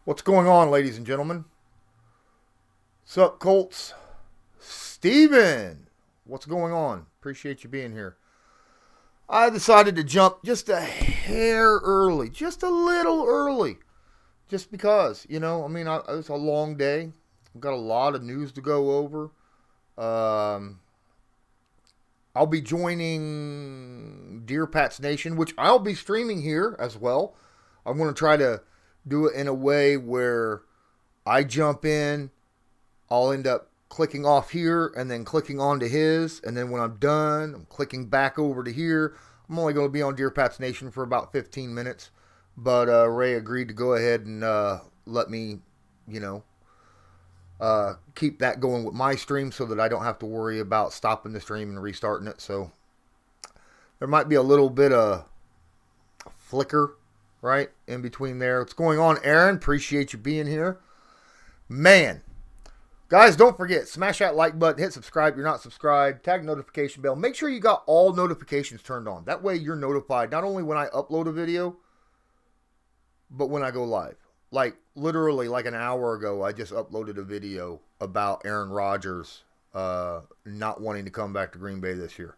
What's going on, ladies and gentlemen? Sup, Colts? Steven, what's going on? Appreciate you being here. I decided to jump just a hair early, just a little early, just because, it's a long day. I've got a lot of news to go over. I'll be joining Dear Pats Nation, which I'll be streaming here as well. I'm going to try to do it in a way where I jump in, I'll end up clicking off here and then clicking onto his, and then when I'm done, I'm clicking back over to here. I'm only going to be on Dear Pats Nation for about 15 minutes, but Ray agreed to go ahead and let me, keep that going with my stream so that I don't have to worry about stopping the stream and restarting it. So there might be a little bit of flicker right in between there. What's going on, Aaron? Appreciate you being here. Man, guys, don't forget, smash that like button, hit subscribe if you're not subscribed, tag notification bell. Make sure you got all notifications turned on. That way you're notified not only when I upload a video, but when I go live. Like, literally, like an hour ago, I just uploaded a video about Aaron Rodgers not wanting to come back to Green Bay this year,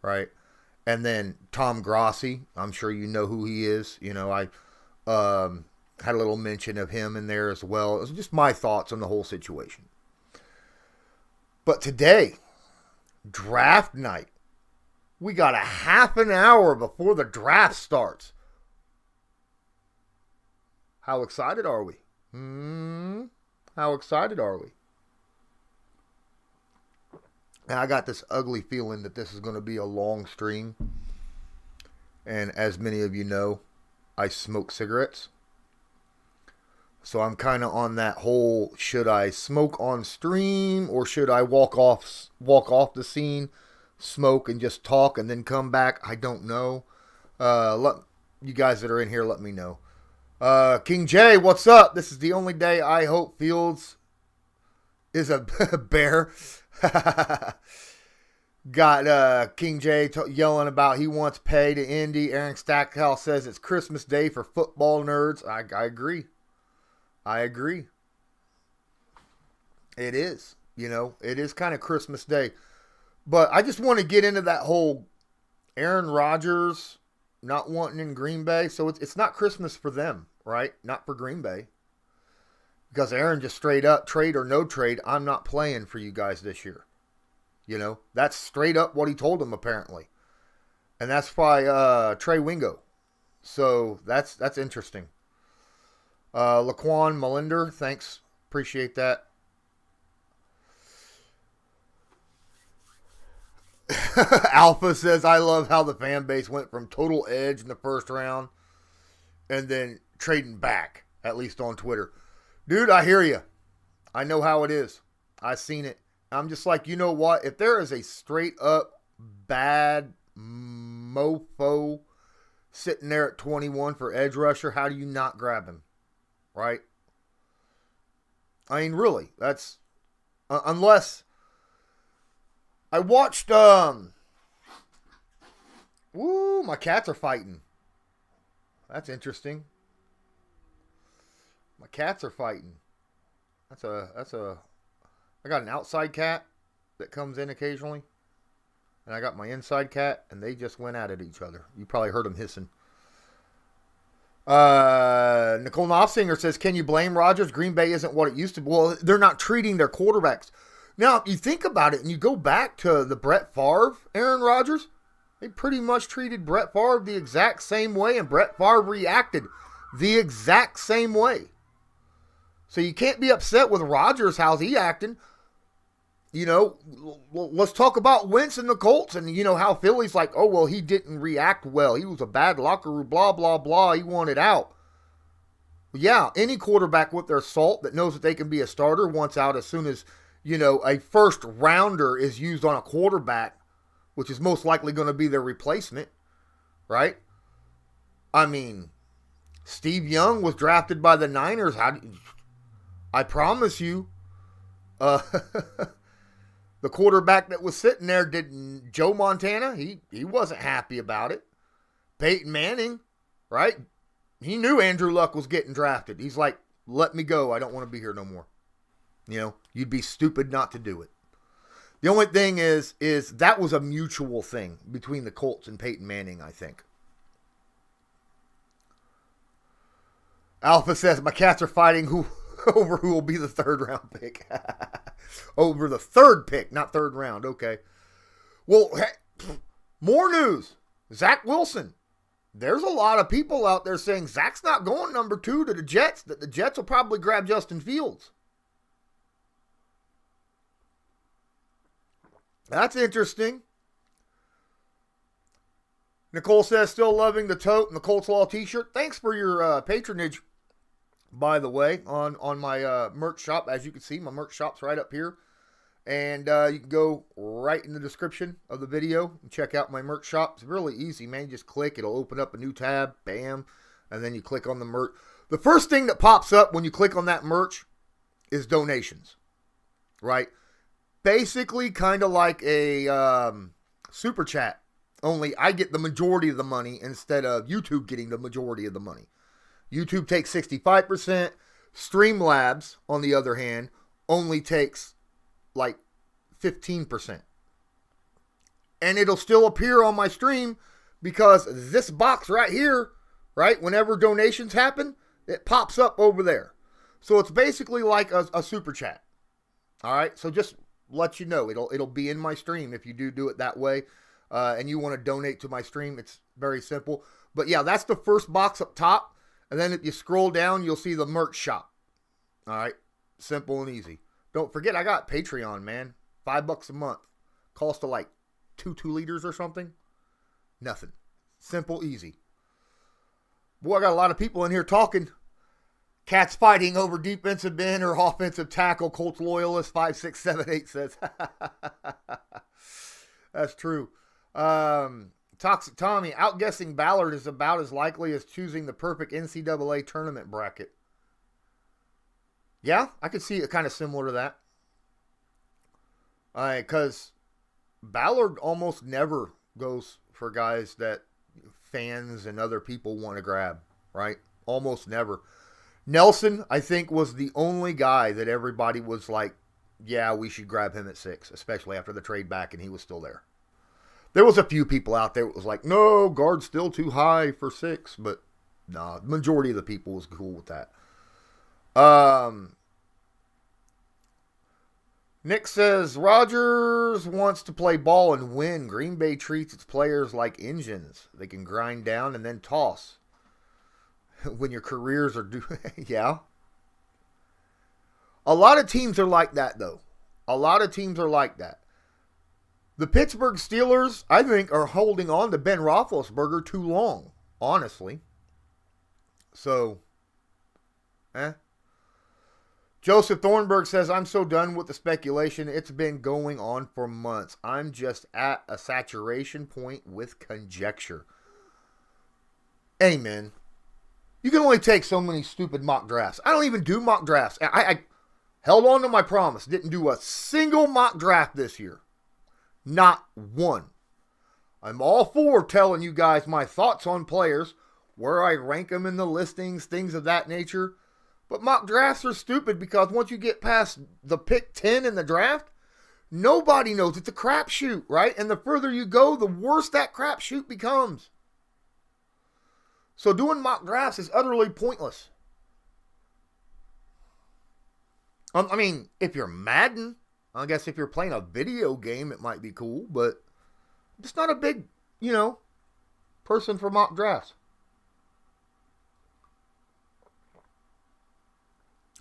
right? And then Tom Grossi, I'm sure you know who he is. I had a little mention of him in there as well. It was just my thoughts on the whole situation. But today, draft night, we got a half an hour before the draft starts. How excited are we? How excited are we? And I got this ugly feeling that this is going to be a long stream. And as many of you know, I smoke cigarettes. So I'm kind of on that whole, should I smoke on stream or should I walk off the scene, smoke and just talk and then come back? I don't know. Let you guys that are in here, let me know. King J, what's up? This is the only day I hope Fields is a bear. Got King J yelling about he wants pay to Indy. Aaron Stackhouse says it's Christmas Day for football nerds. I agree. I agree. It is. It is kind of Christmas Day. But I just want to get into that whole Aaron Rodgers not wanting in Green Bay. So it's not Christmas for them, right? Not for Green Bay. Because Aaron just straight up, trade or no trade, I'm not playing for you guys this year. That's straight up what he told them apparently. And that's by Trey Wingo. So that's interesting. Laquan Melinder, thanks. Appreciate that. Alpha says, I love how the fan base went from total edge in the first round and then trading back, at least on Twitter. Dude, I hear you. I know how it is. I've seen it. I'm just like, you know what? If there is a straight up bad mofo sitting there at 21 for edge rusher, how do you not grab him? Right? I mean, really, that's unless I watched my cats are fighting. That's interesting. My cats are fighting. I got an outside cat that comes in occasionally. And I got my inside cat, and they just went at it each other. You probably heard them hissing. Nicole Knopfsinger says, can you blame Rodgers? Green Bay isn't what it used to be. Well, they're not treating their quarterbacks. Now, if you think about it and you go back to the Brett Favre, Aaron Rodgers, they pretty much treated Brett Favre the exact same way, and Brett Favre reacted the exact same way. So you can't be upset with Rodgers, how's he acting. Let's talk about Wentz and the Colts and, how Philly's like, oh, well, he didn't react well. He was a bad locker room, blah, blah, blah. He wanted out. Yeah, any quarterback with their salt that knows that they can be a starter wants out as soon as, a first rounder is used on a quarterback, which is most likely going to be their replacement, right? I mean, Steve Young was drafted by the Niners. I promise you, the quarterback that was sitting there Joe Montana, he wasn't happy about it. Peyton Manning, right? He knew Andrew Luck was getting drafted. He's like, let me go. I don't want to be here no more. You'd be stupid not to do it. The only thing is that was a mutual thing between the Colts and Peyton Manning, I think. Alpha says, my cats are fighting over who will be the third round pick. Over the third pick, not third round. Okay. Well, hey, more news. Zach Wilson. There's a lot of people out there saying Zach's not going number 2 to the Jets, that the Jets will probably grab Justin Fields. That's interesting. Nicole says, still loving the tote and the Colts Law t-shirt. Thanks for your patronage, by the way, on my merch shop. As you can see, my merch shop's right up here. And you can go right in the description of the video and check out my merch shop. It's really easy, man. You just click. It'll open up a new tab. Bam. And then you click on the merch. The first thing that pops up when you click on that merch is donations. Right? Basically kind of like a super chat. Only I get the majority of the money instead of YouTube getting the majority of the money. YouTube takes 65%. Streamlabs, on the other hand, only takes like 15%. And it'll still appear on my stream because this box right here, right, whenever donations happen, it pops up over there. So it's basically like a super chat. All right, so just let you know, it'll be in my stream if you do it that way. And you want to donate to my stream, it's very simple. But yeah, that's the first box up top. And then if you scroll down, you'll see the merch shop. All right, simple and easy. Don't forget, I got Patreon, man. $5 a month. Cost to like 2 liters or something. Nothing. Simple, easy. Boy, I got a lot of people in here talking. Cats fighting over defensive end or offensive tackle. Colts loyalist 5678 says. That's true. Toxic Tommy, outguessing Ballard is about as likely as choosing the perfect NCAA tournament bracket. Yeah, I could see it kind of similar to that. Because Ballard almost never goes for guys that fans and other people want to grab, right? Almost never. Nelson, I think, was the only guy that everybody was like, yeah, we should grab him at 6, especially after the trade back and he was still there. There was a few people out there that was like, no, guard's still too high for 6, but no, the majority of the people was cool with that. Nick says, Rodgers wants to play ball and win. Green Bay treats its players like engines. They can grind down and then toss. When your careers are due. Yeah. A lot of teams are like that, though. A lot of teams are like that. The Pittsburgh Steelers, I think, are holding on to Ben Roethlisberger too long, honestly. So, Joseph Thornburg says, I'm so done with the speculation. It's been going on for months. I'm just at a saturation point with conjecture. Amen. You can only take so many stupid mock drafts. I don't even do mock drafts. I held on to my promise. Didn't do a single mock draft this year. Not one. I'm all for telling you guys my thoughts on players, where I rank them in the listings, things of that nature. But mock drafts are stupid because once you get past the pick 10 in the draft, nobody knows. It's a crapshoot, right? And the further you go, the worse that crapshoot becomes. So doing mock drafts is utterly pointless. I mean, if you're Madden, I guess if you're playing a video game, it might be cool, but I'm just not a big, person for mock drafts.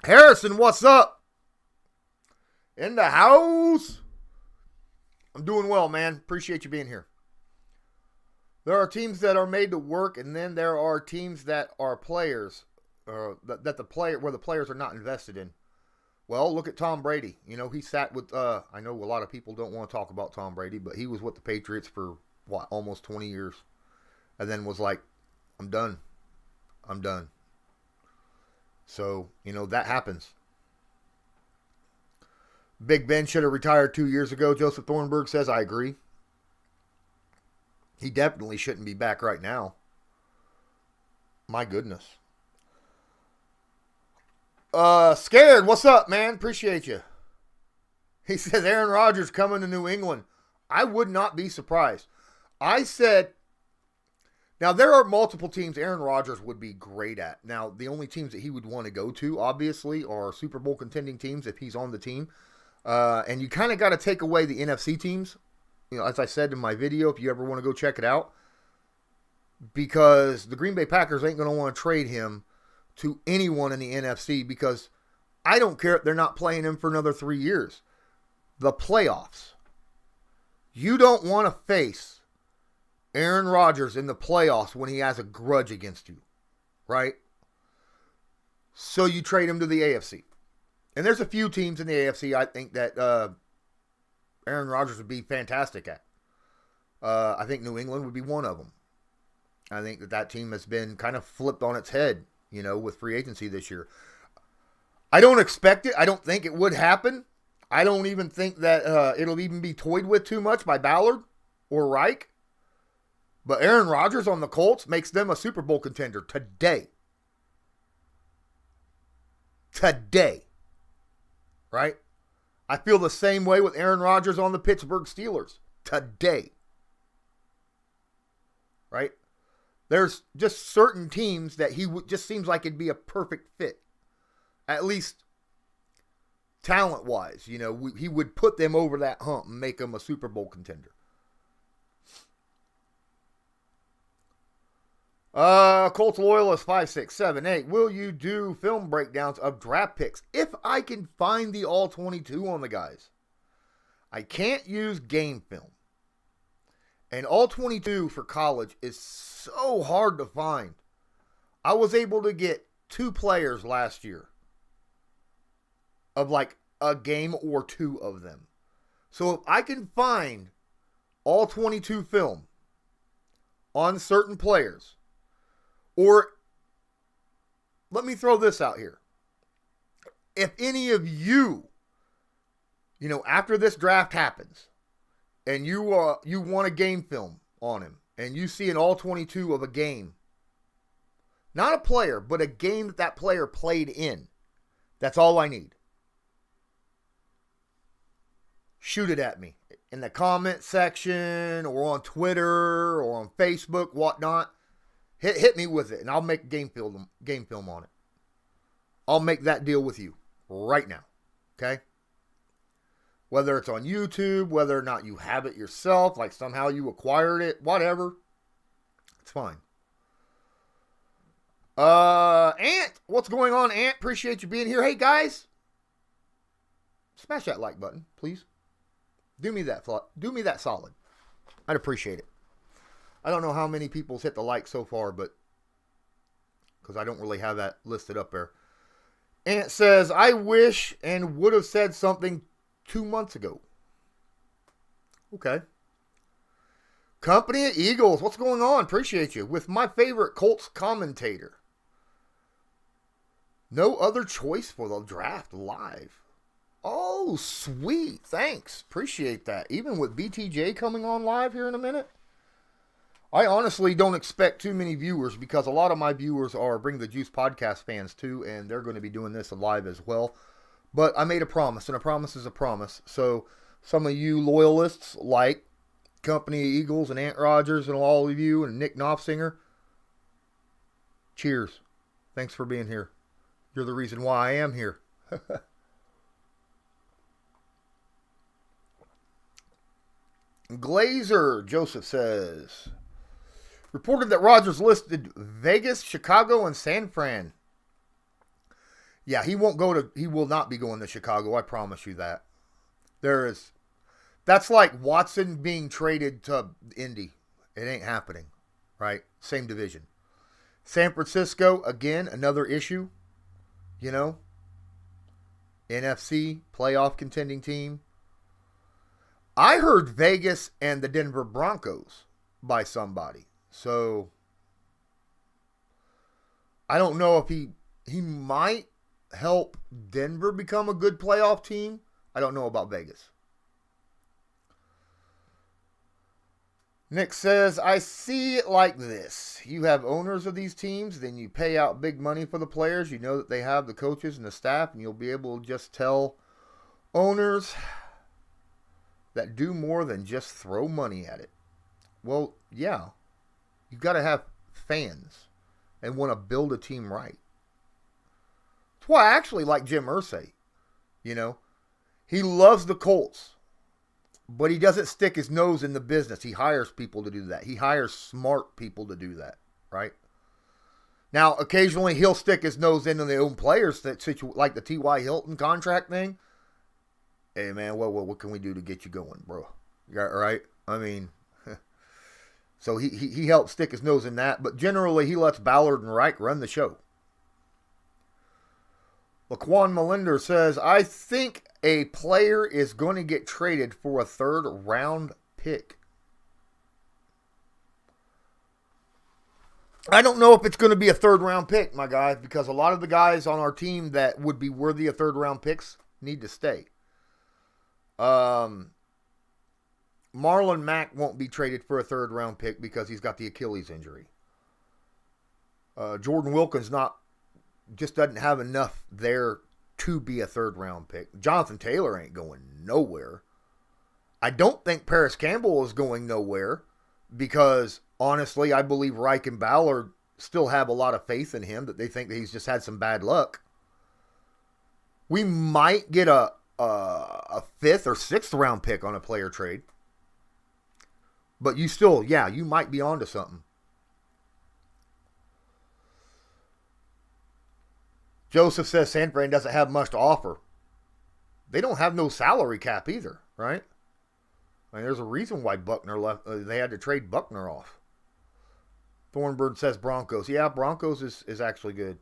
Harrison, what's up? In the house. I'm doing well, man. Appreciate you being here. There are teams that are made to work, and then there are teams that are players, where the players are not invested in. Well, look at Tom Brady. He sat with, I know a lot of people don't want to talk about Tom Brady, but he was with the Patriots for, almost 20 years. And then was like, I'm done. So, that happens. Big Ben should have retired 2 years ago, Joseph Thornburg says. I agree. He definitely shouldn't be back right now. My goodness. Scared, what's up, man? Appreciate you. He says Aaron Rodgers coming to New England. I would not be surprised. I said, now there are multiple teams Aaron Rodgers would be great at. Now, the only teams that he would want to go to, obviously, are Super Bowl contending teams if he's on the team. And you kind of got to take away the NFC teams. You know, as I said in my video, if you ever want to go check it out. Because the Green Bay Packers ain't going to want to trade him to anyone in the NFC, because I don't care if they're not playing him for another 3 years. The playoffs. You don't want to face Aaron Rodgers in the playoffs when he has a grudge against you, right? So you trade him to the AFC. And there's a few teams in the AFC I think that Aaron Rodgers would be fantastic at. I think New England would be one of them. I think that team has been kind of flipped on its head, you know, with free agency this year. I don't expect it. I don't think it would happen. I don't even think that it'll even be toyed with too much by Ballard or Reich. But Aaron Rodgers on the Colts makes them a Super Bowl contender today. Today. Right? I feel the same way with Aaron Rodgers on the Pittsburgh Steelers. Today. Right? There's just certain teams that he just seems like it'd be a perfect fit. At least talent-wise. You know, he would put them over that hump and make them a Super Bowl contender. Colts Loyalist 5678. Will you do film breakdowns of draft picks if I can find the all 22 on the guys? I can't use game film. And all 22 for college is so hard to find. I was able to get 2 players last year of like a game or 2 of them. So if I can find all 22 film on certain players, or let me throw this out here. If any of you, you know, after this draft happens, and you want a game film on him, and you see an all 22 of a game, not a player, but a game that that player played in, that's all I need. Shoot it at me in the comment section, or on Twitter, or on Facebook, whatnot. Hit me with it, and I'll make game film on it. I'll make that deal with you right now, okay? Whether it's on YouTube, whether or not you have it yourself, like somehow you acquired it, whatever, it's fine. Ant, what's going on, Ant? Appreciate you being here. Hey, guys, smash that like button, please. Do me that solid. I'd appreciate it. I don't know how many people's hit the like so far, but because I don't really have that listed up there. Ant says, I wish and would have said something 2 months ago. Okay. Company of Eagles, what's going on? Appreciate you. With my favorite Colts commentator. No other choice for the draft live. Oh, sweet. Thanks. Appreciate that. Even with BTJ coming on live here in a minute. I honestly don't expect too many viewers, because a lot of my viewers are Bring the Juice podcast fans too, and they're going to be doing this live as well. But I made a promise, and a promise is a promise. So some of you loyalists like Company of Eagles and Ant Rodgers and all of you and Nick Knopfsinger, cheers. Thanks for being here. You're the reason why I am here. Glazer, Joseph says, reported that Rodgers listed Vegas, Chicago, and San Fran. Yeah, he will not be going to Chicago. I promise you that. That's like Watson being traded to Indy. It ain't happening, right? Same division. San Francisco, again, another issue. You know, NFC, playoff contending team. I heard Vegas and the Denver Broncos by somebody. So, I don't know if he might help Denver become a good playoff team. I don't know about Vegas. Nick says, I see it like this. You have owners of these teams, then you pay out big money for the players. You know that they have the coaches and the staff, and you'll be able to just tell owners that do more than just throw money at it. Well, yeah. You've got to have fans and want to build a team right. That's why I actually like Jim Irsay. You know, he loves the Colts. But he doesn't stick his nose in the business. He hires people to do that. He hires smart people to do that, right? Now, occasionally he'll stick his nose into the own players, like the T.Y. Hilton contract thing. Hey, man, what can we do to get you going, bro? Right? I mean, so he helps stick his nose in that. But generally, he lets Ballard and Reich run the show. Laquan Melinder says, I think a player is going to get traded for a third-round pick. I don't know if it's going to be a third-round pick, my guys, because a lot of the guys on our team that would be worthy of third-round picks need to stay. Marlon Mack won't be traded for a third-round pick because he's got the Achilles injury. Jordan Wilkins just doesn't have enough there to be a third-round pick. Jonathan Taylor ain't going nowhere. I don't think Paris Campbell is going nowhere because, honestly, I believe Reich and Ballard still have a lot of faith in him, that they think that he's just had some bad luck. We might get a 5th or 6th round pick on a player trade. But you might be onto something. Joseph says San Fran doesn't have much to offer. They don't have no salary cap either, right? I mean, there's a reason why Buckner left. They had to trade Buckner off. Thornbird says Broncos. Yeah, Broncos is actually good.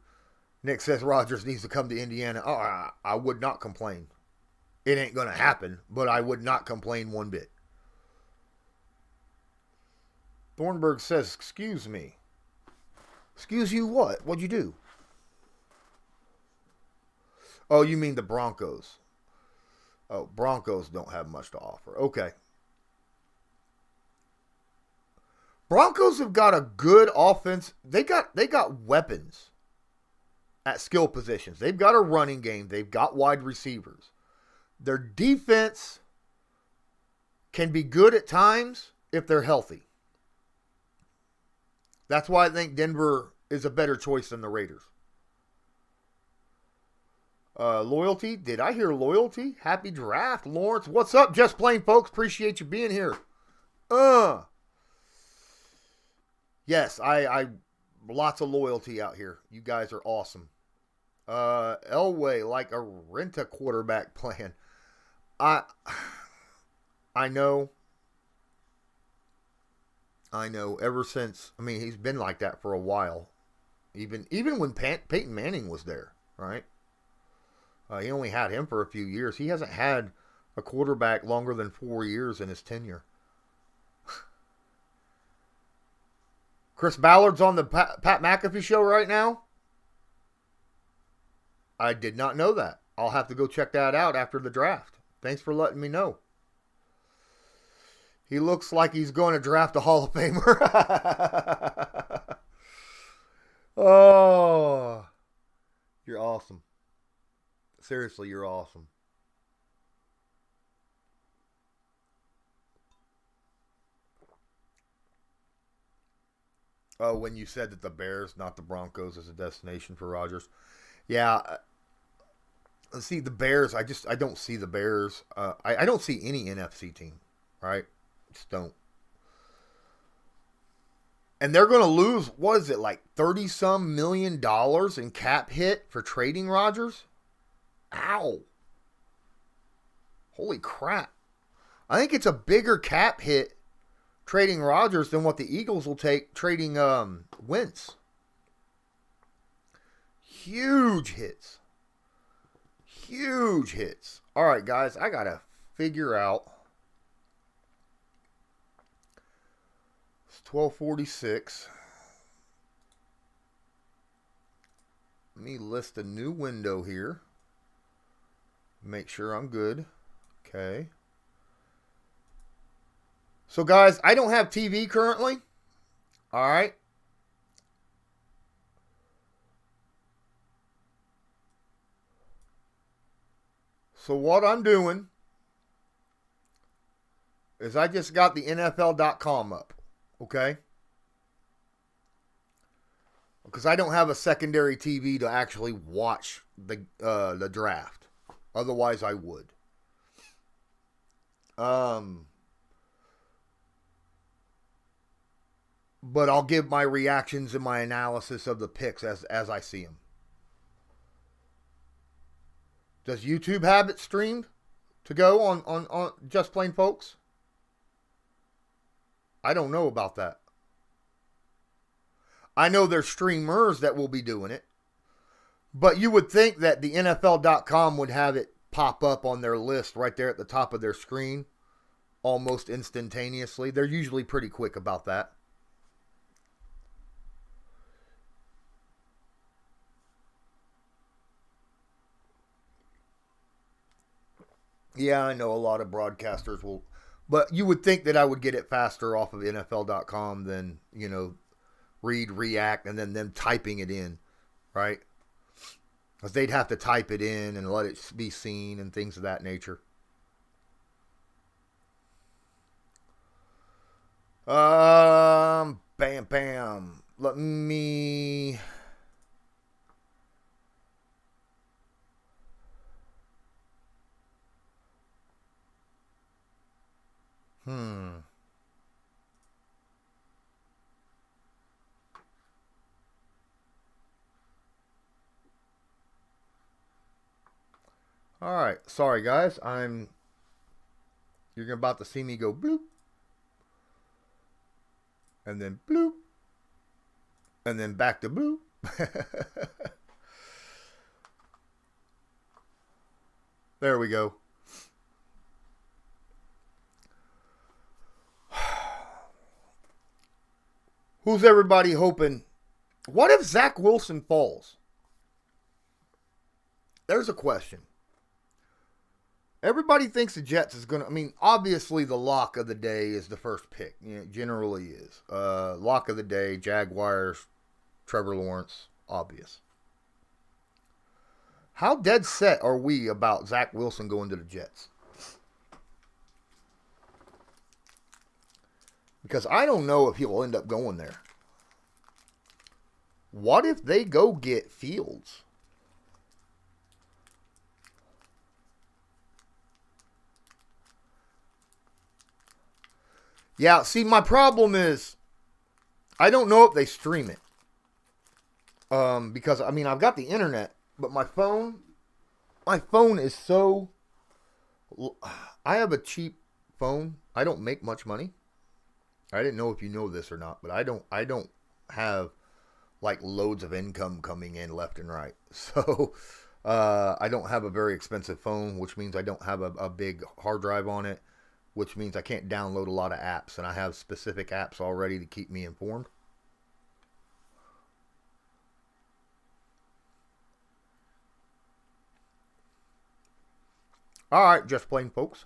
Nick says Rodgers needs to come to Indiana. Oh, I would not complain. It ain't going to happen, but I would not complain one bit. Thornburg says, excuse me. Excuse you what? What'd you do? Oh, you mean the Broncos. Oh, Broncos don't have much to offer. Okay. Broncos have got a good offense. They got weapons at skill positions. They've got a running game. They've got wide receivers. Their defense can be good at times if they're healthy. That's why I think Denver is a better choice than the Raiders. Loyalty. Did I hear loyalty? Happy draft, Lawrence. What's up, Just Plain folks? Appreciate you being here. Yes, I lots of loyalty out here. You guys are awesome. Elway, like a rent-a-quarterback plan. I know. Ever since, he's been like that for a while. Even when Peyton Manning was there, right? He only had him for a few years. He hasn't had a quarterback longer than 4 years in his tenure. Chris Ballard's on the Pat McAfee show right now. I did not know that. I'll have to go check that out after the draft. Thanks for letting me know. He looks like he's going to draft a Hall of Famer. Oh, you're awesome. Seriously, you're awesome. Oh, when you said that the Bears, not the Broncos, is a destination for Rodgers. Yeah. See, the Bears, I don't see the Bears. I don't see any NFC team, right? Just don't. And they're going to lose, what is it, like $30-some million in cap hit for trading Rodgers? Ow. Holy crap. I think it's a bigger cap hit trading Rodgers than what the Eagles will take trading Wentz. Huge hits. Huge hits. All right, guys, I got to figure out. It's 12:46. Let me list a new window here. Make sure I'm good. Okay. So, guys, I don't have TV currently. All right. So, what I'm doing is I just got the NFL.com up. Okay. Because I don't have a secondary TV to actually watch the draft. Otherwise, I would. But I'll give my reactions and my analysis of the picks as I see them. Does YouTube have it streamed to go on Just Plain Folks? I don't know about that. I know there's streamers that will be doing it. But you would think that the NFL.com would have it pop up on their list right there at the top of their screen almost instantaneously. They're usually pretty quick about that. Yeah, I know a lot of broadcasters will. But you would think that I would get it faster off of NFL.com than, read, react, and then them typing it in, right? Because they'd have to type it in and let it be seen and things of that nature. Bam. Let me... All right. Sorry, guys. You're about to see me go bloop. And then bloop. And then back to bloop. There we go. Who's everybody hoping? What if Zach Wilson falls? There's a question. Everybody thinks the Jets is going to... obviously the lock of the day is the first pick. It generally is. Lock of the day, Jaguars, Trevor Lawrence, obvious. How dead set are we about Zach Wilson going to the Jets? Because I don't know if he'll end up going there. What if they go get Fields? Yeah, see, my problem is I don't know if they stream it. Because, I've got the internet, but my phone is so... I have a cheap phone. I don't make much money. I didn't know if you know this or not, but I don't have like loads of income coming in left and right. So I don't have a very expensive phone, which means I don't have a big hard drive on it, which means I can't download a lot of apps, and I have specific apps already to keep me informed. All right, Just Plain Folks.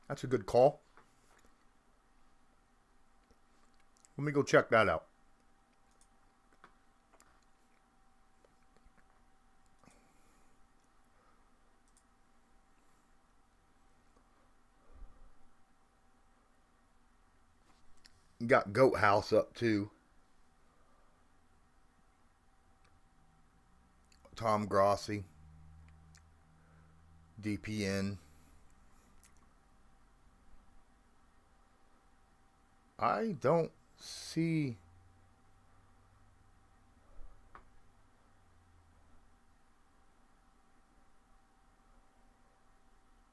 That's a good call. Let me go check that out. Got Goat House up too. Tom Grossi. DPN. I don't see...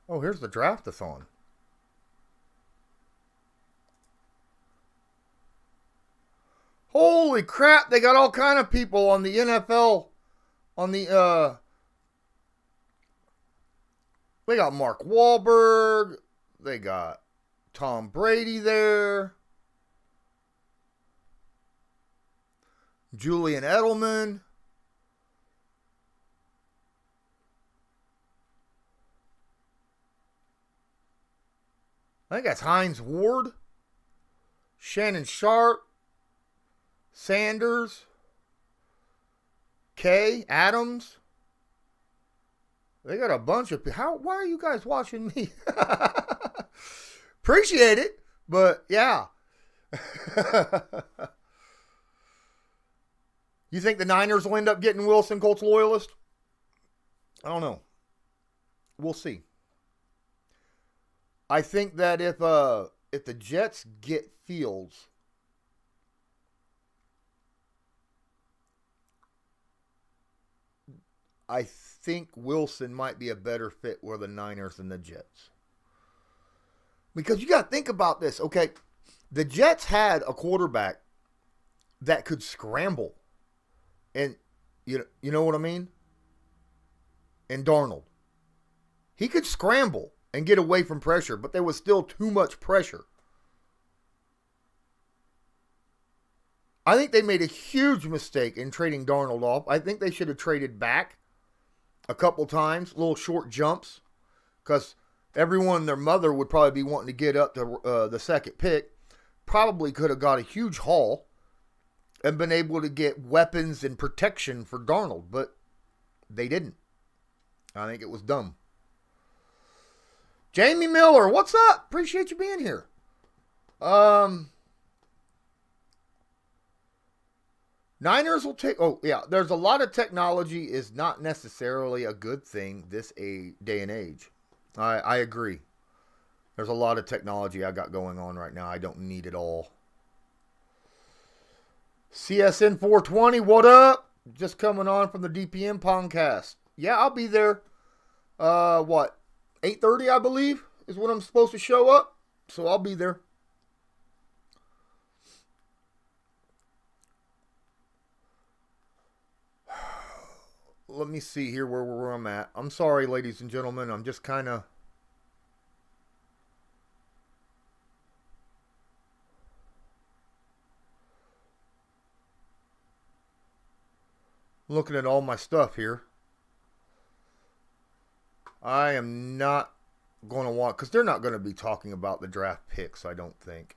Oh, here's the draft-a-thon. Holy crap, they got all kind of people on the NFL, on the, they got Mark Wahlberg, they got Tom Brady there. Julian Edelman. I think that's Hines Ward. Shannon Sharp. Sanders. Kay Adams. They got a bunch of... Why are you guys watching me? Appreciate it, but yeah. You think the Niners will end up getting Wilson, Colts loyalist? I don't know. We'll see. I think that if the Jets get Fields, I think Wilson might be a better fit with the Niners than the Jets. Because you got to think about this, okay? The Jets had a quarterback that could scramble. And you know what I mean? And Darnold. He could scramble and get away from pressure, but there was still too much pressure. I think they made a huge mistake in trading Darnold off. I think they should have traded back a couple times, little short jumps, because everyone and their mother would probably be wanting to get up to the second pick. Probably could have got a huge haul and been able to get weapons and protection for Darnold, but they didn't. I think it was dumb. Jamie Miller, what's up? Appreciate you being here. Niners will take... Oh, yeah. There's a lot of technology is not necessarily a good thing this day and age. I agree. There's a lot of technology I got going on right now. I don't need it all. CSN 420, what up? Just coming on from the DPM podcast. Yeah, I'll be there. 8:30, I believe, is when I'm supposed to show up. So I'll be there. Let me see here where I'm at. I'm sorry, ladies and gentlemen. I'm just kind of... looking at all my stuff here. I am not going to want... because they're not going to be talking about the draft picks, I don't think.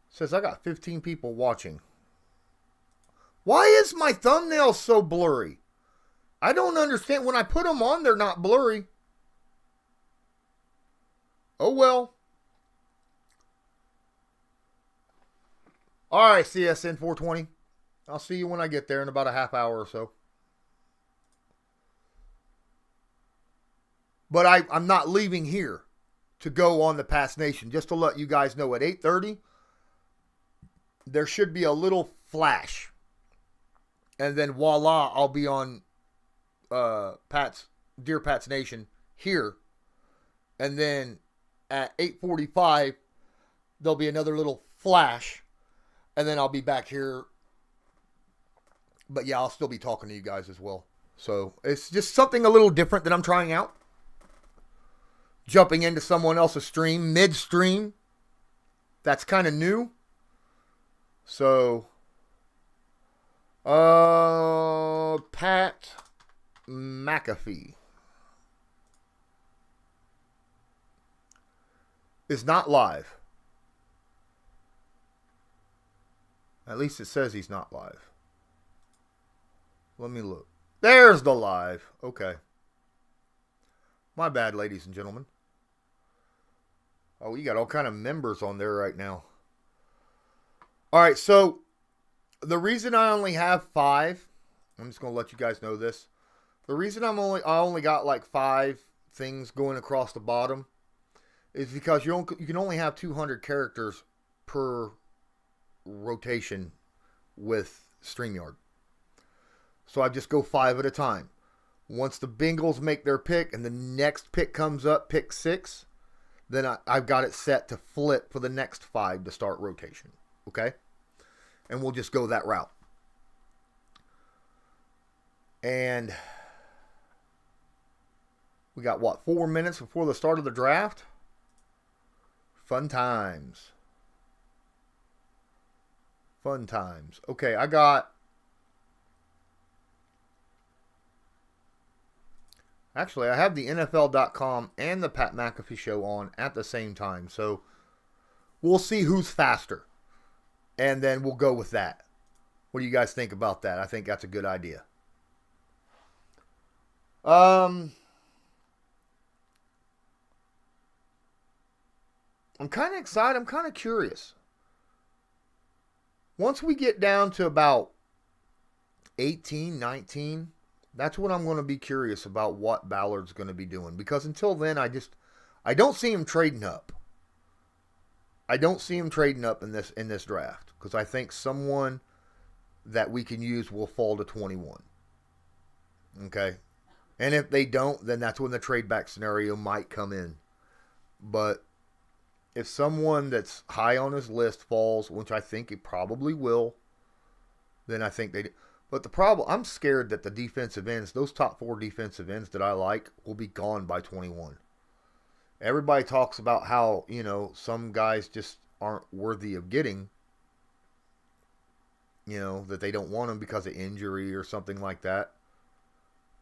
It says I got 15 people watching. Why is my thumbnail so blurry? I don't understand. When I put them on, they're not blurry. Oh, well. All right, CSN 420. I'll see you when I get there in about a half hour or so. But I'm not leaving here to go on the Past Nation. Just to let you guys know, at 8:30, there should be a little flash. And then voila, I'll be on Dear Pat's Nation here. And then at 8:45, there'll be another little flash. And then I'll be back here. But yeah, I'll still be talking to you guys as well. So it's just something a little different that I'm trying out. Jumping into someone else's stream, midstream. That's kind of new. So, Pat McAfee is not live. At least it says he's not live. Let me look. There's the live. Okay. My bad, ladies and gentlemen. Oh, you got all kind of members on there right now. All right, so the reason I only have 5, I'm just going to let you guys know this. The reason I only got like 5 things going across the bottom is because you can only have 200 characters per rotation with StreamYard. So I just go 5 at a time. Once the Bengals make their pick and the next pick comes up, pick 6, then I've got it set to flip for the next 5 to start rotation. Okay? And we'll just go that route. And we got, 4 minutes before the start of the draft? Fun times. Fun times. Okay, I have the NFL.com and the Pat McAfee show on at the same time. So we'll see who's faster. And then we'll go with that. What do you guys think about that? I think that's a good idea. I'm kind of excited. I'm kind of curious. Once we get down to about 18, 19, that's when I'm going to be curious about what Ballard's going to be doing. Because until then, I don't see him trading up. I don't see him trading up in this draft. Because I think someone that we can use will fall to 21. Okay? And if they don't, then that's when the trade back scenario might come in. But if someone that's high on his list falls, which I think it probably will, then I think they do. But the problem, I'm scared that the defensive ends, those top 4 defensive ends that I like, will be gone by 21. Everybody talks about how, some guys just aren't worthy of getting, that they don't want them because of injury or something like that.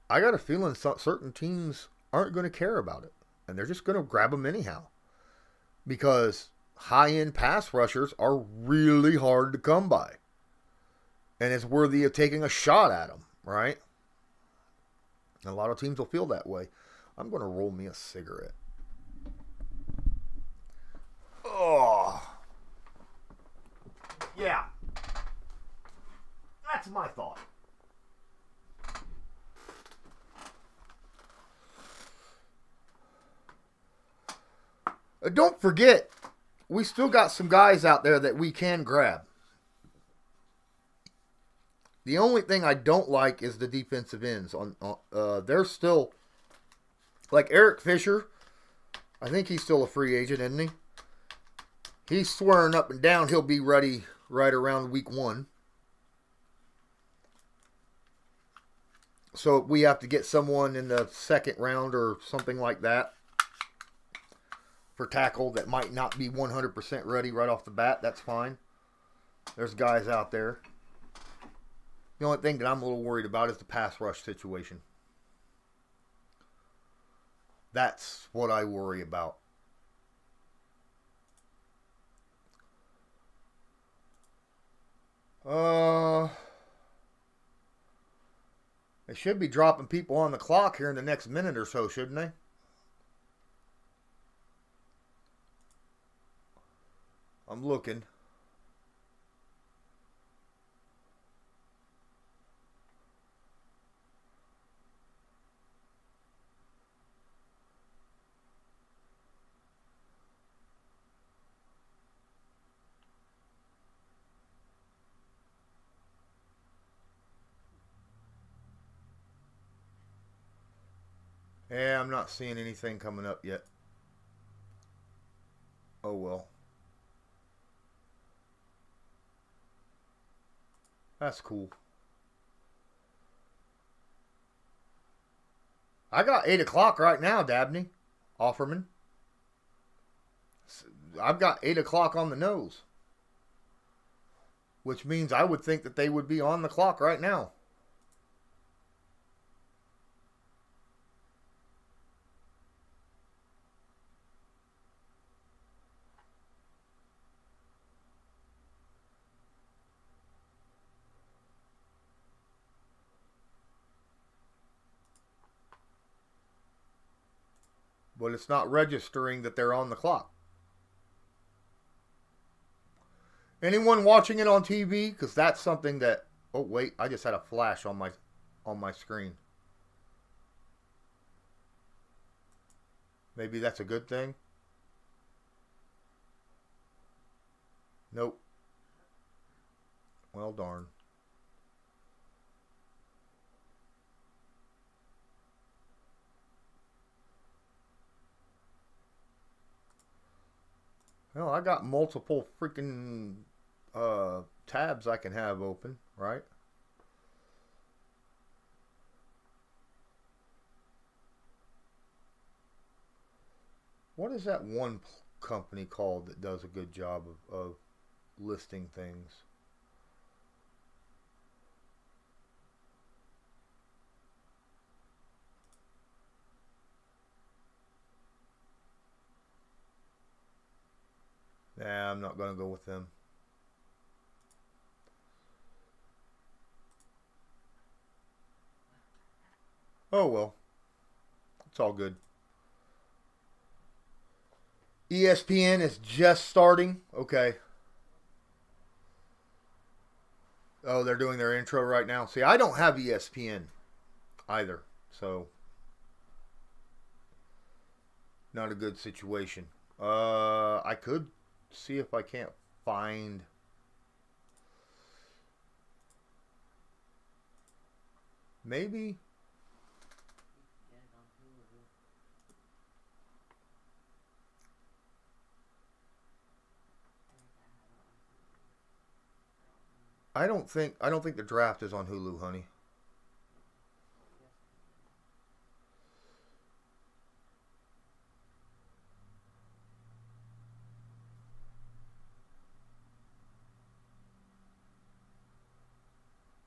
I got a feeling certain teams aren't going to care about it. And they're just going to grab them anyhow. Because high-end pass rushers are really hard to come by. And it's worthy of taking a shot at them, right? And a lot of teams will feel that way. I'm going to roll me a cigarette. Oh. Yeah. That's my thought. Don't forget, we still got some guys out there that we can grab. The only thing I don't like is the defensive ends. They're still, like Eric Fisher, I think he's still a free agent, isn't he? He's swearing up and down he'll be ready right around week 1. So we have to get someone in the second round or something like that for tackle that might not be 100% ready right off the bat. That's fine. There's guys out there. The only thing that I'm a little worried about is the pass rush situation. That's what I worry about. They should be dropping people on the clock here in the next minute or so, shouldn't they? I'm looking. Yeah, I'm not seeing anything coming up yet. Oh well. That's cool. I got 8 o'clock right now, Dabney. Offerman. I've got 8 o'clock on the nose. Which means I would think that they would be on the clock right now. But it's not registering that they're on the clock. Anyone watching it on TV? Because that's something that... Oh, wait. I just had a flash on my screen. Maybe that's a good thing? Nope. Well, darn. Well, I got multiple freaking tabs I can have open, right? What is that one company called that does a good job of listing things? Nah, I'm not going to go with them. Oh, well. It's all good. ESPN is just starting. Okay. Oh, they're doing their intro right now. See, I don't have ESPN either. So, not a good situation. I could see if I can't find. Maybe. I don't think the draft is on Hulu, honey.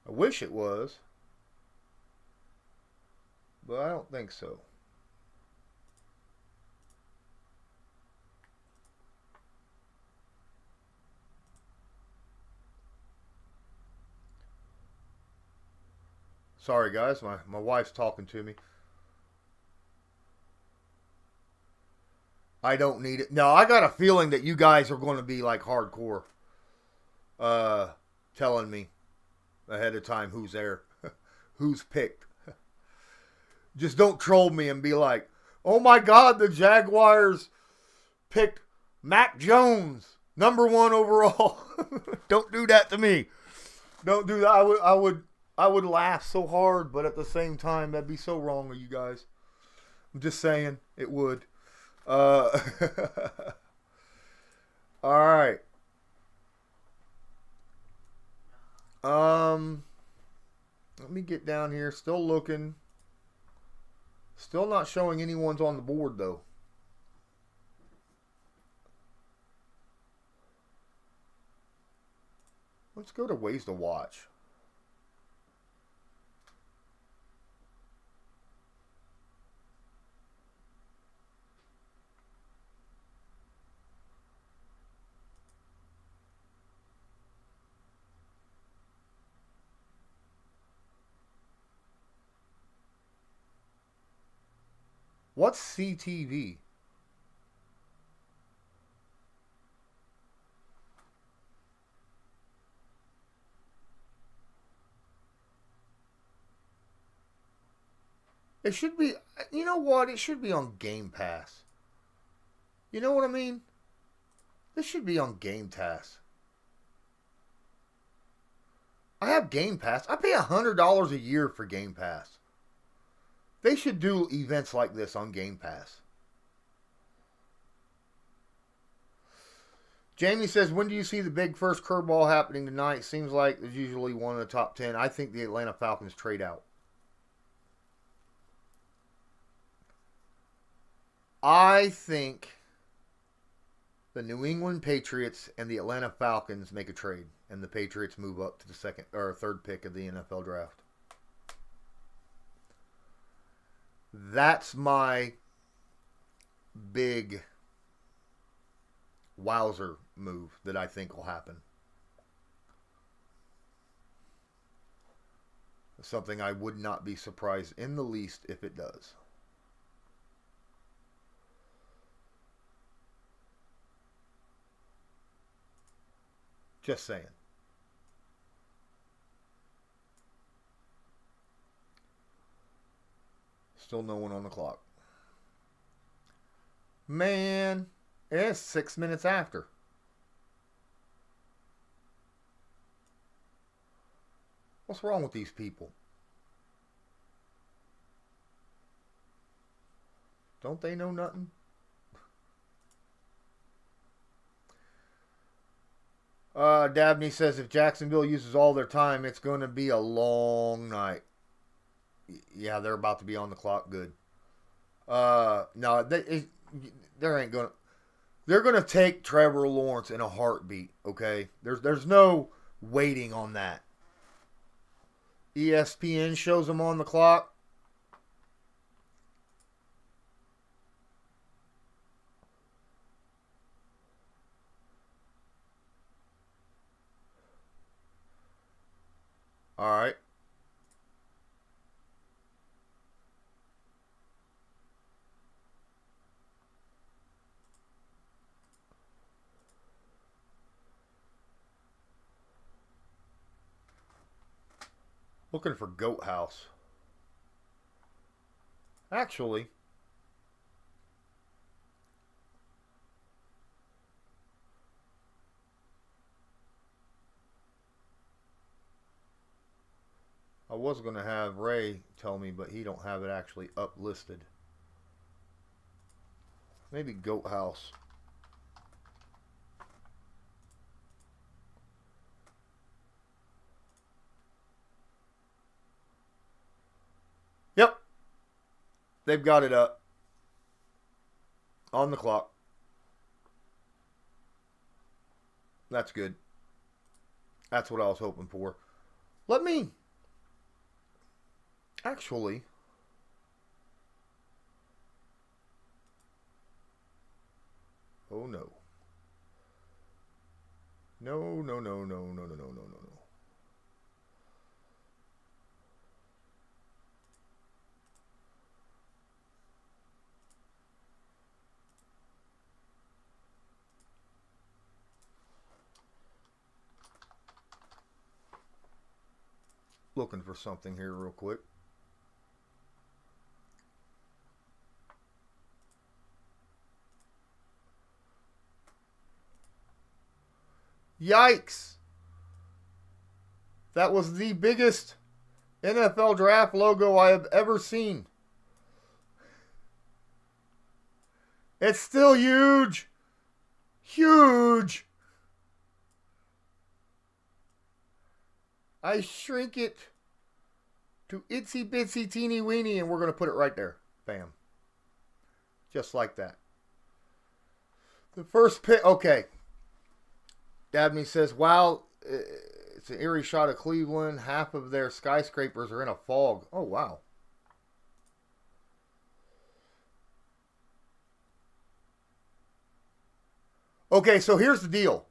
I wish it was, but I don't think so. Sorry, guys. My wife's talking to me. I don't need it. No, I got a feeling that you guys are going to be like hardcore, uh, telling me ahead of time who's there, who's picked. Just don't troll me and be like, "Oh my God, the Jaguars picked Mac Jones, #1 overall." Don't do that to me. Don't do that. I would laugh so hard, but at the same time, that'd be so wrong of you guys. I'm just saying, it would. Uh, all right. Let me get down here. Still looking. Still not showing anyone's on the board though. Let's go to ways to watch. What's CTV? It should be, you know what? It should be on Game Pass. You know what I mean? This should be on Game Pass. I have Game Pass. I pay $100 a year for Game Pass. They should do events like this on Game Pass. Jamie says, when do you see the big first curveball happening tonight? Seems like there's usually one in the top 10. I think the Atlanta Falcons trade out. I think the New England Patriots and the Atlanta Falcons make a trade, and the Patriots move up to the second or third pick of the NFL draft. That's my big wowzer move that I think will happen. Something I would not be surprised in the least if it does. Just saying. Still no one on the clock. Man, it's 6 minutes after. What's wrong with these people? Don't they know nothing? Dabney says if Jacksonville uses all their time, it's going to be a long night. Yeah, they're about to be on the clock. Good. No, there ain't gonna. They're gonna take Trevor Lawrence in a heartbeat. Okay, there's no waiting on that. ESPN shows them on the clock. All right. Looking for Goat House. Actually, I was going to have Ray tell me, but he don't have it actually uplisted. Maybe Goat House. Yep. They've got it up. On the clock. That's good. That's what I was hoping for. Let me... Actually... Oh no. No, no, no, no, no, no, no, no, no, no. Looking for something here real quick. Yikes! That was the biggest NFL draft logo I have ever seen. It's still huge. Huge. I shrink it to itsy bitsy teeny weeny and we're going to put it right there. Bam. Just like that. The first pick. Okay. Dabney says, wow, it's an eerie shot of Cleveland. Half of their skyscrapers are in a fog. Oh, wow. Okay, so here's the deal,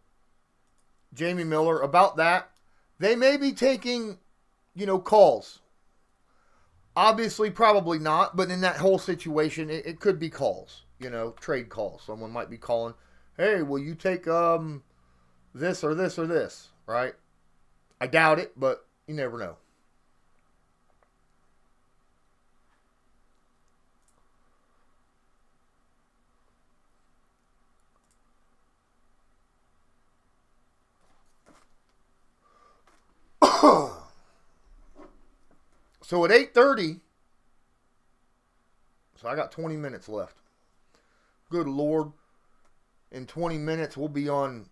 Jamie Miller, about that. They may be taking, calls. Obviously, probably not, but in that whole situation, it could be calls, trade calls. Someone might be calling, hey, will you take this or this or this, right? I doubt it, but you never know. So at 8:30, so I got 20 minutes left. Good Lord. In 20 minutes, we'll be on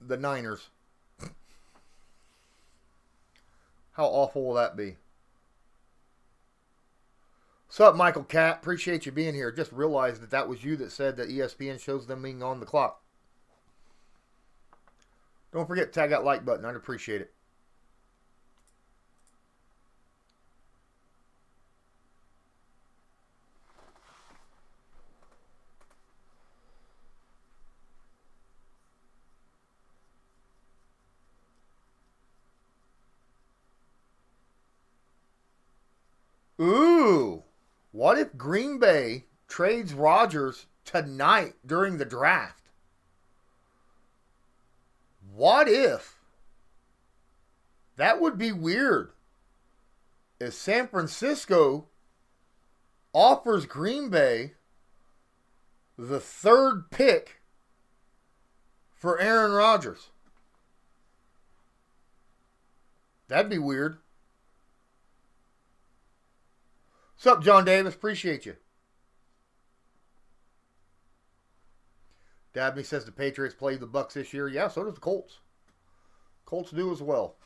the Niners. How awful will that be? What's up, Michael Catt? Appreciate you being here. Just realized that was you that said that ESPN shows them being on the clock. Don't forget to tag that like button. I'd appreciate it. Ooh, what if Green Bay trades Rodgers tonight during the draft? What if? That would be weird. If San Francisco offers Green Bay the third pick for Aaron Rodgers. That'd be weird. What's up, John Davis? Appreciate you. Dabney says the Patriots played the Bucs this year. Yeah, so does the Colts. Colts do as well.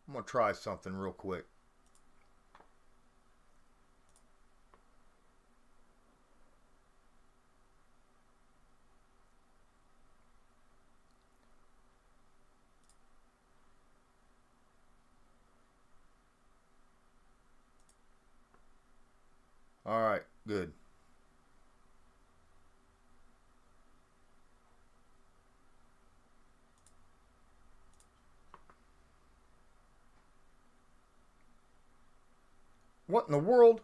I'm going to try something real quick. All right, good. What in the world?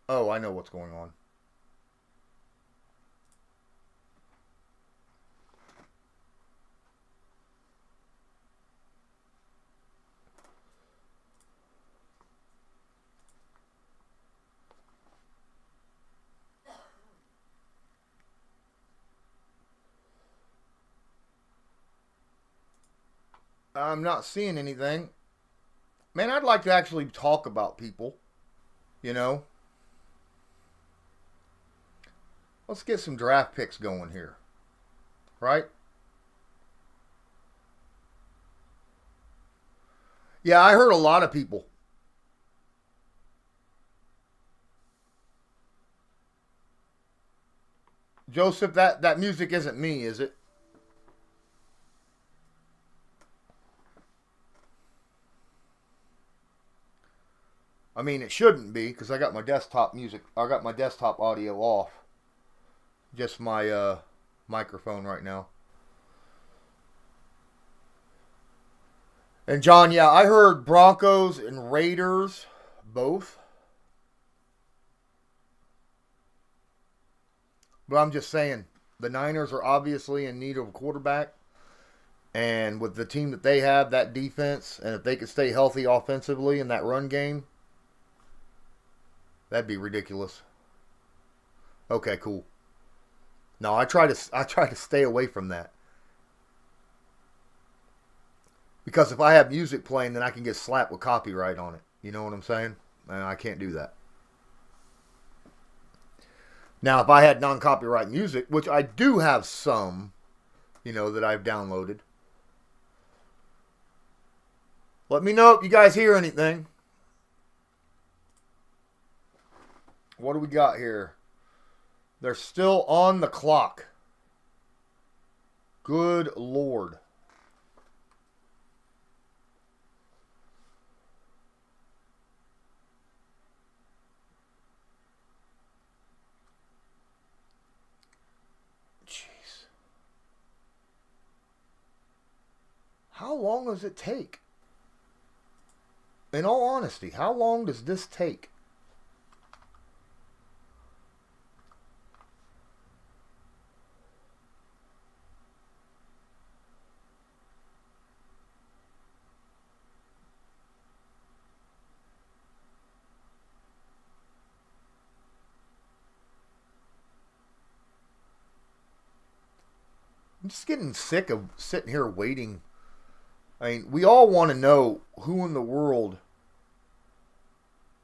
Oh, I know what's going on. I'm not seeing anything. Man, I'd like to actually talk about people, you know? Let's get some draft picks going here, right? Yeah, I heard a lot of people. Joseph, that music isn't me, is it? I mean, it shouldn't be because I got my desktop music. I got my desktop audio off. Just my microphone right now. And John, yeah, I heard Broncos and Raiders both. But I'm just saying, the Niners are obviously in need of a quarterback. And with the team that they have, that defense, and if they could stay healthy offensively in that run game, that'd be ridiculous. Okay, cool. No, I try to stay away from that. Because if I have music playing, then I can get slapped with copyright on it. You know what I'm saying? And I can't do that. Now, if I had non-copyright music, which I do have some, that I've downloaded, let me know if you guys hear anything. What do we got here? They're still on the clock. Good Lord. Jeez. How long does it take? In all honesty, how long does this take? I'm just getting sick of sitting here waiting. I mean, we all want to know who in the world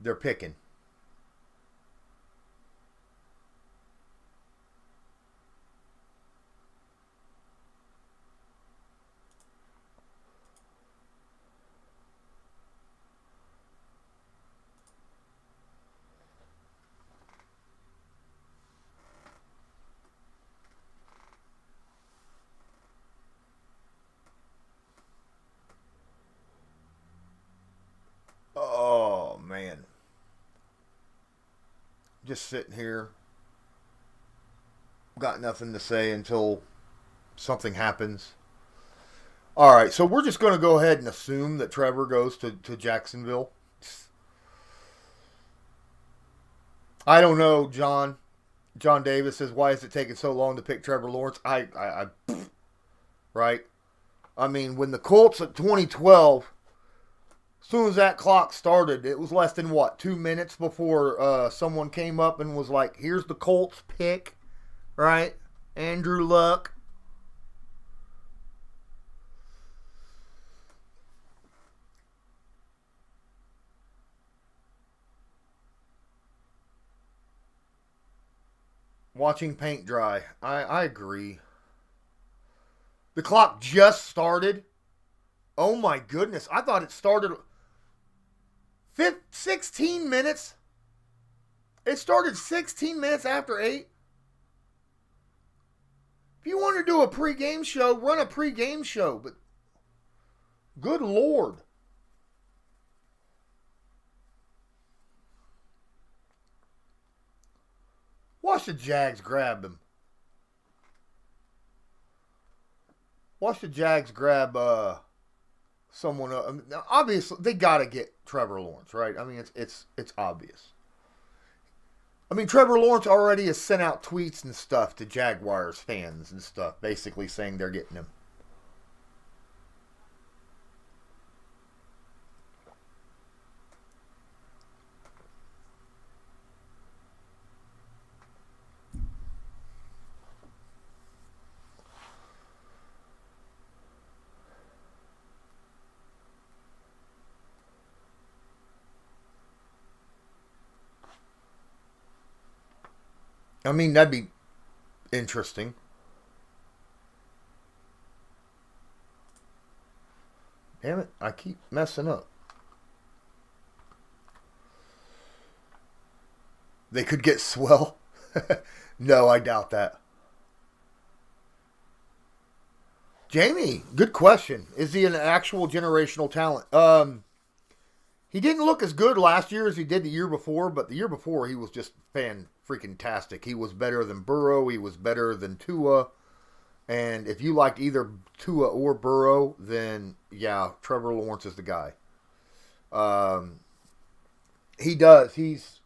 they're picking. Oh, man. Just sitting here. Got nothing to say until something happens. All right, so we're just going to go ahead and assume that Trevor goes to Jacksonville. I don't know, John. John Davis says, why is it taking so long to pick Trevor Lawrence? Right? I mean, when the Colts at 2012, as soon as that clock started, it was less than, 2 minutes before someone came up and was like, here's the Colts pick, right? Andrew Luck. Watching paint dry. I agree. The clock just started. Oh my goodness. I thought it started 16 minutes. It started 16 minutes after 8. If you want to do a pregame show, run a pregame show. But good Lord. Watch the Jags grab him. Watch the Jags grab someone. Now, obviously, they got to get Trevor Lawrence, right? I mean, it's obvious. I mean, Trevor Lawrence already has sent out tweets and stuff to Jaguars fans and stuff, basically saying they're getting him. I mean, that'd be interesting. Damn it, I keep messing up. They could get Swell. No, I doubt that. Jamie, good question. Is he an actual generational talent? He didn't look as good last year as he did the year before, but the year before he was just fan-freaking-tastic. He was better than Burrow. He was better than Tua. And if you liked either Tua or Burrow, then, yeah, Trevor Lawrence is the guy. He does. He's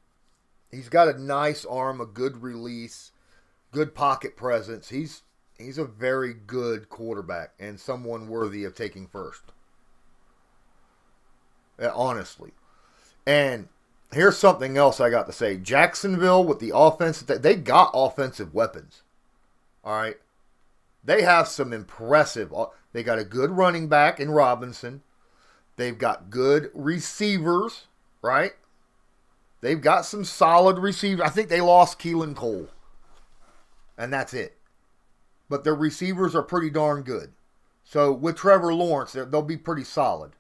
got a nice arm, a good release, good pocket presence. He's a very good quarterback and someone worthy of taking first. Honestly. And here's something else I got to say. Jacksonville, with the offense, they got offensive weapons. All right. They have some impressive. They got a good running back in Robinson. They've got good receivers, right? They've got some solid receivers. I think they lost Keelan Cole. And that's it. But their receivers are pretty darn good. So with Trevor Lawrence, they'll be pretty solid.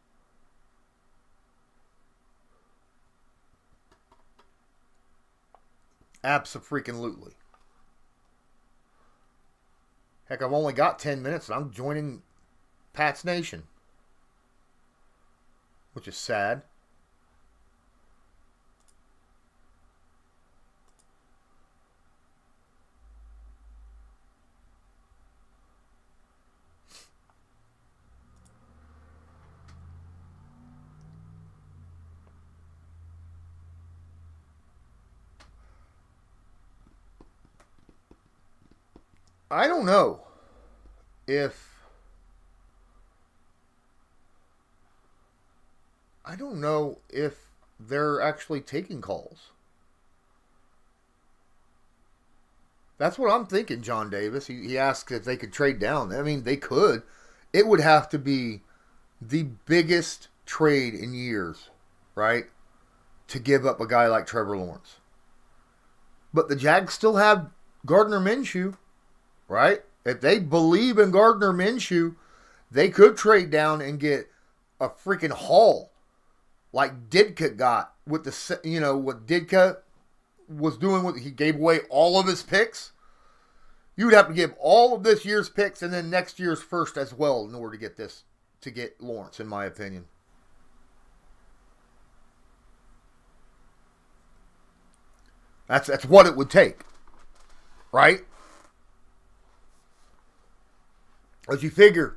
Abso-freaking-lutely. Heck, I've only got 10 minutes and I'm joining Pat's Nation. Which is sad. I don't know if they're actually taking calls. That's what I'm thinking, John Davis. He asked if they could trade down. I mean, they could. It would have to be the biggest trade in years, right? To give up a guy like Trevor Lawrence. But the Jags still have Gardner Minshew. Right? If they believe in Gardner Minshew, they could trade down and get a freaking haul like Ditka got with what Ditka was doing. He gave away all of his picks. You would have to give all of this year's picks and then next year's first as well in order to get Lawrence, in my opinion. That's what it would take. Right? As you figure,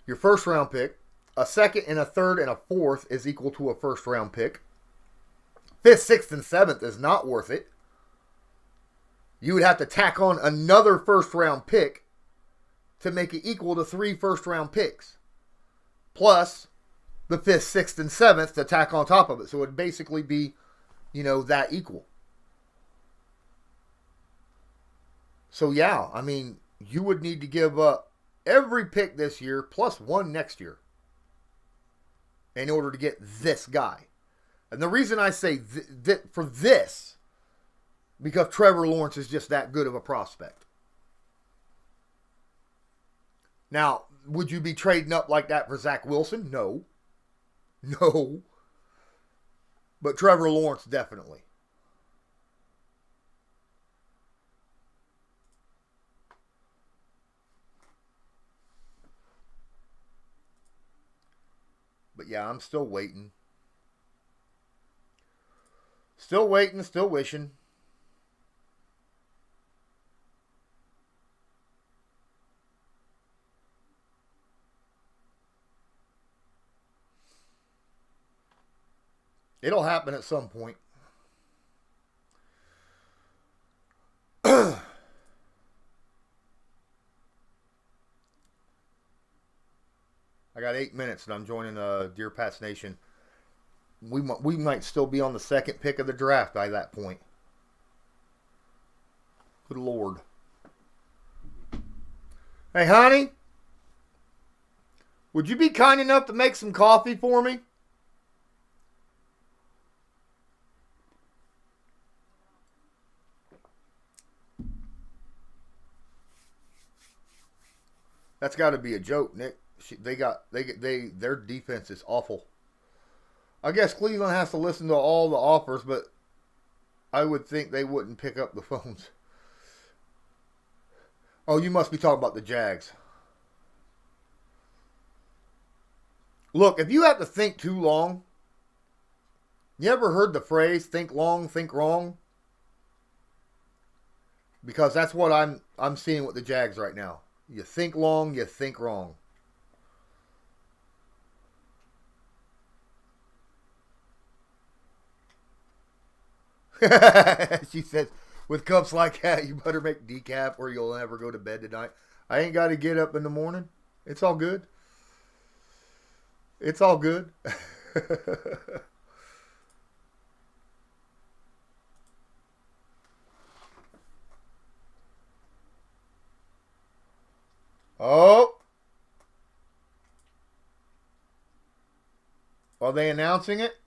your first round pick, a second and a third and a fourth is equal to a first round pick. Fifth, sixth, and seventh is not worth it. You would have to tack on another first round pick to make it equal to 3 first round picks. Plus the fifth, sixth, and seventh to tack on top of it. So it would basically be, that equal. So yeah, I mean, you would need to give up every pick this year plus 1 next year in order to get this guy. And the reason I say for this, because Trevor Lawrence is just that good of a prospect. Now, would you be trading up like that for Zach Wilson? No. No. But Trevor Lawrence, definitely. But yeah, I'm still waiting. Still waiting, still wishing. It'll happen at some point. I got 8 minutes and I'm joining Dear Pats Nation. We might still be on the second pick of the draft by that point. Good Lord. Hey, honey, would you be kind enough to make some coffee for me? That's got to be a joke, Nick. Their defense is awful. I guess Cleveland has to listen to all the offers, but I would think they wouldn't pick up the phones. Oh, you must be talking about the Jags. Look, if you have to think too long, you ever heard the phrase "think long, think wrong"? Because that's what I'm seeing with the Jags right now. You think long, you think wrong. She says, with cups like that, you better make decaf or you'll never go to bed tonight. I ain't got to get up in the morning. It's all good. It's all good. Oh. Are they announcing it?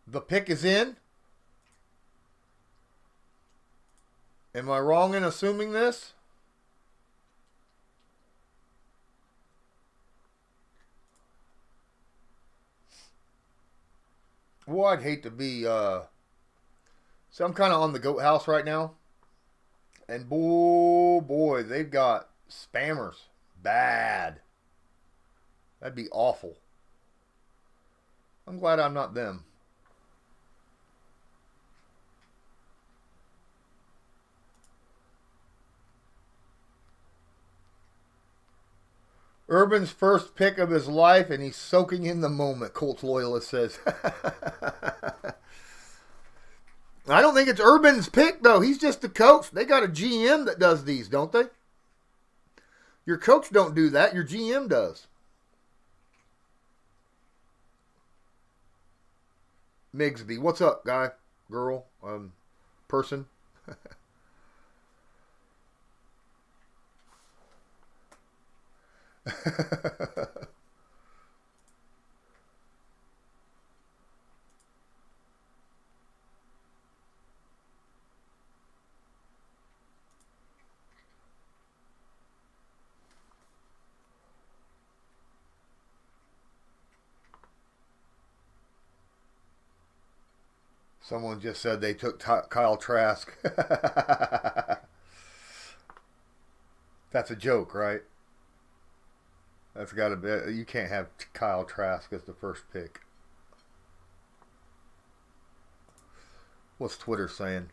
The pick is in? Am I wrong in assuming this? Well, I'd hate to be, so I'm kind of on the goat house right now. And boy, they've got spammers. Bad. That'd be awful. I'm glad I'm not them. Urban's first pick of his life, and he's soaking in the moment, Colts loyalist says. I don't think it's Urban's pick, though. He's just the coach. They got a GM that does these, don't they? Your coach don't do that. Your GM does. Migsby. What's up, guy? Girl? Person? Someone just said they took Kyle Trask. That's a joke, right? That's got to be. You can't have Kyle Trask as the first pick. What's Twitter saying?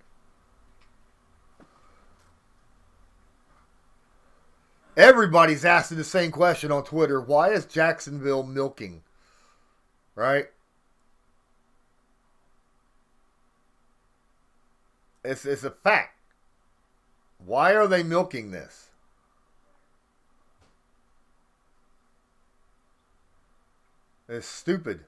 Everybody's asking the same question on Twitter. Why is Jacksonville milking? Right? It's a fact. Why are they milking this? It's stupid.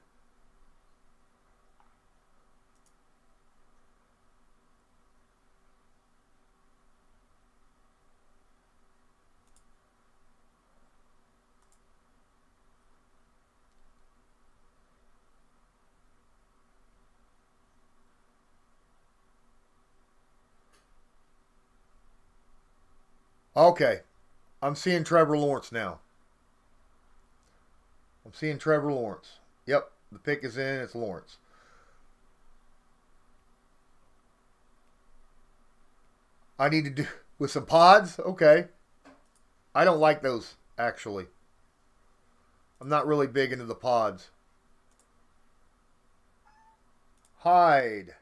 Okay. I'm seeing Trevor Lawrence now. I'm seeing Trevor Lawrence. Yep. The pick is in. It's Lawrence. I need to do with some pods. Okay. I don't like those, actually. I'm not really big into the pods. Hide.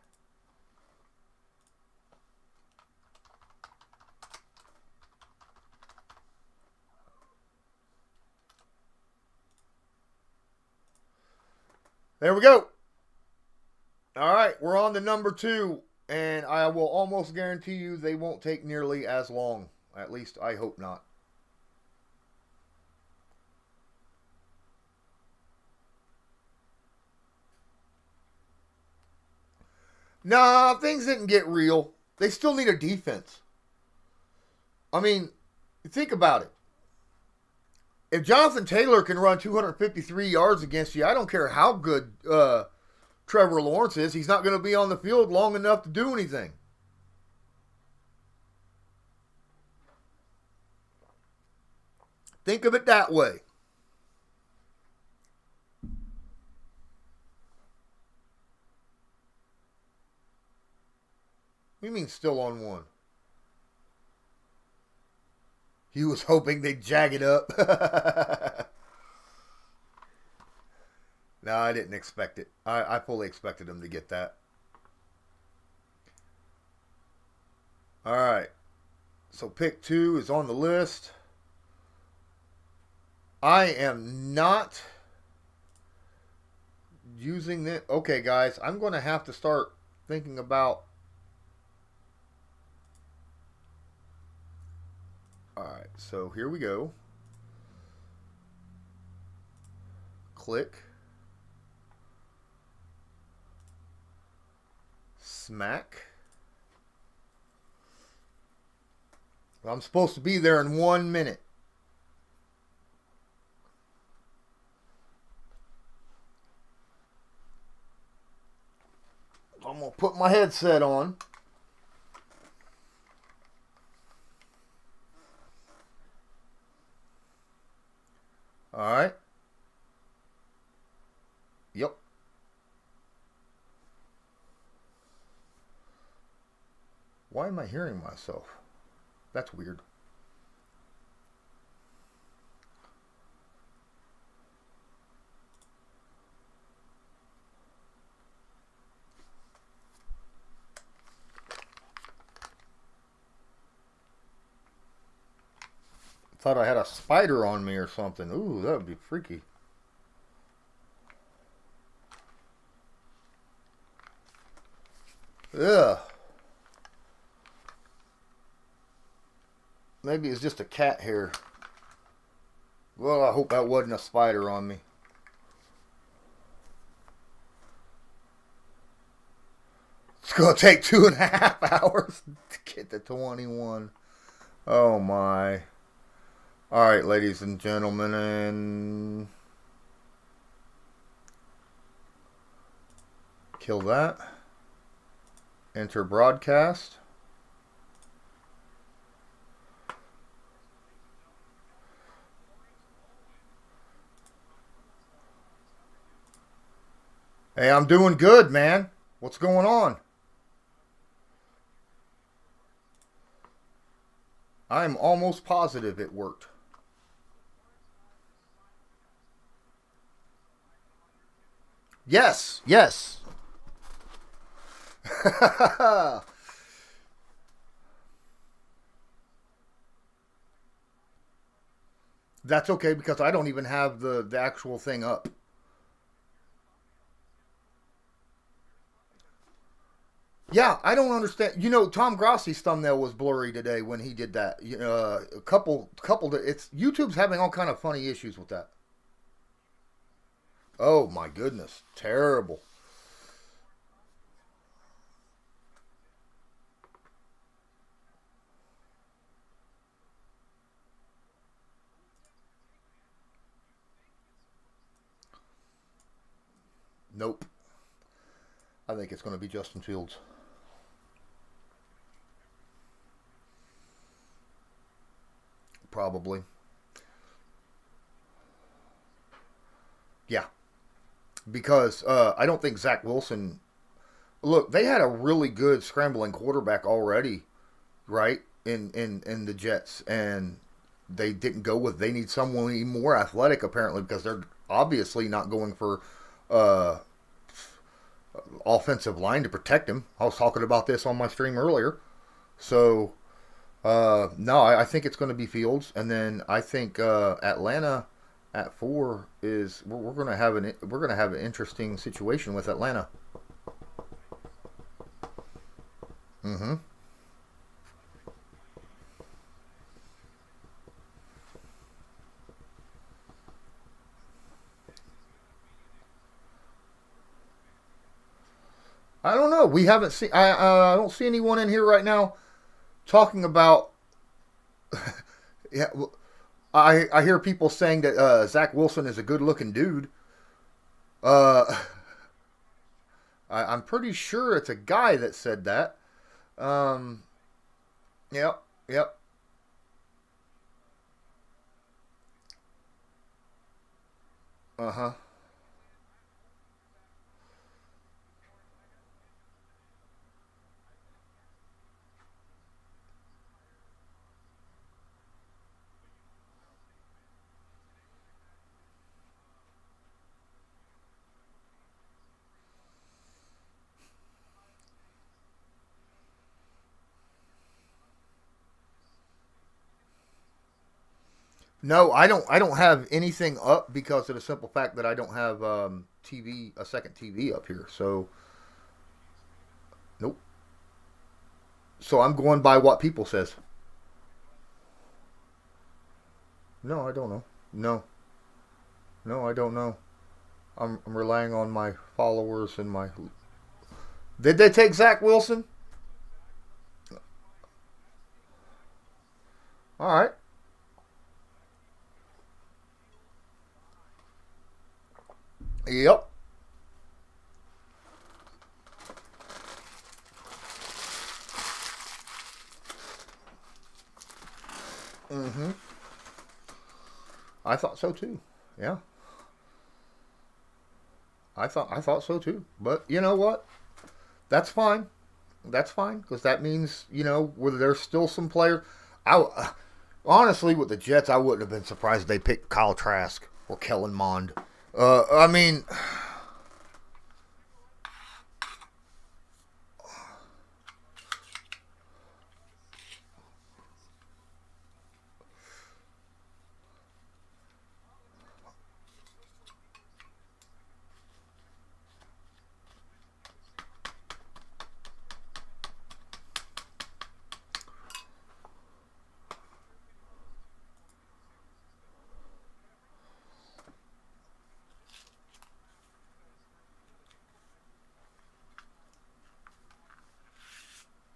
There we go. All right, we're on to number 2, and I will almost guarantee you they won't take nearly as long. At least I hope not. Nah, things didn't get real. They still need a defense. I mean, think about it. If Jonathan Taylor can run 253 yards against you, I don't care how good Trevor Lawrence is. He's not going to be on the field long enough to do anything. Think of it that way. What do you mean still on one? He was hoping they'd jag it up. No, I didn't expect it. I fully expected him to get that. All right. So pick 2 is on the list. I am not using it. Okay, guys, I'm going to have to start thinking about. All right, so here we go. Click. Smack. I'm supposed to be there in 1 minute. I'm going to put my headset on. All right. Yep. Why am I hearing myself? That's weird. Thought I had a spider on me or something. Ooh, that would be freaky. Ugh. Maybe it's just a cat hair. Well, I hope that wasn't a spider on me. It's going to take 2.5 hours to get to 21. Oh, my. All right, ladies and gentlemen, and kill that. Enter broadcast. Hey, I'm doing good, man. What's going on? I'm almost positive it worked. Yes, yes. That's okay because I don't even have the actual thing up. Yeah, I don't understand. You know, Tom Grossi's thumbnail was blurry today when he did that. A couple. It's YouTube's having all kind of funny issues with that. Oh my goodness, terrible. Nope. I think it's going to be Justin Fields. Probably. Yeah. Because I don't think Zach Wilson. Look, they had a really good scrambling quarterback already. right? In the Jets, and they didn't go with. They need someone even more athletic, apparently, because they're obviously not going for uh, offensive line to protect him. I was talking about this on my stream earlier. So no, I think it's going to be Fields, and then I think Atlanta at 4 is we're going to have an interesting situation with Atlanta. Mm-hmm. I don't know. We haven't seen. I don't see anyone in here right now talking about. Yeah, I hear people saying that Zach Wilson is a good looking dude. Uh, I'm pretty sure it's a guy that said that. Um, yep, yep. Uh huh. No, I don't. I don't have anything up because of the simple fact that I don't have a second TV up here. So nope. So I'm going by what people says. No, I don't know. No, no, I don't know. I'm relying on my followers and my. Did they take Zach Wilson? All right. Yep. Mm-hmm. I thought so too. Yeah, I thought so too. But you know what? That's fine. That's fine because that means whether there's still some players. I honestly with the Jets, I wouldn't have been surprised if they picked Kyle Trask or Kellen Mond. I mean,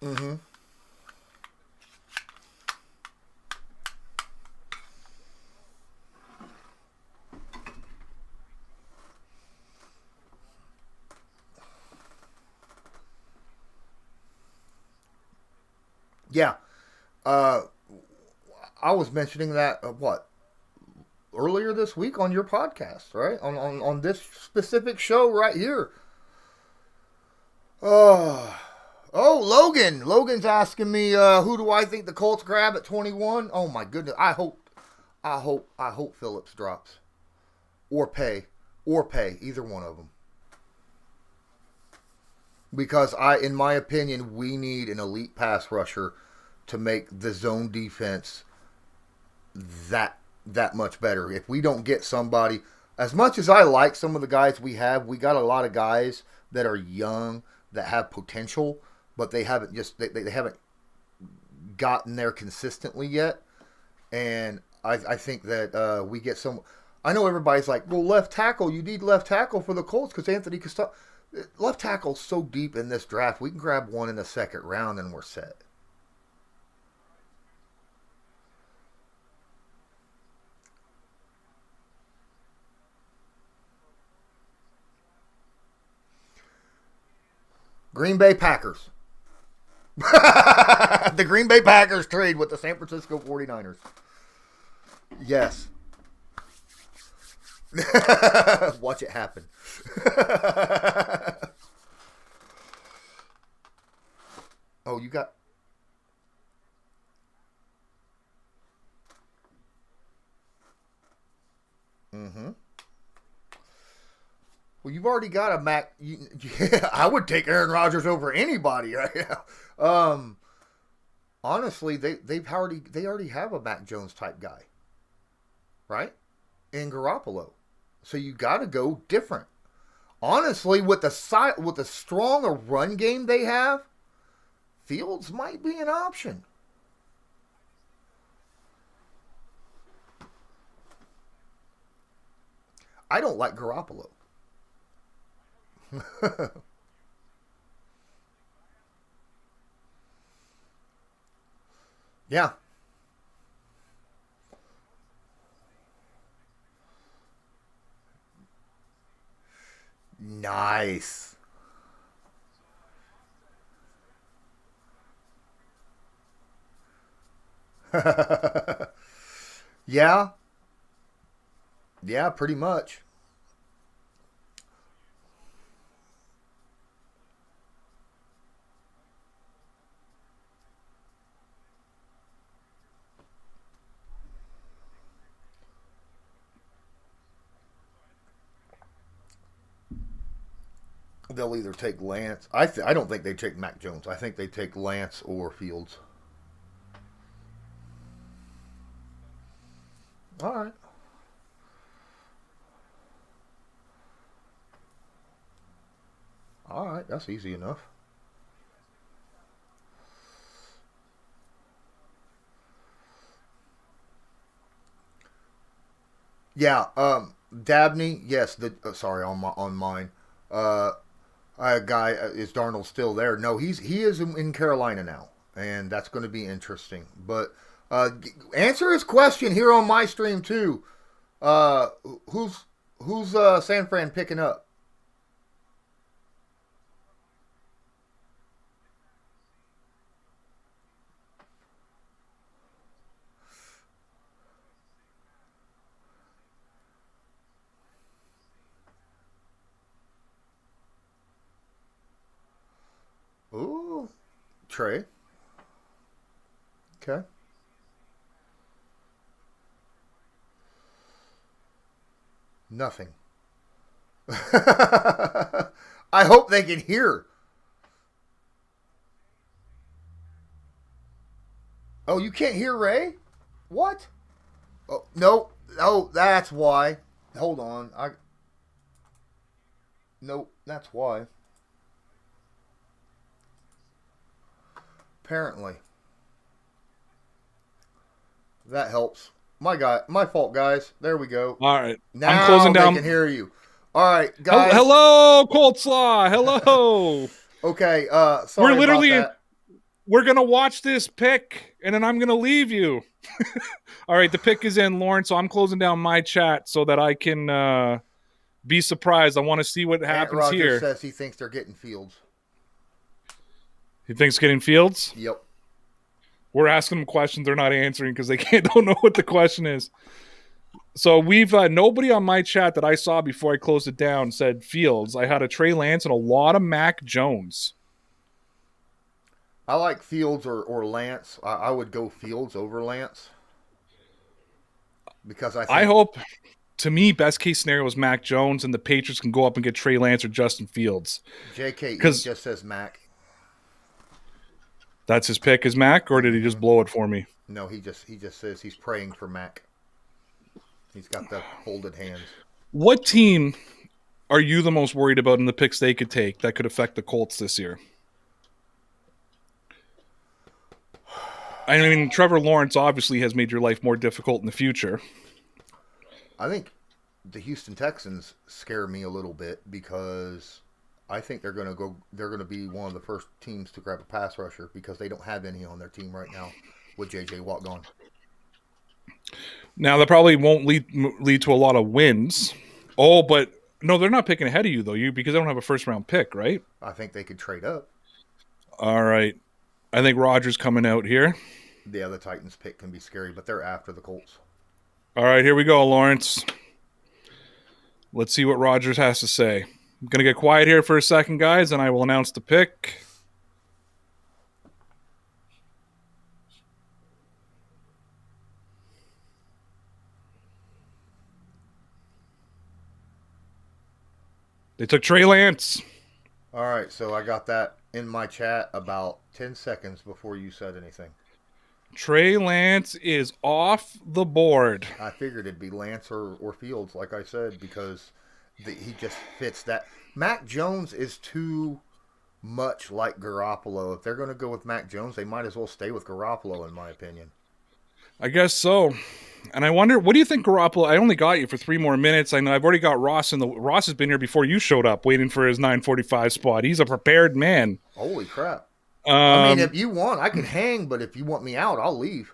mm-hmm. Yeah. Uh, I was mentioning that what earlier this week on your podcast, right? On this specific show right here. Oh, oh, Logan. Logan's asking me who do I think the Colts grab at 21? Oh my goodness. I hope Phillips drops or pay either one of them because in my opinion, we need an elite pass rusher to make the zone defense that much better. If we don't get somebody, as much as I like some of the guys we got a lot of guys that are young that have potential, but they haven't gotten there consistently yet. And I think that we get some. I know everybody's like, well, left tackle. You need left tackle for the Colts because Anthony Costello. Left tackle's so deep in this draft. We can grab one in the second round and we're set. Green Bay Packers. The Green Bay Packers trade with the San Francisco 49ers. Yes. Watch it happen. Oh, you got. Well, you've already got a Mac. I would take Aaron Rodgers over anybody right now. Honestly, they already have a Mac Jones type guy, right? In Garoppolo, so you got to go different. Honestly, with the strong run game they have, Fields might be an option. I don't like Garoppolo. Yeah. Nice. Yeah. Yeah, pretty much. They'll either take Lance. I don't think they take Mac Jones. I think they take Lance or Fields. All right. All right. That's easy enough. Yeah. Dabney. Yes. Sorry on mine. Uh, a guy is Darnold still there? No, he is in Carolina now, and that's going to be interesting. But answer his question here on my stream too. Uh, who's who's San Fran picking up? Ooh, Trey. Okay. Nothing. I hope they can hear. Oh, you can't hear Ray? What? Oh no. Oh, that's why. Hold on. I Nope. That's why. Apparently, that helps. My fault, guys. There we go. All right. I'm Now closing they down. can hear you. All right, guys. Hello, Cold Slaw. Hello. Okay. we're Sorry about literally that. we're gonna watch this pick, and then I'm gonna leave you. All right, the pick is in, Lawrence. So I'm closing down my chat so that I can be surprised. I want to see what Aunt happens Roger here. says he thinks they're getting Fields. He thinks getting Fields. Yep. We're asking them questions they're not answering because they can't don't know what the question is. So we've nobody on my chat that I saw before I closed it down said Fields. I had a Trey Lance and a lot of Mac Jones. I like Fields or Lance. I would go Fields over Lance because I I think hope, to me, best case scenario is Mac Jones and the Patriots can go up and get Trey Lance or Justin Fields. JKE Because just says Mac. that's his pick is Mac, or did he Hmm. just blow it for me? No, he just says he's praying for Mac. He's got the folded hands. What team are you the most worried about in the picks they could take that could affect the Colts this year? I mean, Trevor Lawrence obviously has made your life more difficult in the future. I think the Houston Texans scare me a little bit because I think they're going to go. They're going to be one of the first teams to grab a pass rusher because they don't have any on their team right now with JJ Watt gone. Now that probably won't lead to a lot of wins. Oh, but no, they're not picking ahead of you though. You because they don't have a first round pick, right? I think they could trade up. All right. I think Rodgers coming out here. Yeah, the Titans pick can be scary, but they're after the Colts. All right, here we go, Lawrence. Let's see what Rodgers has to say. I'm going to get quiet here for a second, guys, and I will announce the pick. They took Trey Lance. All right, so I got that in my chat about 10 seconds before you said anything. Trey Lance is off the board. I figured it'd be Lance or Fields, like I said, because he just fits that. Mac Jones is too much like Garoppolo. If they're going to go with Mac Jones, they might as well stay with Garoppolo, in my opinion. I guess so. And I wonder, what do you think, Garoppolo? I only got you for 3 more minutes. I know I've already got Ross Ross has been here before you showed up, waiting for his 9:45 spot. He's a prepared man. Holy crap! I mean, if you want, I can hang, but if you want me out, I'll leave.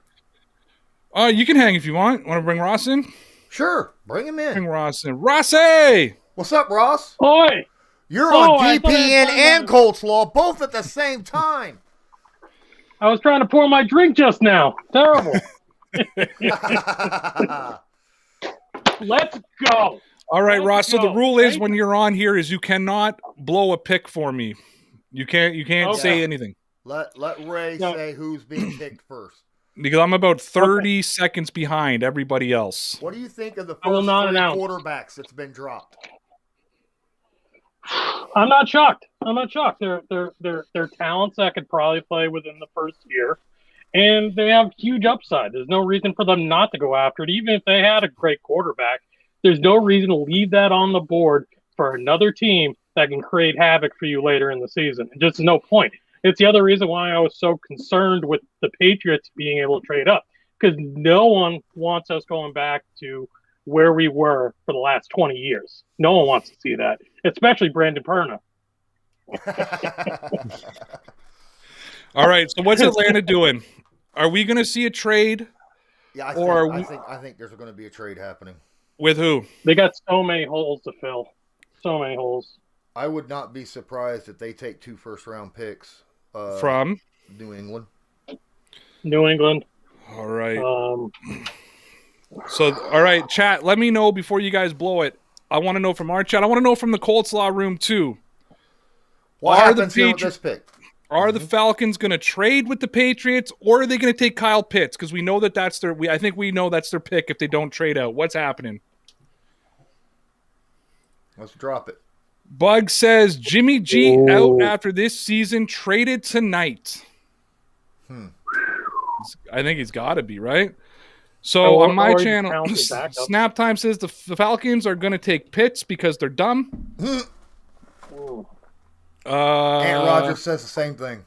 You can hang if you want. Want to bring Ross in? Sure, bring him in. Bring Ross in. Rossi! What's up, Ross? Oi! You're on DPN and Coleslaw both at the same time. I was trying to pour my drink just now. Terrible. Let's go. All right, Ross. So the rule is when you're on here is you cannot blow a pick for me. You can't say anything. Let Ray say who's being picked first. Because I'm about 30 seconds behind everybody else. What do you think of the first 3 quarterbacks that's been dropped? I'm not shocked. They're talents that could probably play within the first year, and they have huge upside. There's no reason for them not to go after it. Even if they had a great quarterback, there's no reason to leave that on the board for another team that can create havoc for you later in the season. Just no point. It's the other reason why I was so concerned with the Patriots being able to trade up, because no one wants us going back to where we were for the last 20 years. No one wants to see that, especially Brandon Perna. All right, so what's Atlanta doing? Are we going to see a trade? Yeah, I think there's going to be a trade happening. With who? They got so many holes to fill. So many holes. I would not be surprised if they take 2 first-round picks from New England. New England. All right. So, all right, chat, let me know before you guys blow it. I want to know from our chat. I want to know from the Coleslaw room, too. What happens here with this pick? Are the Falcons going to trade with the Patriots, or are they going to take Kyle Pitts? Because we know that's their. I think we know that's their pick if they don't trade out. What's happening? Let's drop it. Bug says Jimmy G out after this season, traded tonight. I think he's got to be, right? So on my channel, Snap Time says the Falcons are going to take Pitts because they're dumb. Ant Rodgers says the same thing.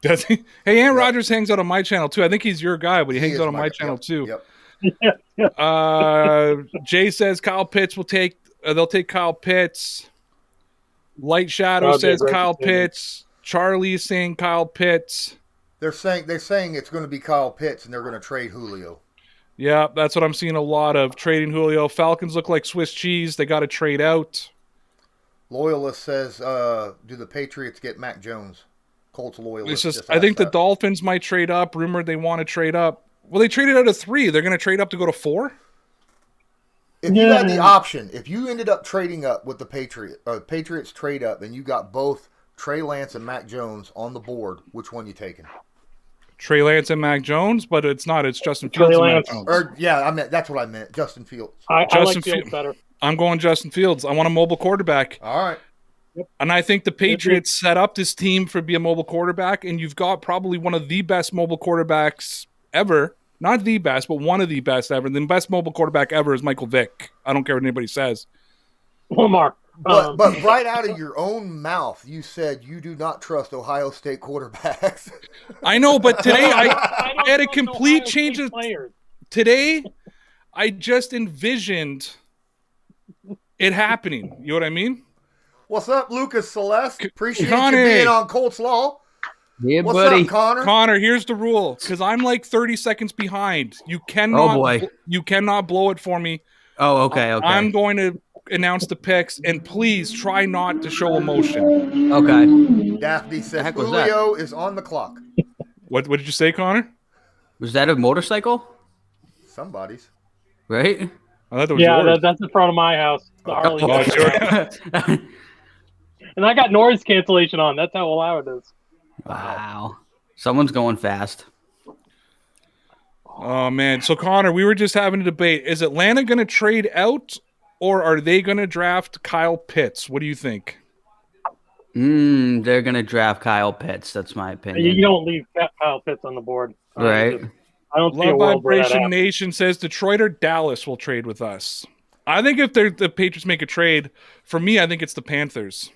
Does he? Hey, Ant Rodgers hangs out on my channel too. I think he's your guy, but he hangs out on my channel too. Yep. Jay says Kyle Pitts will take. They'll take Kyle Pitts. Light Shadow says Kyle Pitts. Charlie is saying Kyle Pitts. They're saying it's going to be Kyle Pitts, and they're going to trade Julio. Yeah, that's what I'm seeing a lot of, trading Julio. Falcons look like Swiss cheese. They got to trade out. Loyalist says, do the Patriots get Mac Jones? Colts loyalist. It's just I think the Dolphins might trade up. Rumored they want to trade up. Well, they traded out of 3. They're going to trade up to go to 4? If you had the option, if you ended up trading up with the Patriots trade up, and you got both Trey Lance and Mac Jones on the board, which one you taking? Trey Lance and Mac Jones, but it's not. It's Justin Fields and Mac Jones. That's what I meant. Justin Fields. I like Fields better. I'm going Justin Fields. I want a mobile quarterback. All right. Yep. And I think the Patriots set up this team for be a mobile quarterback, and you've got probably one of the best mobile quarterbacks ever. Not the best, but one of the best ever. The best mobile quarterback ever is Michael Vick. I don't care what anybody says. Lamar. But right out of your own mouth, you said you do not trust Ohio State quarterbacks. I know, but today I had a complete change of players. Today, I just envisioned it happening. You know what I mean? What's up, Lucas Celeste? Appreciate Connor. you being on Colts Law. Yeah, What's buddy. up, Connor? Connor, here's the rule, because I'm like 30 seconds behind. You cannot. You cannot blow it for me. Oh, okay. I'm going to announce the picks, and please try not to show emotion. Okay. Daphne says Julio is on the clock. What did you say, Connor? Was that a motorcycle? Somebody's. Right? I thought that was yours. That's in front of my house. The Harley Oh, it's yours. And I got noise cancellation on. That's how loud it is. Wow. Someone's going fast. Oh, man. So, Connor, we were just having a debate. Is Atlanta going to trade out, or are they going to draft Kyle Pitts? What do you think? They're gonna draft Kyle Pitts. That's my opinion. You don't leave Kyle Pitts on the board. Right. I don't see Love a world where that Vibration happens. Nation says Detroit or Dallas will trade with us. I think if the Patriots make a trade, for me, I think it's the Panthers.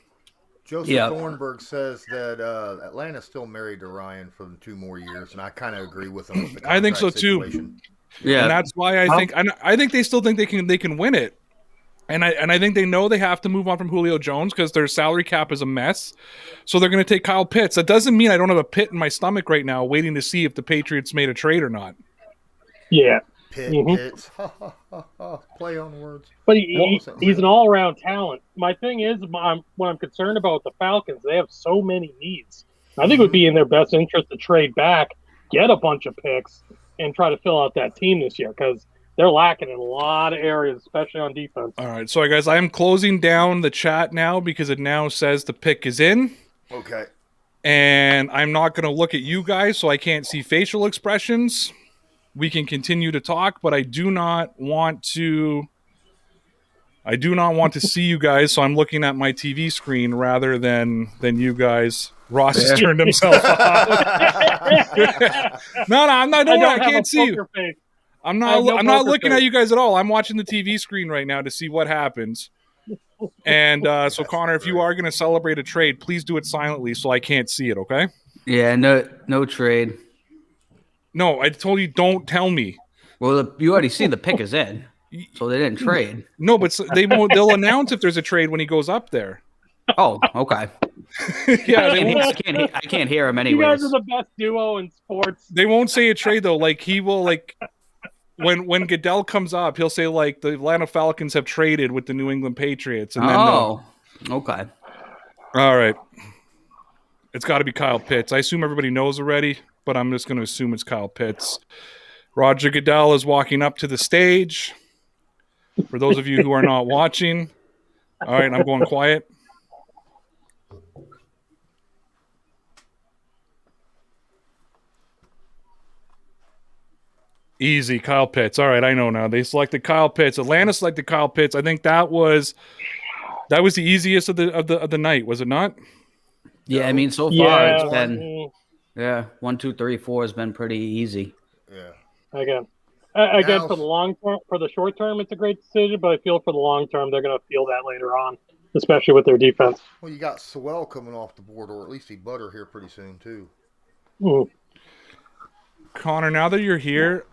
Joseph Thornburg says that Atlanta's still married to Ryan for 2 more years, and I kind of agree with him. With the I think so situation. too. Yeah, And that's why I think they still think they can win it. And I think they know they have to move on from Julio Jones because their salary cap is a mess. So they're going to take Kyle Pitts. That doesn't mean I don't have a pit in my stomach right now waiting to see if the Patriots made a trade or not. Yeah. Pitts. Play on words. But he's an all-around talent. My thing is, what I'm concerned about with the Falcons, they have so many needs. I think it would be in their best interest to trade back, get a bunch of picks, and try to fill out that team this year because they're lacking in a lot of areas, especially on defense. All right, so guys, I am closing down the chat now because it now says the pick is in. Okay. And I'm not going to look at you guys, so I can't see facial expressions. We can continue to talk, but I do not want to see you guys, so I'm looking at my TV screen rather than you guys. Ross has turned himself off. No, I'm not. Don't worry, I can't see you. Face. I'm not looking at you guys at all. I'm watching the TV screen right now to see what happens. And so, Connor, if you are going to celebrate a trade, please do it silently so I can't see it, okay? Yeah, no trade. No, I told you don't tell me. Well, you already see the pick is in, so they didn't trade. No, but they'll announce if there's a trade when he goes up there. Oh, okay. Yeah, I can't hear him anyways. You guys are the best duo in sports. They won't say a trade though. Like he will when Goodell comes up, he'll say like the Atlanta Falcons have traded with the New England Patriots. And then okay. All right. It's got to be Kyle Pitts. I assume everybody knows already, but I'm just going to assume it's Kyle Pitts. Roger Goodell is walking up to the stage. For those of you who are not watching. All right, I'm going quiet. Easy, Kyle Pitts. All right, I know now. They selected Kyle Pitts. Atlanta selected Kyle Pitts. I think that was the easiest of the night, was it not? Yeah, I mean, so far it's been 1, 2, 3, 4 has been pretty easy. Yeah. Again, for the long term, for the short term, it's a great decision. But I feel for the long term, they're going to feel that later on, especially with their defense. Well, you got Sewell coming off the board, or at least he butter here pretty soon too. Connor, now that you're here,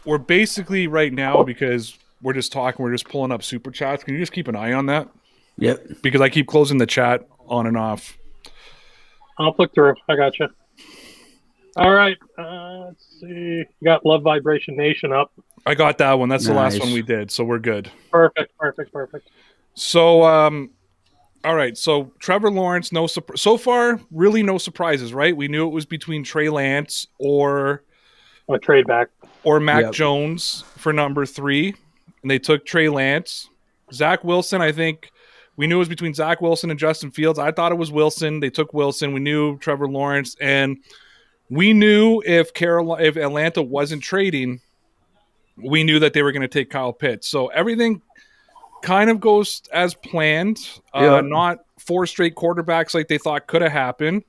we're basically right now because we're just talking. We're just pulling up super chats. Can you just keep an eye on that? Yep. Because I keep closing the chat on and off. I'll flick through. I got you. All right. Let's see. You got Love Vibration Nation up. I got that one. That's the last Nice. one we did, so we're good. Perfect. So, all right. So Trevor Lawrence, so far, really no surprises, right? We knew it was between Trey Lance or A trade back. Mac Jones for number 3, and they took Trey Lance. Zach Wilson, I think we knew it was between Zach Wilson and Justin Fields. I thought it was Wilson. They took Wilson. We knew Trevor Lawrence, and we knew if Atlanta wasn't trading, we knew that they were going to take Kyle Pitts. So everything kind of goes as planned. Not 4 straight quarterbacks like they thought could have happened.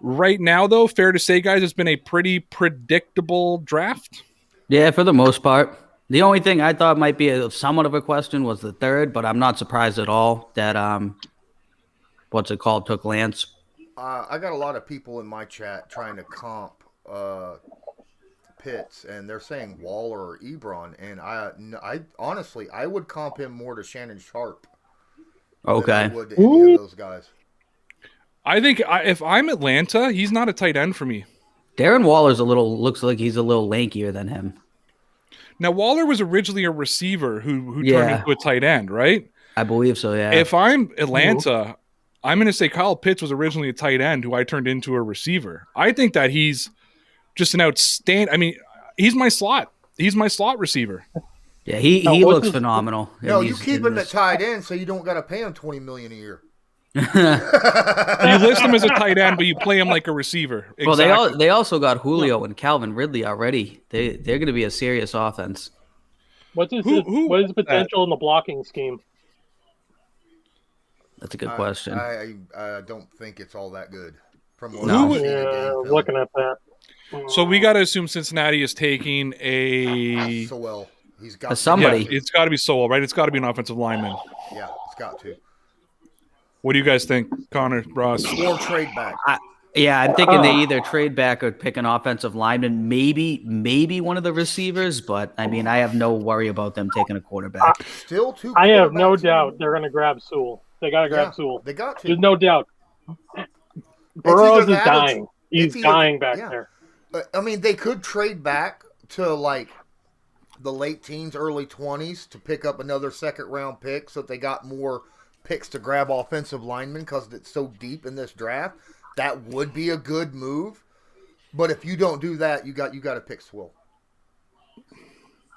Right now, though, fair to say, guys, it's been a pretty predictable draft. Yeah, for the most part. The only thing I thought might be somewhat of a question was the third, but I'm not surprised at all that took Lance. I got a lot of people in my chat trying to comp Pitts, and they're saying Waller or Ebron, and I honestly I would comp him more to Shannon Sharp. Okay. Than I would to any of those guys. I think if I'm Atlanta, he's not a tight end for me. Darren Waller's looks like he's a little lankier than him. Now, Waller was originally a receiver who turned into a tight end, right? I believe so, yeah. If I'm Atlanta, I'm going to say Kyle Pitts was originally a tight end who I turned into a receiver. I think that he's just an outstanding – I mean, he's my slot. He's my slot receiver. Yeah, he looks phenomenal. No, you keep him at tight end so you don't got to pay him $20 million a year. You list him as a tight end, but you play him like a receiver. Exactly. Well, they also got Julio and Calvin Ridley already. They're going to be a serious offense. What's his Who what is the potential in the blocking scheme? That's a good question. I don't think it's all that good. From what No. I've seen in game Yeah, film. looking at that. So we got to assume Cincinnati is taking a. So well, he's got Somebody. Yeah, it's got to be Sowell, right? It's got to be an offensive lineman. Yeah, it's got to. What do you guys think, Connor, Ross? Or trade back. Yeah, I'm thinking they either trade back or pick an offensive lineman, maybe one of the receivers. But I mean, I have no worry about them taking a quarterback. Still two. I have no quarterbacks. doubt they're going to grab Sewell. They got to grab Sewell. They got to. There's no doubt. Burrows is that or- dying. He's dying back there. I mean, they could trade back to like the late teens, early 20s to pick up another second round pick, so that they got more picks to grab offensive linemen because it's so deep in this draft. That would be a good move. But if you don't do that, you got to pick Swill.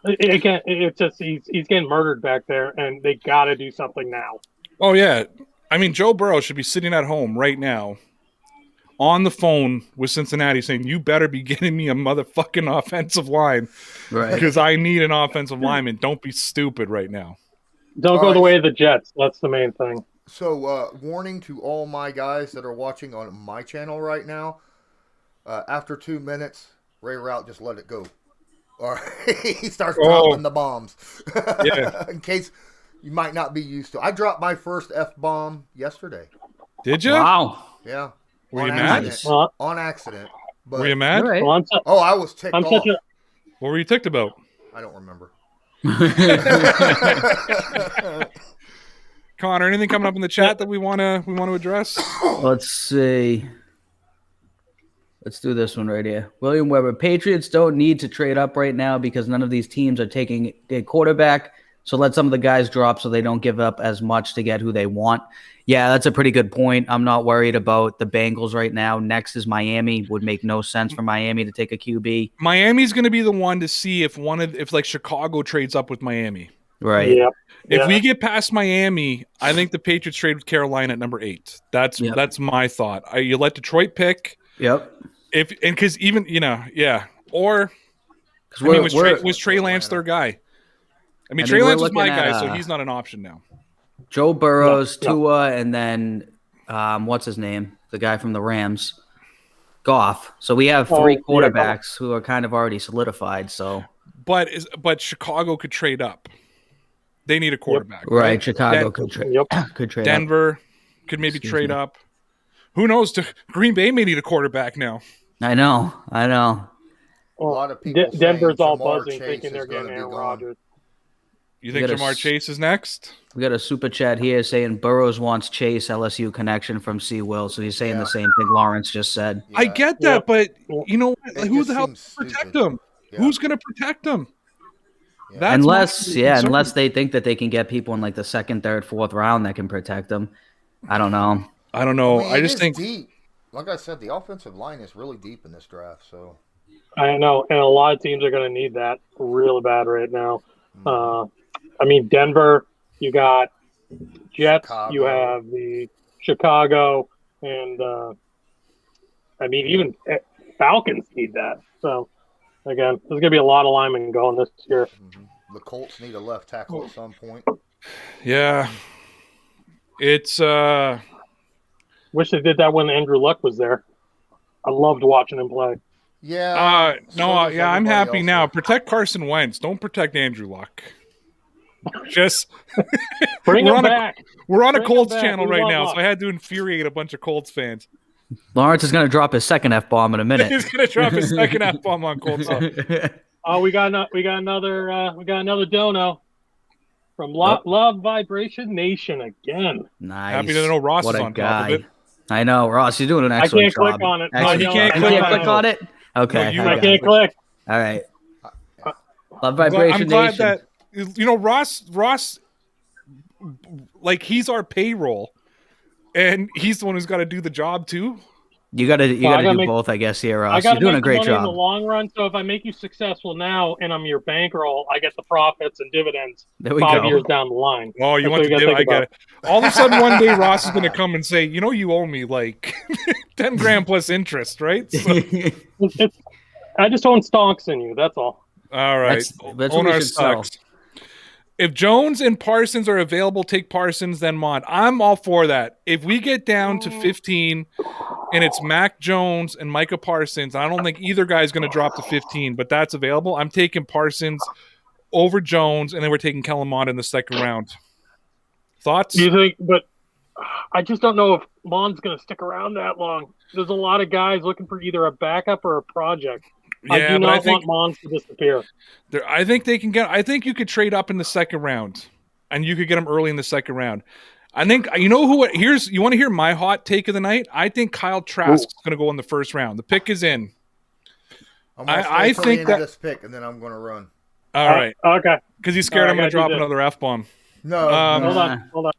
Again, it's just he's getting murdered back there, and they got to do something now. Oh, yeah. I mean, Joe Burrow should be sitting at home right now on the phone with Cincinnati saying, you better be getting me a motherfucking offensive line Right. because I need an offensive lineman. Don't be stupid right now. Don't go the way of the Jets. That's the main thing. So, warning to all my guys that are watching on my channel right now. After 2 minutes, Ray Route just let it go. Or he starts dropping the bombs. Yeah. In case you might not be used to. I dropped my first F-bomb yesterday. Did you? Wow. Yeah. Were you on mad? accident. On accident. But, Were you mad? All right. Well, I was ticked I'm off. such a What were you ticked about? I don't remember. Connor, anything coming up in the chat that we want to address? Let's see. Let's do this one right here. William Weber. Patriots don't need to trade up right now because none of these teams are taking a quarterback. So let some of the guys drop so they don't give up as much to get who they want. Yeah, that's a pretty good point. I'm not worried about the Bengals right now. Next is Miami. Would make no sense for Miami to take a QB. Miami's going to be the one to see if like Chicago trades up with Miami. Right. yeah. If we get past Miami, I think the Patriots trade with Carolina at number 8. That's my thought. You let Detroit pick. Yep. Because even or was Trey Lance their guy? I mean Trey Lance was my guy, so he's not an option now. Joe Burrows, Tua, and then what's his name? The guy from the Rams, Goff. So we have 3 quarterbacks who are kind of already solidified. So, but Chicago could trade up. They need a quarterback, right? Chicago could trade. Could trade. Denver could maybe trade up. Who knows? Green Bay may need a quarterback now. I know. A lot of people Denver's all Jamar buzzing, Chase thinking they're is gonna getting be Aaron gone. Rodgers. You think Jamar Chase is next? We got a super chat here saying Burrows wants Chase LSU connection from C. Will. So he's saying the same thing Lawrence just said. Yeah. I get that, but you know what? It Who just the hell seems protect stupid. him? Yeah. Who's going to protect him? Yeah. That's Unless they think that they can get people in like the 2nd, 3rd, 4th round that can protect them. I don't know. I don't know. mean, I it just is think deep. Like I said, the offensive line is really deep in this draft. So I know, and a lot of teams are going to need that real bad right now. I mean, Denver, you got Jets, Chicago. you have the Chicago, and I mean, even Falcons need that. So, again, there's going to be a lot of linemen going this year. the Colts need a left tackle at some point. yeah. It's Wish they did that when Andrew Luck was there. I loved watching him play. Yeah. I'm happy now. Protect Carson Wentz. Don't protect Andrew Luck. Just Bring him back. We're on a Bring Colts him back. channel We right want now, Luck. so I had to infuriate a bunch of Colts fans. Lawrence is going to drop his 2nd F-bomb in a minute. He's going to drop his second F-bomb on Colts. Oh, we got another dono from Love Vibration Nation again. Nice. Happy to know Ross what is a on guy. top of it. I know, Ross. You're doing an excellent can't job. click on it. Actually, No, you can't you click click on it. Okay. No, I got can't it. click. All right. Love I'm Vibration glad Nation. that Ross, like he's our payroll, and he's the one who's got to do the job too. You got to I gotta do make- both, I guess. Here, I Ross. got You're to doing make a great money in the job. long run. So if I make you successful now and I'm your bankroll, I get the profits and dividends There we 5 go. years down the line. Oh, you That's want what to you do? gotta I think get it. All of a sudden, one day Ross is going to come and say, "You know, you owe me like 10 grand plus interest, right?" So, I just own stonks in you. That's all. all right, That's what we Own our should sell. stocks. If Jones and Parsons are available, take Parsons, then Mond. I'm all for that. If we get down to 15 and it's Mac Jones and Micah Parsons, I don't think either guy's going to drop to 15, but that's available. I'm taking Parsons over Jones, and then we're taking Kellen Mond in the second round. Thoughts? You think, but I just don't know if Mond's going to stick around that long. There's a lot of guys looking for either a backup or a project. Yeah, I do but not want Mond to disappear. I think they can get. I think you could trade up in the second round, and you could get them early in the second round. I think you know who. Here's you want to hear my hot take of the night. I think Kyle Trask is going to go in the first round. The pick is in. I think that this pick, and then I'm going to run. All right. Okay. Because he's scared I'm going to drop another F-bomb. No. Hold on.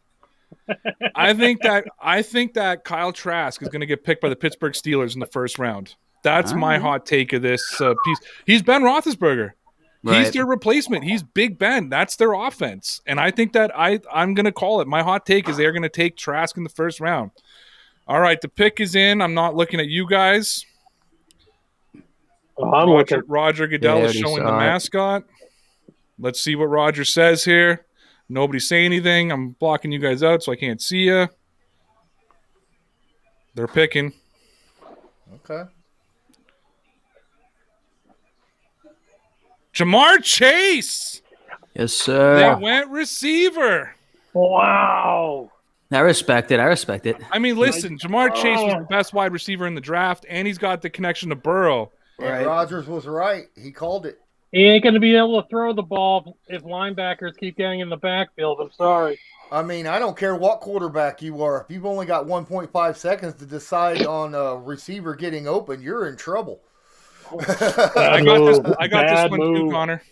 I think that Kyle Trask is going to get picked by the Pittsburgh Steelers in the first round. That's my hot take of this piece. He's Ben Roethlisberger. Right. He's their replacement. He's Big Ben. That's their offense. And I think that I'm going to call it. My hot take is they're going to take Trask in the first round. All right, the pick is in. I'm not looking at you guys. Roger Goodell is showing the mascot. Let's see what Roger says here. Nobody say anything. I'm blocking you guys out so I can't see you. They're picking. Okay. Jamar Chase. Yes, sir. They went receiver. Wow. I respect it. I mean, listen, Jamar Chase was the best wide receiver in the draft, and he's got the connection to Burrow. Right. Rodgers was right. He called it. He ain't going to be able to throw the ball if linebackers keep getting in the backfield. I'm sorry. I mean, I don't care what quarterback you are. If you've only got 1.5 seconds to decide on a receiver getting open, you're in trouble. I got this one too, Connor.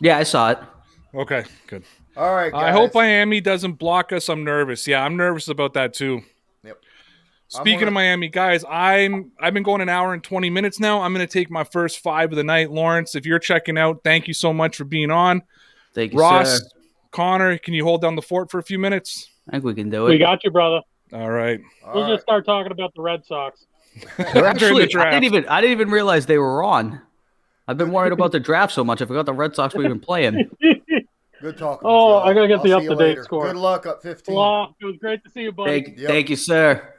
Yeah, I saw it. Okay, good. All right, guys. I hope Miami doesn't block us. I'm nervous. Yeah, I'm nervous about that too. Yep. Speaking of Miami, guys, I've been going an hour and 20 minutes now. I'm going to take my first 5 of the night. Lawrence, if you're checking out, thank you so much for being on. Thank you, Ross, sir. Connor, can you hold down the fort for a few minutes? I think we can do it. We got you, brother. All right. We'll just start talking about the Red Sox. Actually, I didn't even realize they were on. I've been worried about the draft so much. I forgot the Red Sox were even playing. Good talking. I gotta get the up-to-date score. Good luck up 15. Well, it was great to see you, buddy. Thank you, sir.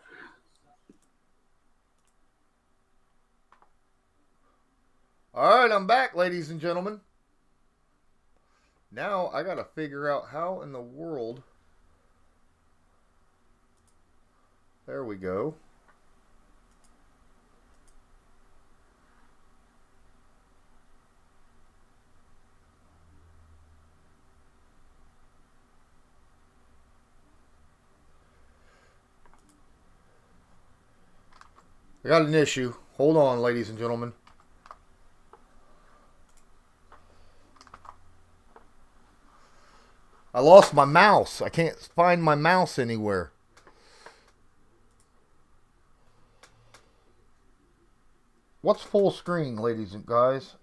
All right, I'm back, ladies and gentlemen. Now I gotta figure out how in the world. There we go. I got an issue. Hold on, ladies and gentlemen. I lost my mouse. I can't find my mouse anywhere. What's full screen, ladies and guys?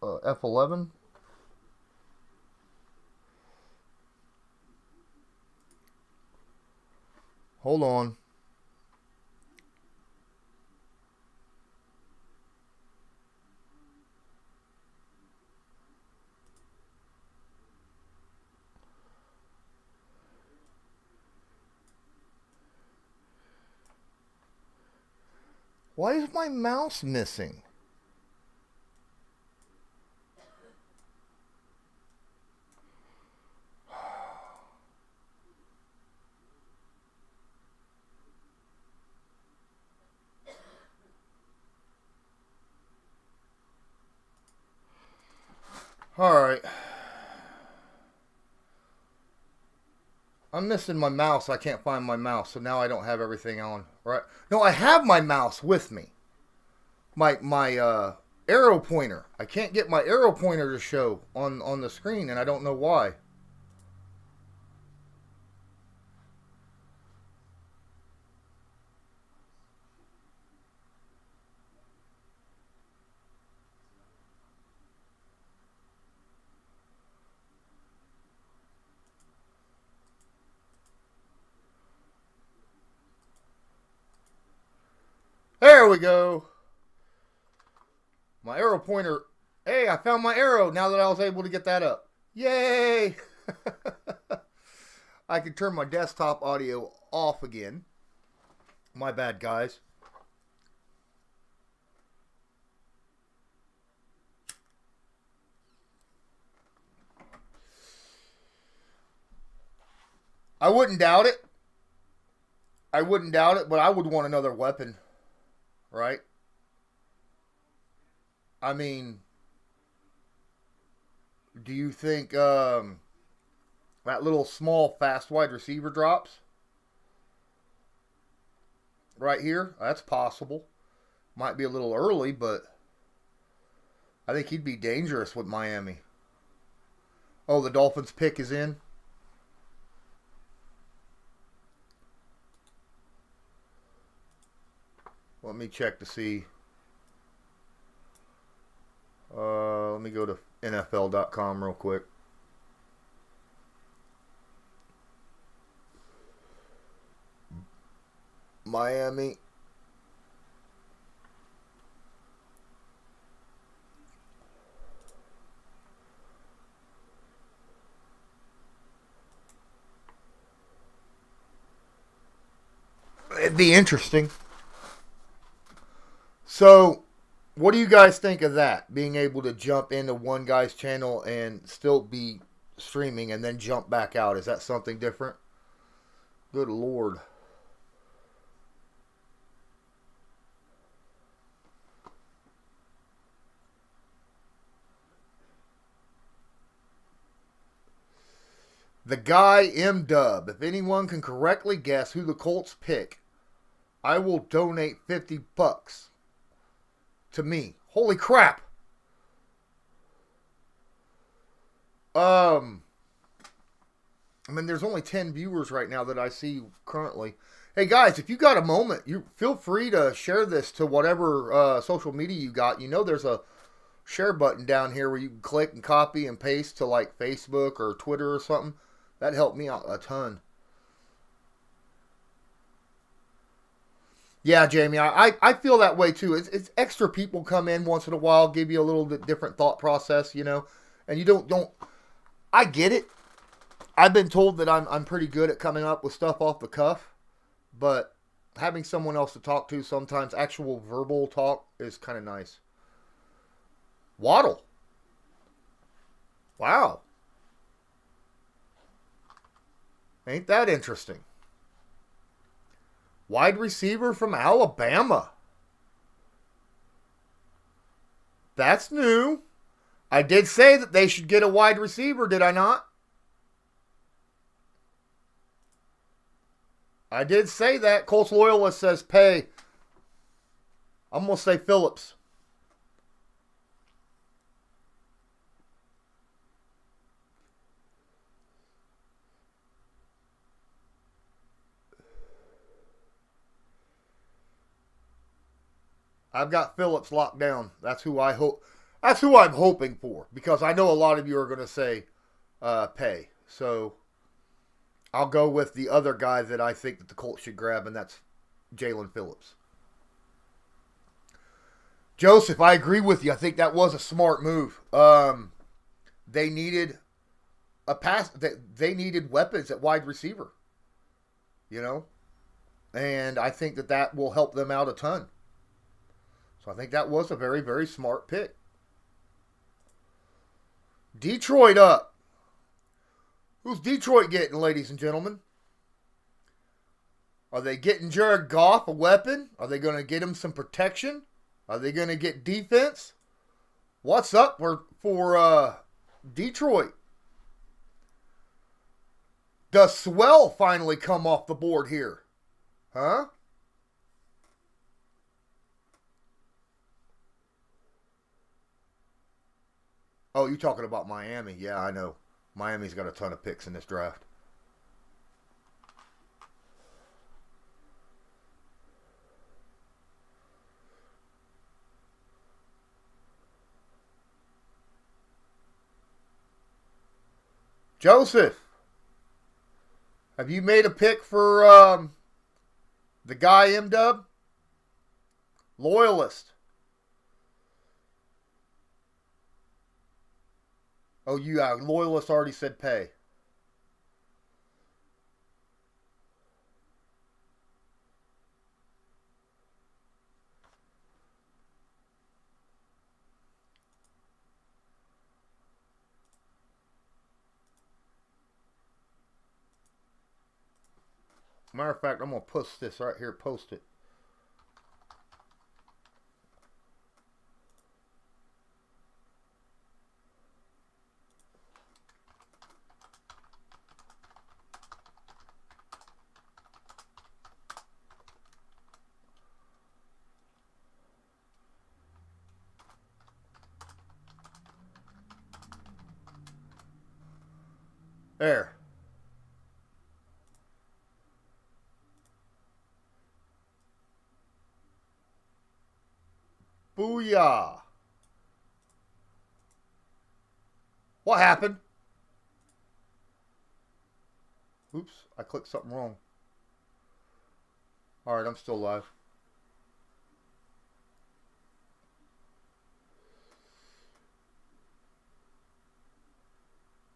F11? Hold on. Why is my mouse missing? All right. I'm missing my mouse. I can't find my mouse, so now I don't have everything on. Right? No, I have my mouse with me. My arrow pointer. I can't get my arrow pointer to show on the screen, and I don't know why. There we go. My arrow pointer. Hey, I found my arrow now that I was able to get that up. Yay! I can turn my desktop audio off again. My bad, guys. I wouldn't doubt it. But I would want another weapon, right? I mean, do you think that little small fast wide receiver drops right here? That's possible. Might be a little early, but I think he'd be dangerous with Miami. Oh, the Dolphins pick is in. Let me check to see. Let me go to NFL.com real quick. Miami. It'd be interesting. So, what do you guys think of that? Being able to jump into one guy's channel and still be streaming and then jump back out. Is that something different? Good Lord. The guy M-Dub. If anyone can correctly guess who the Colts pick, I will donate $50 to me. Holy crap. I mean, there's only 10 viewers right now that I see currently. Hey guys, if you got a moment, you feel free to share this to whatever social media you got. You know there's a share button down here where you can click and copy and paste to like Facebook or Twitter or something. That helped me out a ton. Yeah, Jamie, I feel that way too. It's extra people come in once in a while, give you a little bit different thought process, you know, and you don't. I get it. I've been told that I'm pretty good at coming up with stuff off the cuff, but having someone else to talk to sometimes, actual verbal talk, is kind of nice. Waddle. Wow. Ain't that interesting? Wide receiver from Alabama. That's new. I did say that they should get a wide receiver, did I not? I did say that. Colts Loyalist says pay. I'm going to say Phillips. I've got Phillips locked down. That's who I hope. That's who I'm hoping for, because I know a lot of you are going to say pay. So I'll go with the other guy that I think that the Colts should grab, and that's Jalen Phillips. Joseph, I agree with you. I think that was a smart move. They needed a pass. They needed weapons at wide receiver. You know, and I think that will help them out a ton. So I think that was a very, very smart pick. Detroit up. Who's Detroit getting, ladies and gentlemen? Are they getting Jared Goff a weapon? Are they going to get him some protection? Are they going to get defense? What's up for Detroit? Does Swell finally come off the board here? Huh? Oh, you're talking about Miami. Yeah, I know. Miami's got a ton of picks in this draft. Joseph, have you made a pick for the guy M-Dub? Loyalist. Oh, Loyalist already said pay. Matter of fact, I'm going to post this right here. Post it. There. Booyah. What happened? Oops, I clicked something wrong. Alright, I'm still live.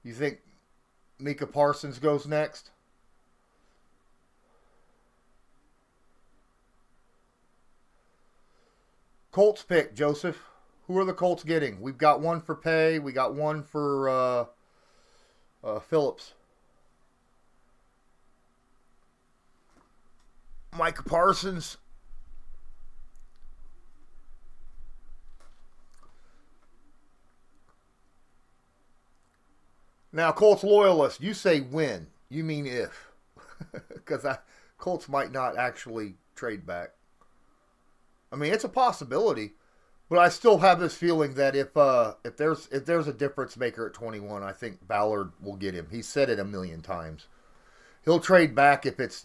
You think Micah Parsons goes next? Colts pick, Joseph. Who are the Colts getting? We've got one for Pay. We got one for Phillips. Micah Parsons. Now, Colts loyalists, you say when. You mean if. Because Colts might not actually trade back. I mean, it's a possibility, but I still have this feeling that if there's a difference maker at 21, I think Ballard will get him. He said it a million times. He'll trade back if it's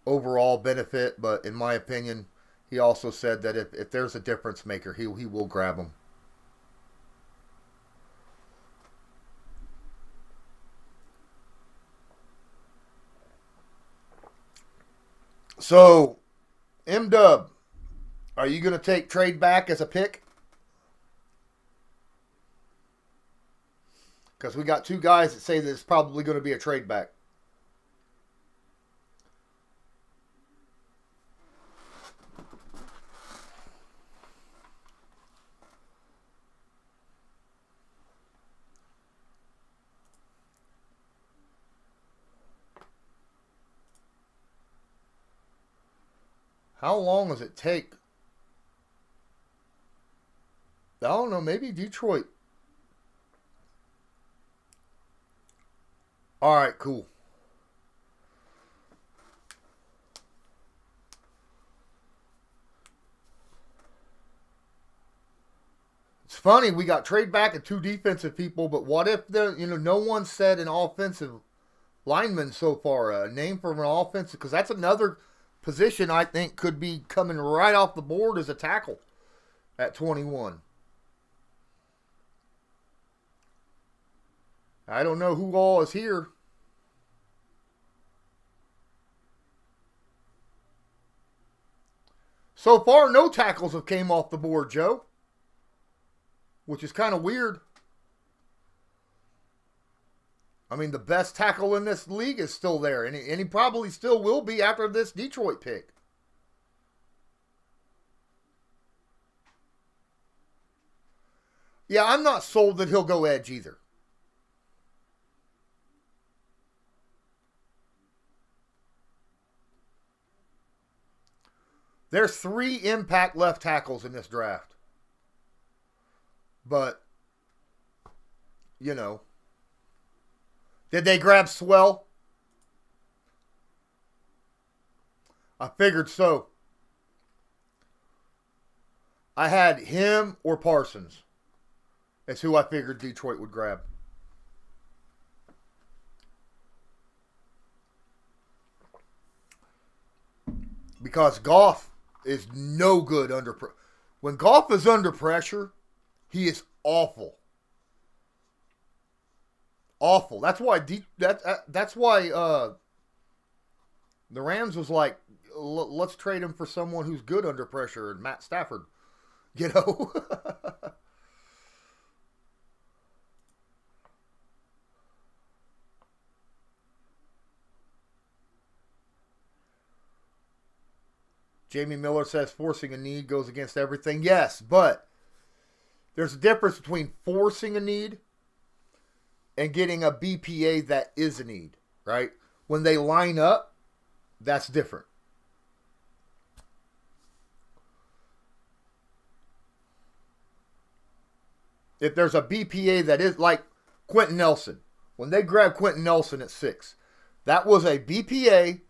overall benefit, but in my opinion, he also said that if there's a difference maker, he will grab him. So, M-Dub, are you going to take trade back as a pick? Because we got two guys that say that it's probably going to be a trade back. How long does it take? I don't know. Maybe Detroit. All right, cool. It's funny, we got trade back and two defensive people, but what if no one said an offensive lineman so far, a name for an offensive, because that's another position I think could be coming right off the board as a tackle at 21. I don't know who all is here. So far, no tackles have came off the board, Joe, which is kind of weird. I mean, the best tackle in this league is still there, and he probably still will be after this Detroit pick. Yeah, I'm not sold that he'll go edge either. There's 3 impact left tackles in this draft. But, did they grab Swell? I figured so. I had him or Parsons. That's who I figured Detroit would grab. Because Goff is no good under pressure. When Goff is under pressure, he is awful. Awful. That's why the Rams was like, let's trade him for someone who's good under pressure, and Matt Stafford. Jamie Miller says forcing a need goes against everything. Yes, but there's a difference between forcing a need and getting a BPA that is a need, right? When they line up, That's different. If there's a BPA that is like Quentin Nelson, when they grabbed Quentin Nelson at 6, that was a BPA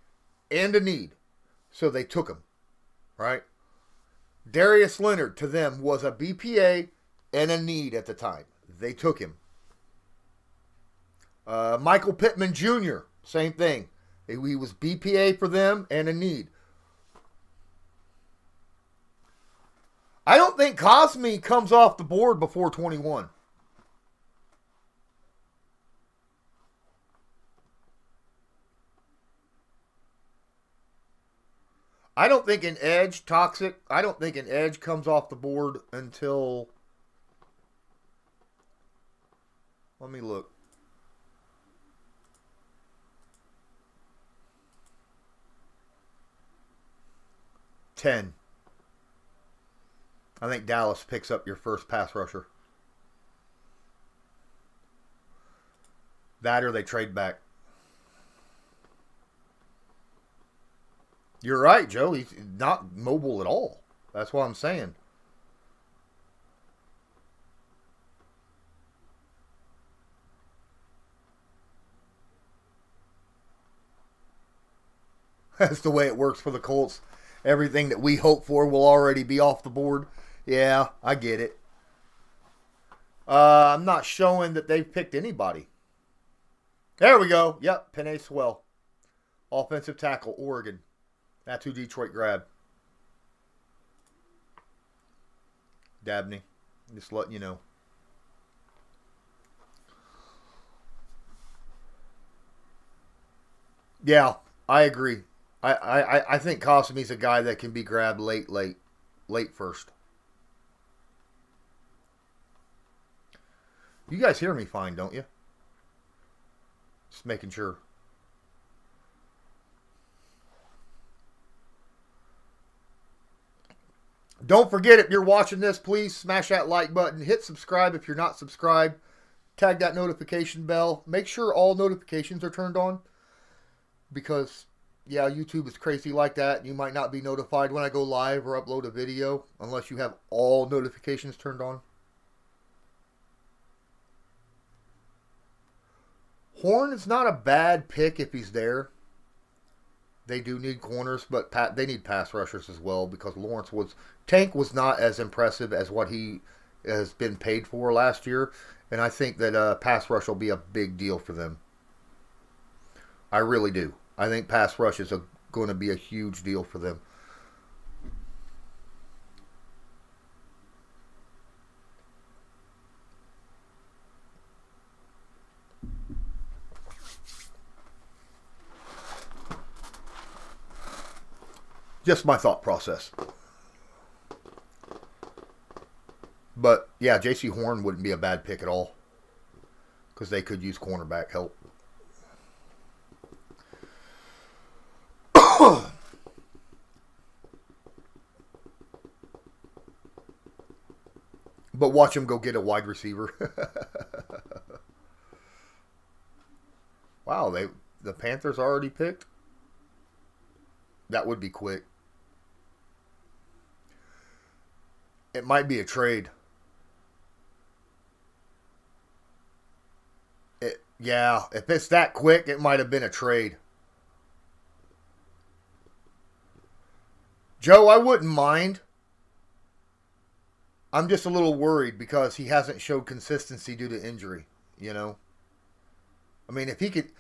and a need. So they took him, right? Darius Leonard, to them, was a BPA and a need at the time. They took him. Michael Pittman Jr., same thing. He was BPA for them and a need. I don't think Cosme comes off the board before 21. I don't think an edge, toxic, I don't think an edge comes off the board until, let me look. $10. I think Dallas picks up your first pass rusher. That or they trade back. You're right, Joe. He's not mobile at all. That's what I'm saying. That's the way it works for the Colts. Everything that we hope for will already be off the board. Yeah, I get it. I'm not showing that they've picked anybody. There we go. Yep, Penei Sewell. Offensive tackle, Oregon. That's who Detroit grabbed. Dabney. Just letting you know. Yeah, I agree. I think Cosme's a guy that can be grabbed late first. You guys hear me fine, don't you? Just making sure. Don't forget, if you're watching this, please smash that like button. Hit subscribe if you're not subscribed. Tag that notification bell. Make sure all notifications are turned on. Because, yeah, YouTube is crazy like that. You might not be notified when I go live or upload a video unless you have all notifications turned on. Horn is not a bad pick if he's there. They do need corners, but they need pass rushers as well because Tank was not as impressive as what he has been paid for last year. And I think that pass rush will be a big deal for them. I really do. I think pass rush is going to be a huge deal for them. Just my thought process. But, yeah, J.C. Horn wouldn't be a bad pick at all. Because they could use cornerback help. But watch him go get a wide receiver. Wow, the Panthers already picked? That would be quick. It might be a trade. Yeah, if it's that quick, it might have been a trade. Joe, I wouldn't mind. I'm just a little worried because he hasn't showed consistency due to injury, you know? I mean, if he could...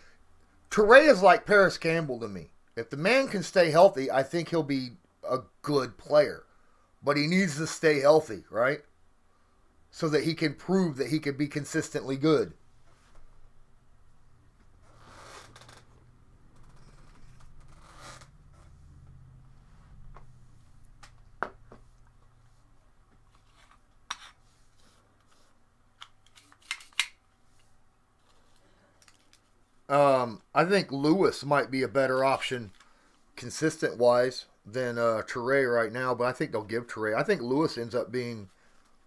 Teray is like Paris Campbell to me. If the man can stay healthy, I think he'll be a good player. But he needs to stay healthy, right? So that he can prove that he can be consistently good. I think Lewis might be a better option consistent-wise than Teray right now, but I think they'll give Teray. I think Lewis ends up being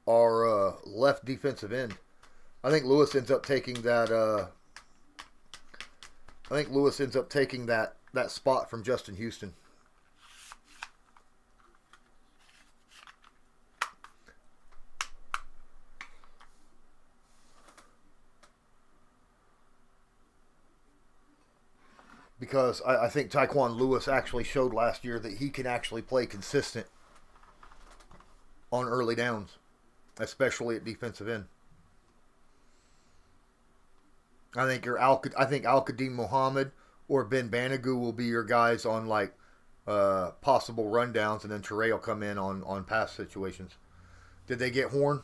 our left defensive end. I think Lewis ends up taking that that spot from Justin Houston. Because I think Tyquan Lewis actually showed last year that he can actually play consistent on early downs, especially at defensive end. I think Al-Qadim Muhammad or Ben Banogu will be your guys on like possible rundowns, and then Teray will come in on pass situations. Did they get Horn?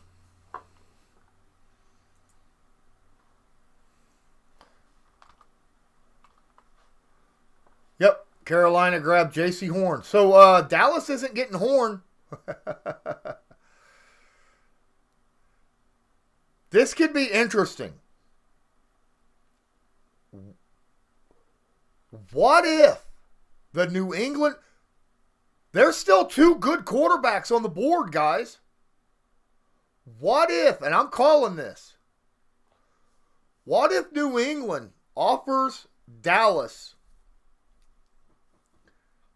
Yep, Carolina grabbed J.C. Horn. So Dallas isn't getting Horn. This could be interesting. What if the New England... There's still 2 good quarterbacks on the board, guys. What if, and I'm calling this, what if New England offers Dallas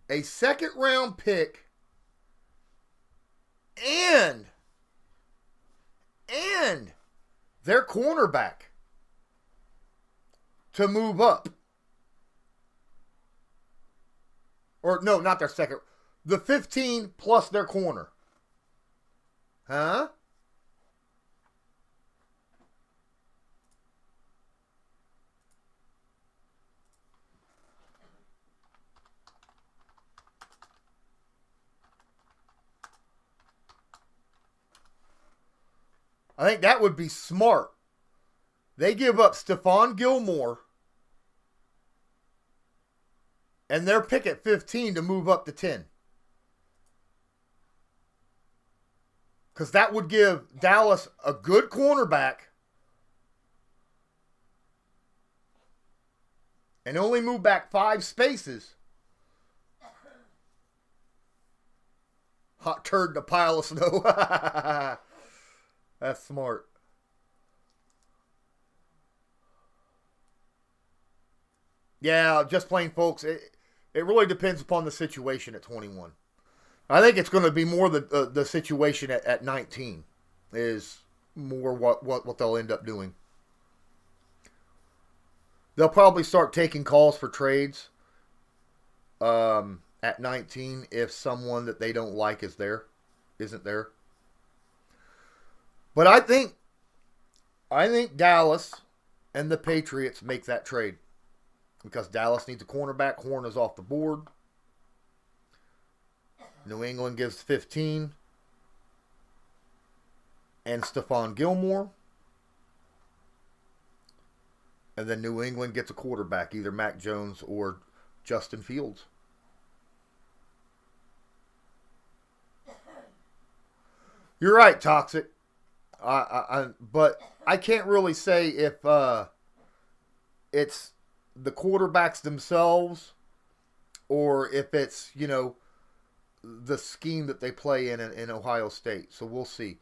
a second-round pick and their cornerback to move up? Or, no, not their second. The 15 plus their corner. Huh? I think that would be smart. They give up Stephon Gilmore and their pick at 15 to move up to 10. Because that would give Dallas a good cornerback and only move back 5 spaces. Hot turd in a pile of snow. That's smart. Yeah, just plain, folks. It really depends upon the situation at 21. I think it's going to be more the situation at 19 is more what they'll end up doing. They'll probably start taking calls for trades at 19 if someone that they don't like isn't there. But I think Dallas and the Patriots make that trade because Dallas needs a cornerback. Horn is off the board. New England gives 15 and Stephon Gilmore. And then New England gets a quarterback, either Mac Jones or Justin Fields. You're right, Toxic. But I can't really say if it's the quarterbacks themselves or if it's, the scheme that they play in Ohio State. So we'll see.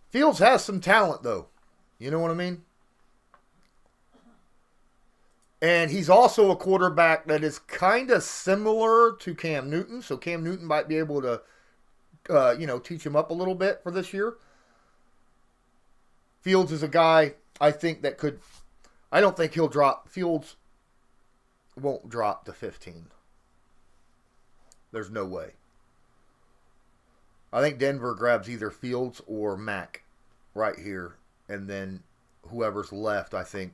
Fields has some talent, though. You know what I mean? And he's also a quarterback that is kind of similar to Cam Newton. So Cam Newton might be able to, teach him up a little bit for this year. Fields is a guy I think that could... I don't think he'll drop... Fields won't drop to 15. There's no way. I think Denver grabs either Fields or Mac right here. And then whoever's left, I think,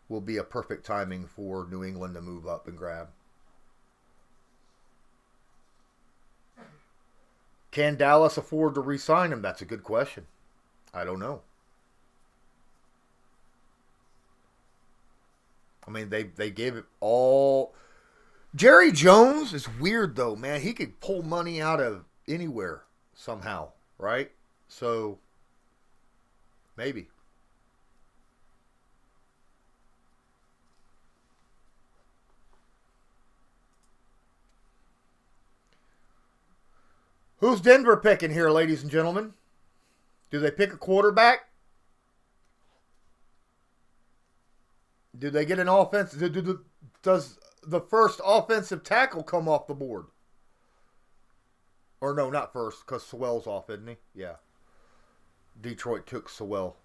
will be a perfect timing for New England to move up and grab. Can Dallas afford to re-sign him? That's a good question. I don't know. I mean, they gave it all. Jerry Jones is weird, though, man. He could pull money out of anywhere somehow, right? So, maybe. Who's Denver picking here, ladies and gentlemen? Do they pick a quarterback? Do they get an offense? Does the first offensive tackle come off the board. Or no, not first, because Sewell's off, isn't he? Yeah. Detroit took Sewell.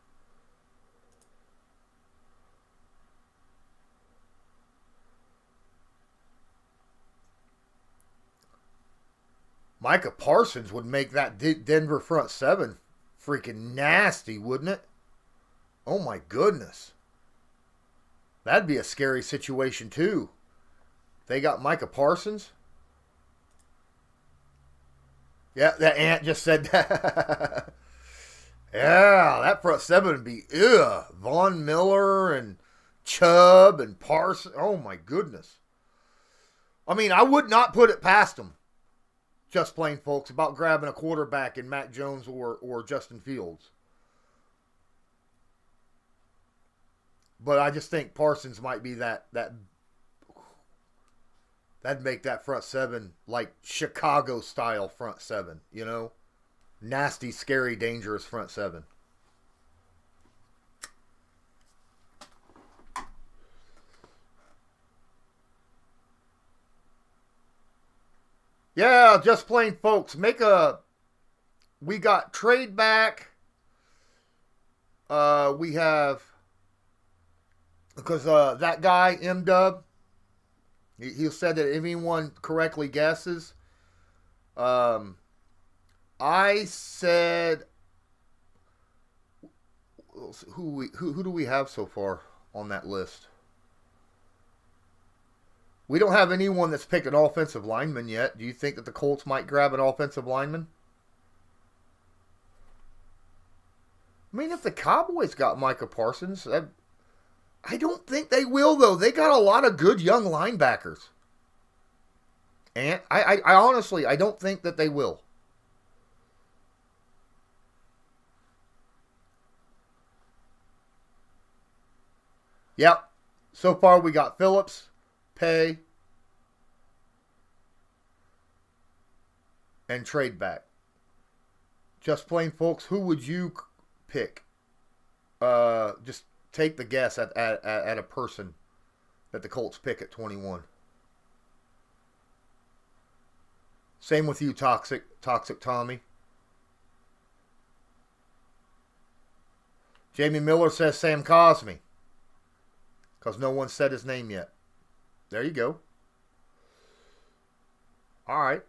Micah Parsons would make that Denver front seven freaking nasty, wouldn't it? Oh my goodness. That'd be a scary situation too. They got Micah Parsons. Yeah, that ant just said that. Yeah, that front seven would be Von Miller and Chubb and Parsons. Oh my goodness. I mean, I would not put it past them. Just plain, folks, about grabbing a quarterback in Mac Jones or Justin Fields. But I just think Parsons might be that'd make that front seven like Chicago style front seven, you know? Nasty, scary, dangerous front seven. Yeah, just plain, folks. We got trade back. We have, because that guy, M-Dub, he said that if anyone correctly guesses, I said, who do we have so far on that list? We don't have anyone that's picked an offensive lineman yet. Do you think that the Colts might grab an offensive lineman? I mean, if the Cowboys got Micah Parsons, I don't think they will, though. They got a lot of good young linebackers. And I honestly, I don't think that they will. Yep. So far, we got Phillips, Pay, and trade back. Just plain, folks, who would you pick? Just take the guess at a person that the Colts pick at 21. Same with you, Toxic Tommy. Jamie Miller says Sam Cosmi, because no one said his name yet. There you go. All right.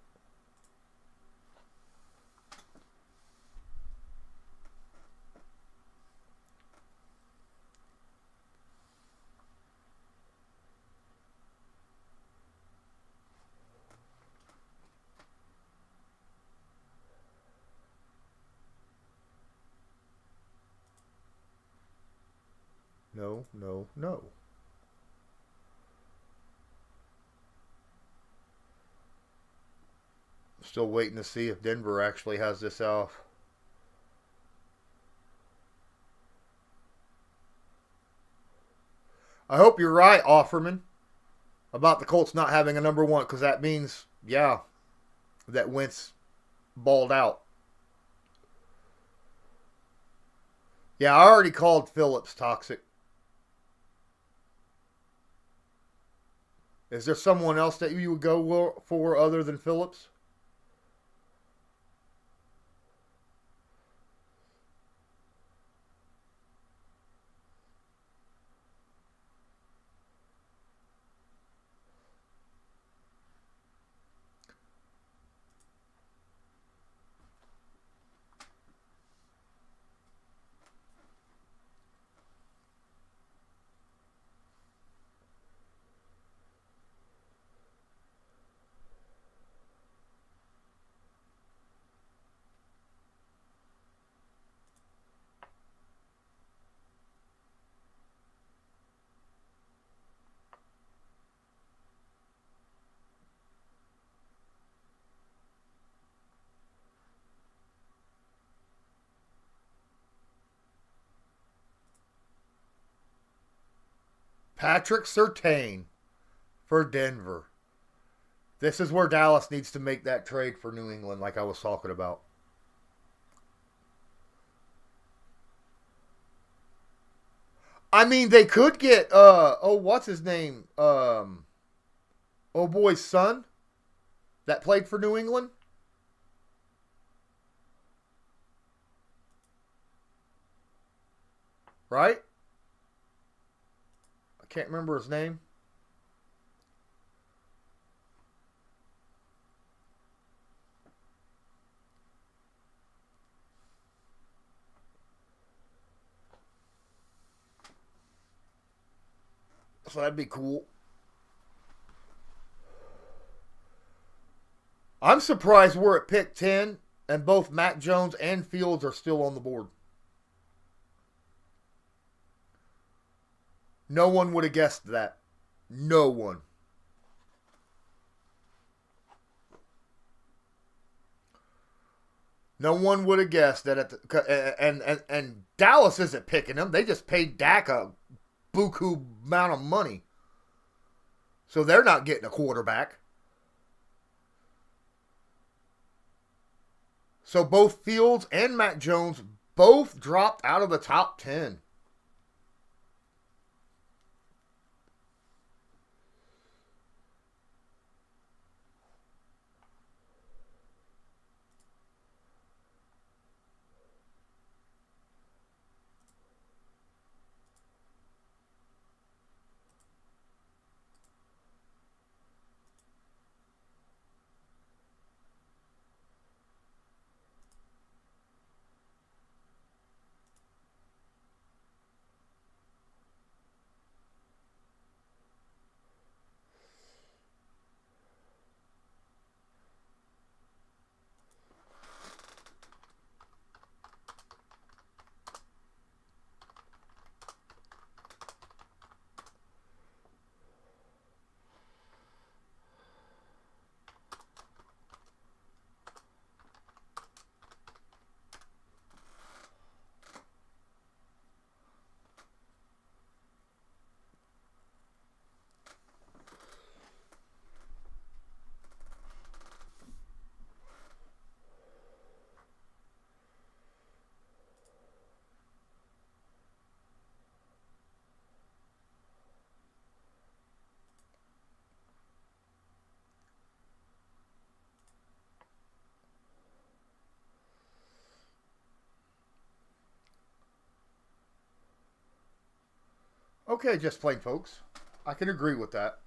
No. Still waiting to see if Denver actually has this off. I hope you're right, Offerman, about the Colts not having a number one, because that means, yeah, that Wentz balled out. Yeah, I already called Phillips, Toxic. Is there someone else that you would go for other than Phillips? Patrick Surtain for Denver. This is where Dallas needs to make that trade for New England, like I was talking about. I mean, they could get, what's his name? Oh boy's son that played for New England? Right? I can't remember his name. So that'd be cool. I'm surprised we're at pick 10 and both Mac Jones and Fields are still on the board. No one would have guessed that. No one. No one would have guessed that at the, and Dallas isn't picking them. They just paid Dak a buku amount of money. So they're not getting a quarterback. So both Fields and Mac Jones both dropped out of the top 10. Okay, just plain folks. I can agree with that.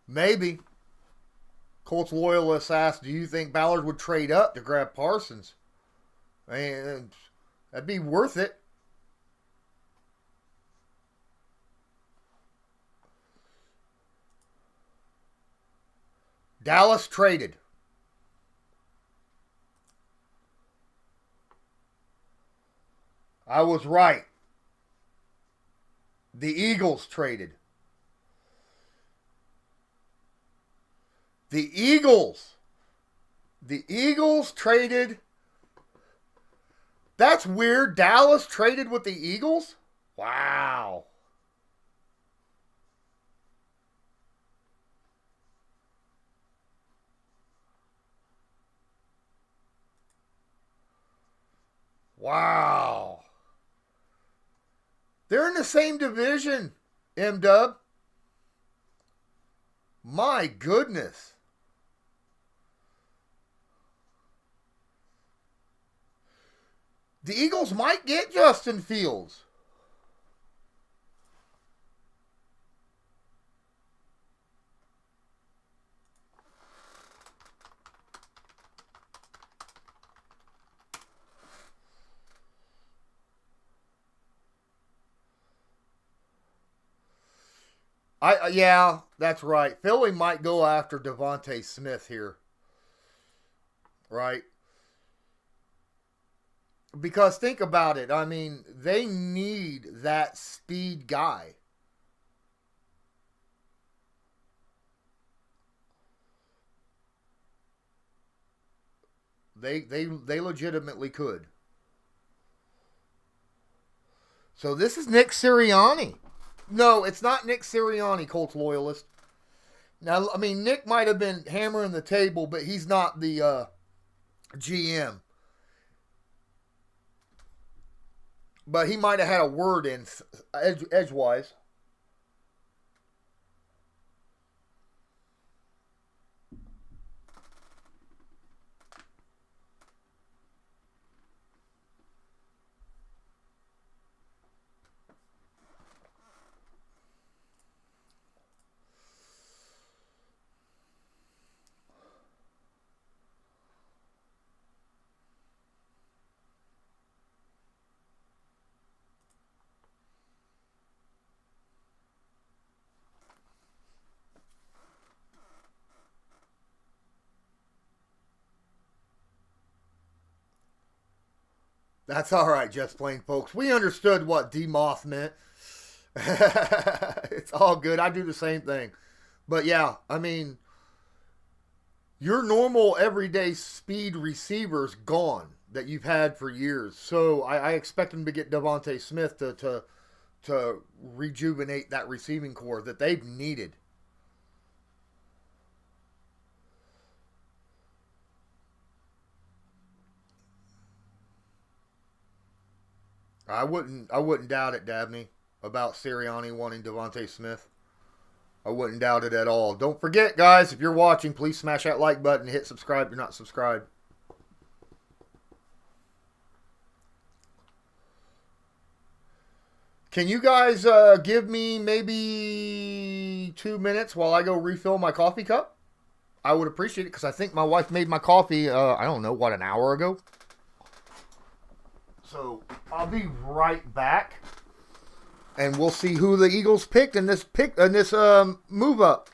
Maybe. Colts loyalists asked, do you think Ballard would trade up to grab Parsons? And that'd be worth it. Dallas traded. I was right. The Eagles traded. The Eagles traded. That's weird. Dallas traded with the Eagles? Wow. Wow. They're in the same division, M-Dub. My goodness. The Eagles might get Justin Fields. Yeah, that's right. Philly might go after Devontae Smith here. Right? Because think about it. I mean, they need that speed guy. They legitimately could. So this is Nick Sirianni. No, it's not Nick Sirianni, Colts loyalist. Now, I mean, Nick might have been hammering the table, but he's not the GM. But he might have had a word in edgewise. That's all right, Just Plain folks. We understood what demoth meant. It's all good. I do the same thing. But yeah, I mean, your normal everyday speed receiver's gone that you've had for years. So I expect them to get Devontae Smith to rejuvenate that receiving core that they've needed. I wouldn't doubt it, Dabney, about Sirianni wanting Devontae Smith. I wouldn't doubt it at all. Don't forget, guys, if you're watching, please smash that like button, hit subscribe if you're not subscribed. Can you guys give me maybe 2 minutes while I go refill my coffee cup? I would appreciate it because I think my wife made my coffee, I don't know, an hour ago? So I'll be right back, and we'll see who the Eagles picked in this move up.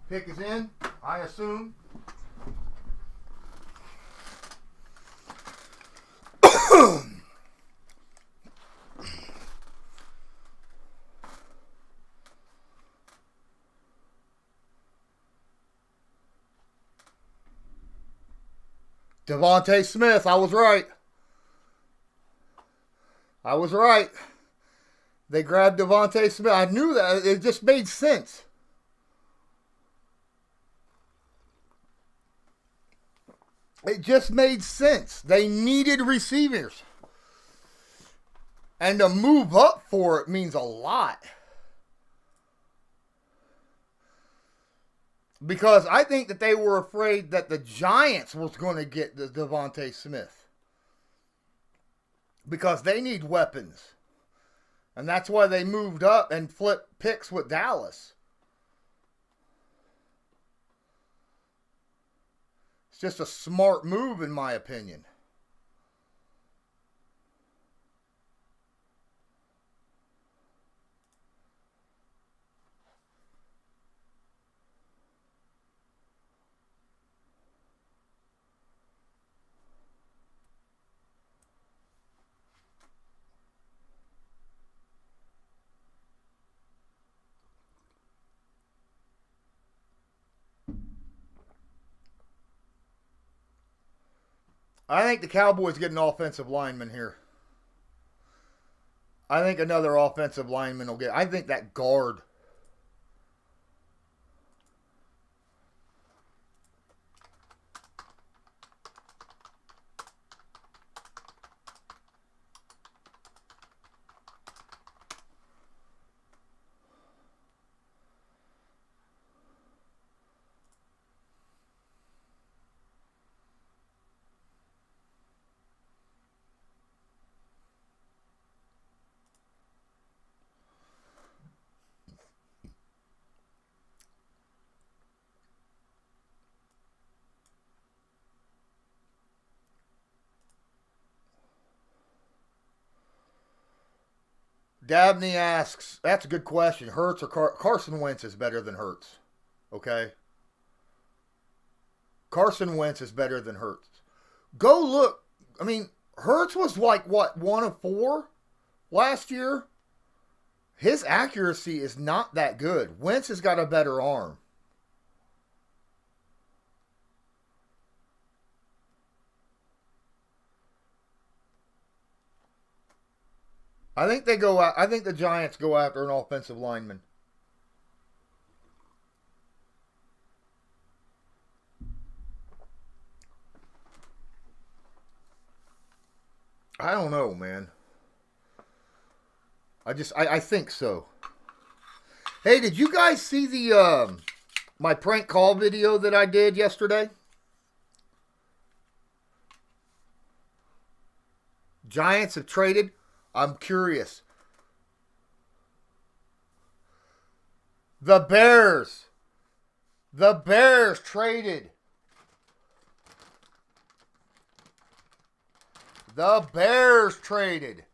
Pick is in, I assume. Devontae Smith, I was right. I was right. They grabbed Devontae Smith. I knew that. It just made sense. It just made sense. They needed receivers. And to move up for it means a lot. Because I think that they were afraid that the Giants was going to get the Devontae Smith. Because they need weapons. And that's why they moved up and flipped picks with Dallas. It's just a smart move in my opinion. I think the Cowboys get an offensive lineman here. I think another offensive lineman will get. I think that guard. Dabney asks, that's a good question. Hurts or Carson Wentz is better than Hurts. Okay? Carson Wentz is better than Hurts. Go look. I mean, Hurts was like, what, 1 of 4 last year? His accuracy is not that good. Wentz has got a better arm. I think they go out. I think the Giants go after an offensive lineman. I don't know, man. I think so. Hey, did you guys see the my prank call video that I did yesterday? Giants have traded. I'm curious. The Bears traded. The Bears traded.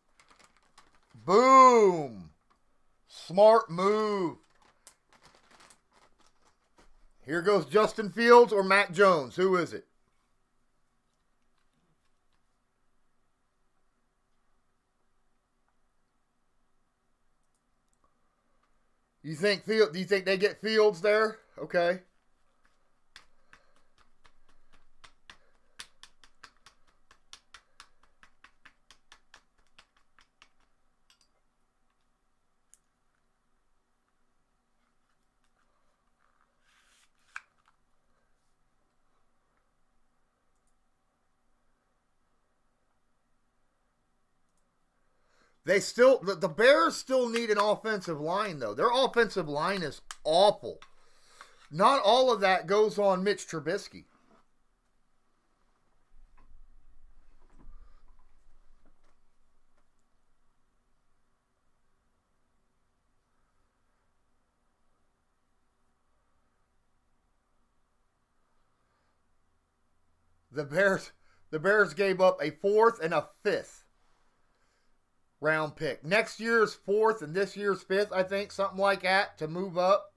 Boom. Smart move. Here goes Justin Fields or Mac Jones. Who is it? Do you think they get Fields there? Okay. The Bears still need an offensive line, though. Their offensive line is awful. Not all of that goes on Mitch Trubisky. The Bears gave up a 4th and a 5th round pick. Next year's 4th and this year's 5th, I think, something like that, to move up.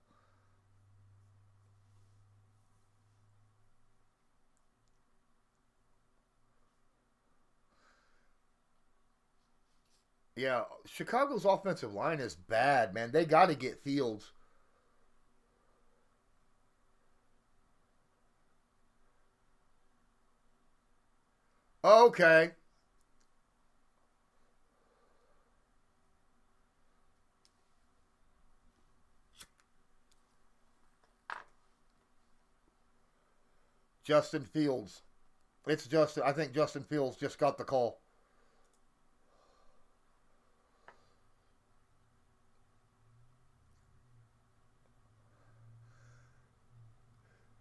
Yeah, Chicago's offensive line is bad, man. They got to get Fields. Okay. Justin Fields. I think Justin Fields just got the call.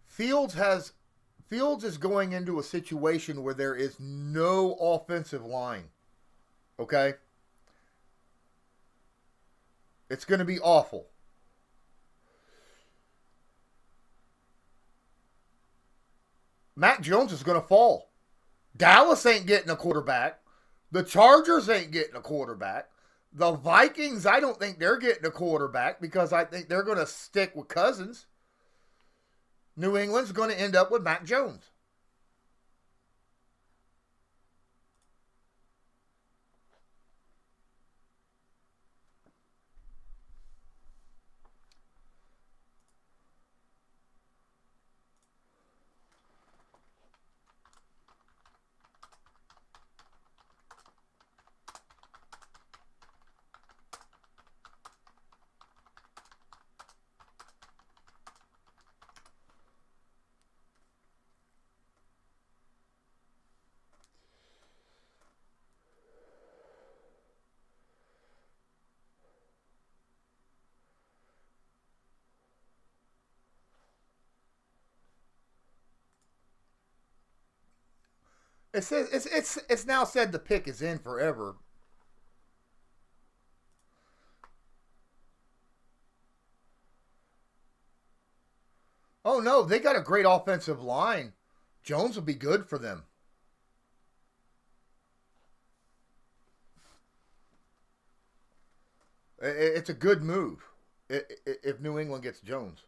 Fields is going into a situation where there is no offensive line. Okay? It's going to be awful. Mac Jones is going to fall. Dallas ain't getting a quarterback. The Chargers ain't getting a quarterback. The Vikings, I don't think they're getting a quarterback because I think they're going to stick with Cousins. New England's going to end up with Mac Jones. It's now said the pick is in forever. Oh no, they got a great offensive line. Jones will be good for them. It's a good move if New England gets Jones.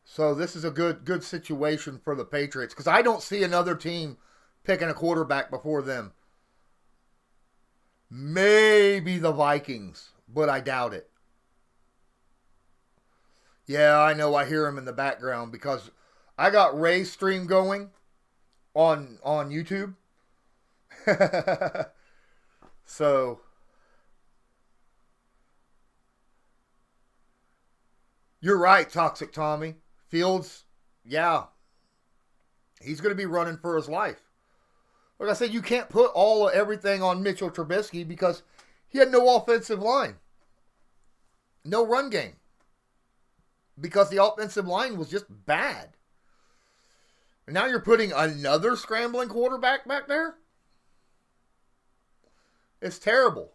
So this is a good situation for the Patriots because I don't see another team picking a quarterback before them. Maybe the Vikings, but I doubt it. Yeah, I know. I hear him in the background because I got Ray's stream going on YouTube. So you're right, Toxic Tommy. Fields, yeah, he's going to be running for his life. Like I said, you can't put all of everything on Mitchell Trubisky because he had no offensive line, no run game, because the offensive line was just bad. And now you're putting another scrambling quarterback back there? It's terrible.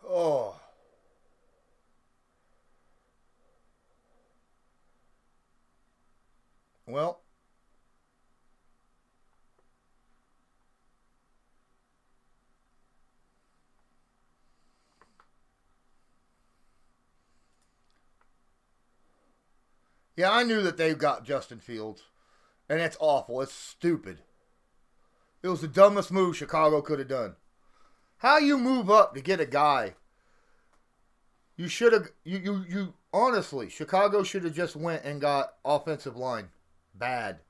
Oh. Well, yeah, I knew that they've got Justin Fields, and it's awful. It's stupid. It was the dumbest move Chicago could have done. How you move up to get a guy? You should have. You honestly, Chicago should have just went and got offensive line. Bad.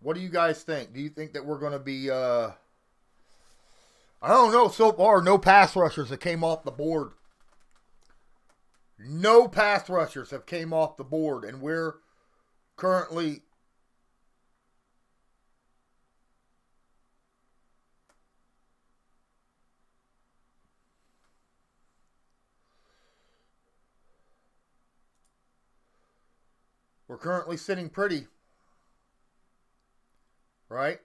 What do you guys think? Do you think that we're going to be, I don't know, so far, no pass rushers that came off the board. No pass rushers have came off the board, and we're currently sitting pretty. Right?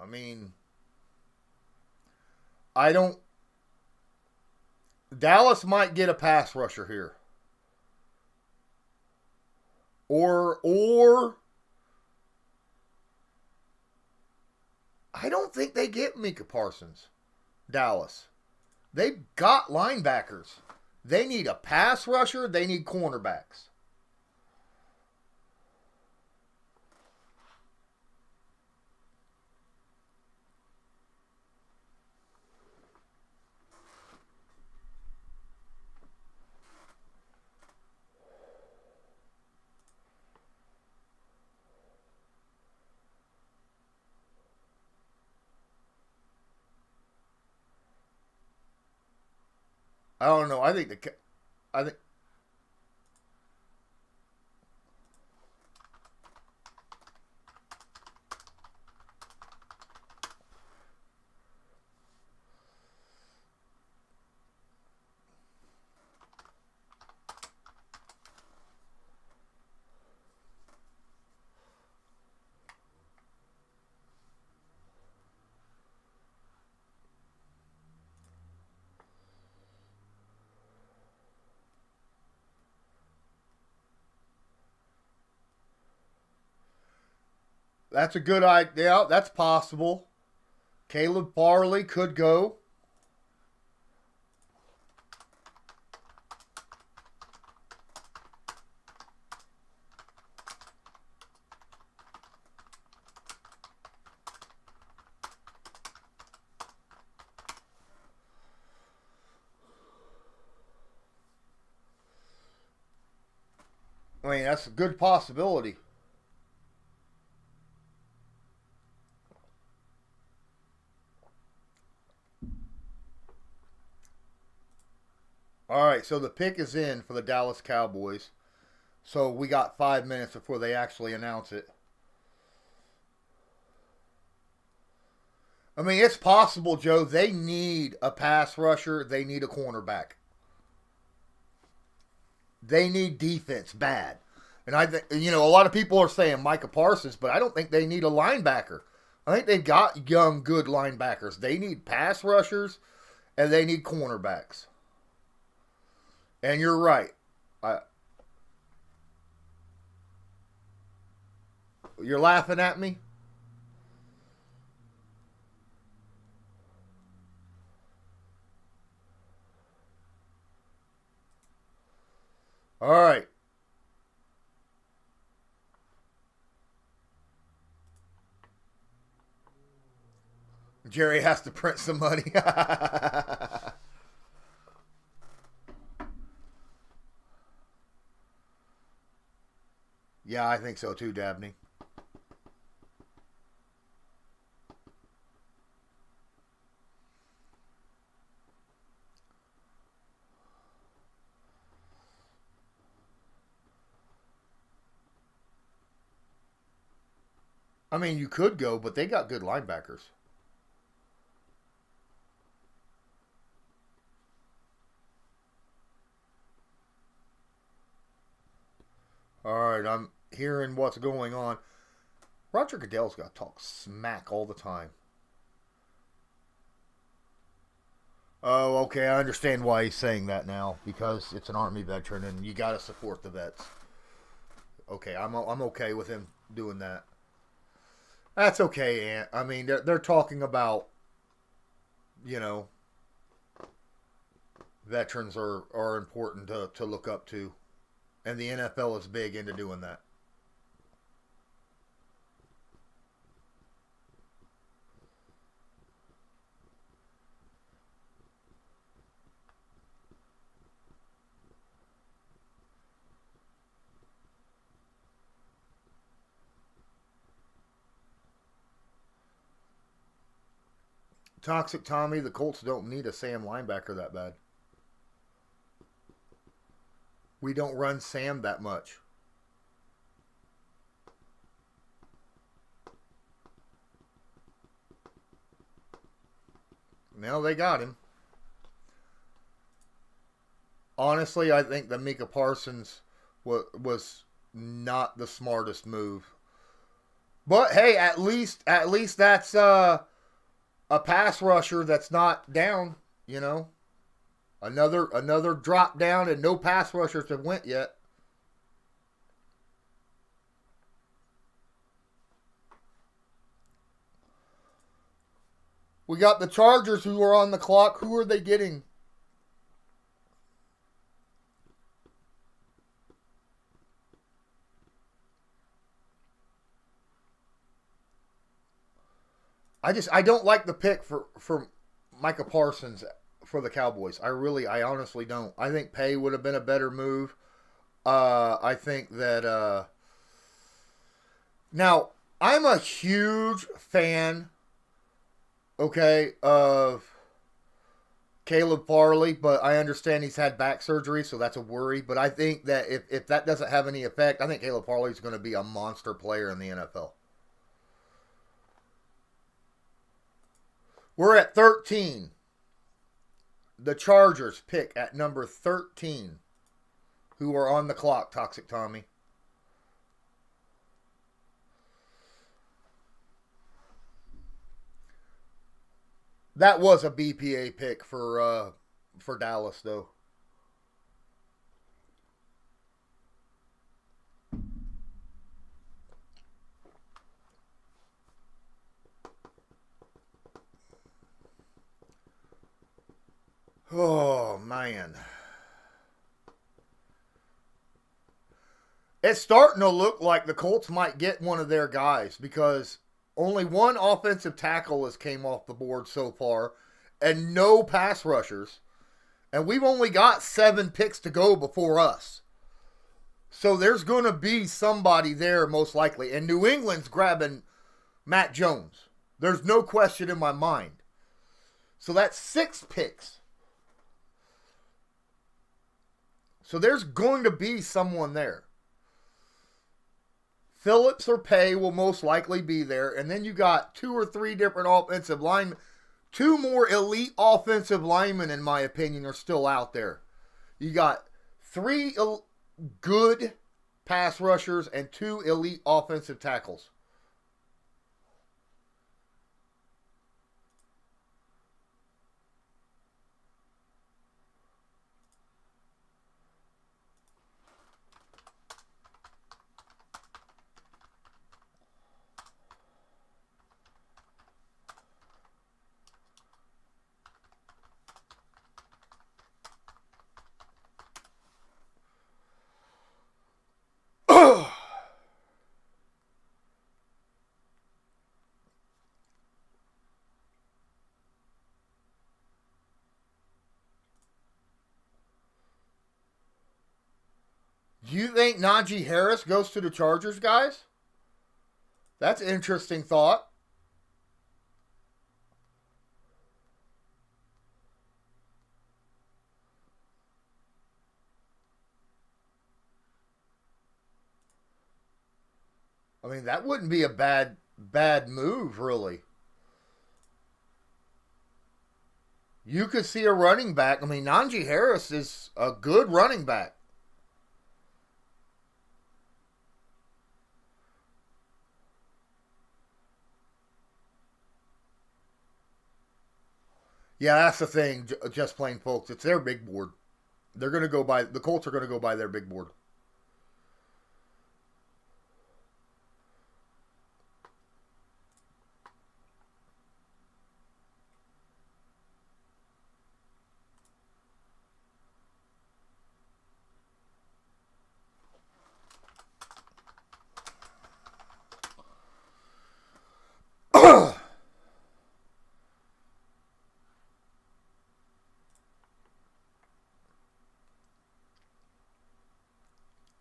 I mean, I don't. Dallas might get a pass rusher here. Or I don't think they get Micah Parsons. Dallas. They've got linebackers. They need a pass rusher. They need cornerbacks. I don't know. I think That's a good idea. That's possible. Caleb Farley could go. I mean, that's a good possibility. All right, so the pick is in for the Dallas Cowboys. So we got 5 minutes before they actually announce it. I mean, it's possible, Joe. They need a pass rusher. They need a cornerback. They need defense bad. And I think, a lot of people are saying Micah Parsons, but I don't think they need a linebacker. I think they've got young, good linebackers. They need pass rushers, and they need cornerbacks. And you're right. You're laughing at me? All right. Jerry has to print some money. Yeah, I think so too, Dabney. I mean, you could go, but they got good linebackers. All right, I'm hearing what's going on. Roger Goodell's got to talk smack all the time. Oh, okay, I understand why he's saying that now, because it's an Army veteran and you got to support the vets. Okay, I'm okay with him doing that. That's okay, Ant. I mean, they're talking about, veterans are important to look up to. And the NFL is big into doing that. Toxic Tommy, the Colts don't need a Sam linebacker that bad. We don't run Sam that much. Now they got him. Honestly, I think that Micah Parsons was not the smartest move. But hey, at least that's a pass rusher that's not down, Another drop down and no pass rushers have went yet. We got the Chargers who are on the clock. Who are they getting? I don't like the pick for Micah Parsons for the Cowboys. I honestly don't. I think Pay would have been a better move. I think that now I'm a huge fan, of Caleb Farley, but I understand he's had back surgery, so that's a worry. But I think that if that doesn't have any effect, I think Caleb Farley is going to be a monster player in the NFL. We're at 13. The Chargers pick at number 13. Who are on the clock, Toxic Tommy? That was a BPA pick for Dallas, though. Oh, man. It's starting to look like the Colts might get one of their guys because only one offensive tackle has came off the board so far and no pass rushers. And we've only got 7 picks to go before us. So there's going to be somebody there most likely. And New England's grabbing Matt Jones. There's no question in my mind. So that's 6 picks. So there's going to be someone there. Phillips or Pay will most likely be there. And then you got 2 or 3 different offensive linemen. 2 more elite offensive linemen, in my opinion, are still out there. You got 3 good pass rushers and 2 elite offensive tackles. Do you think Najee Harris goes to the Chargers, guys? That's an interesting thought. I mean, that wouldn't be a bad move, really. You could see a running back. I mean, Najee Harris is a good running back. Yeah, that's the thing, just plain folks. It's their big board. They're going to go by, the Colts are going to go by their big board.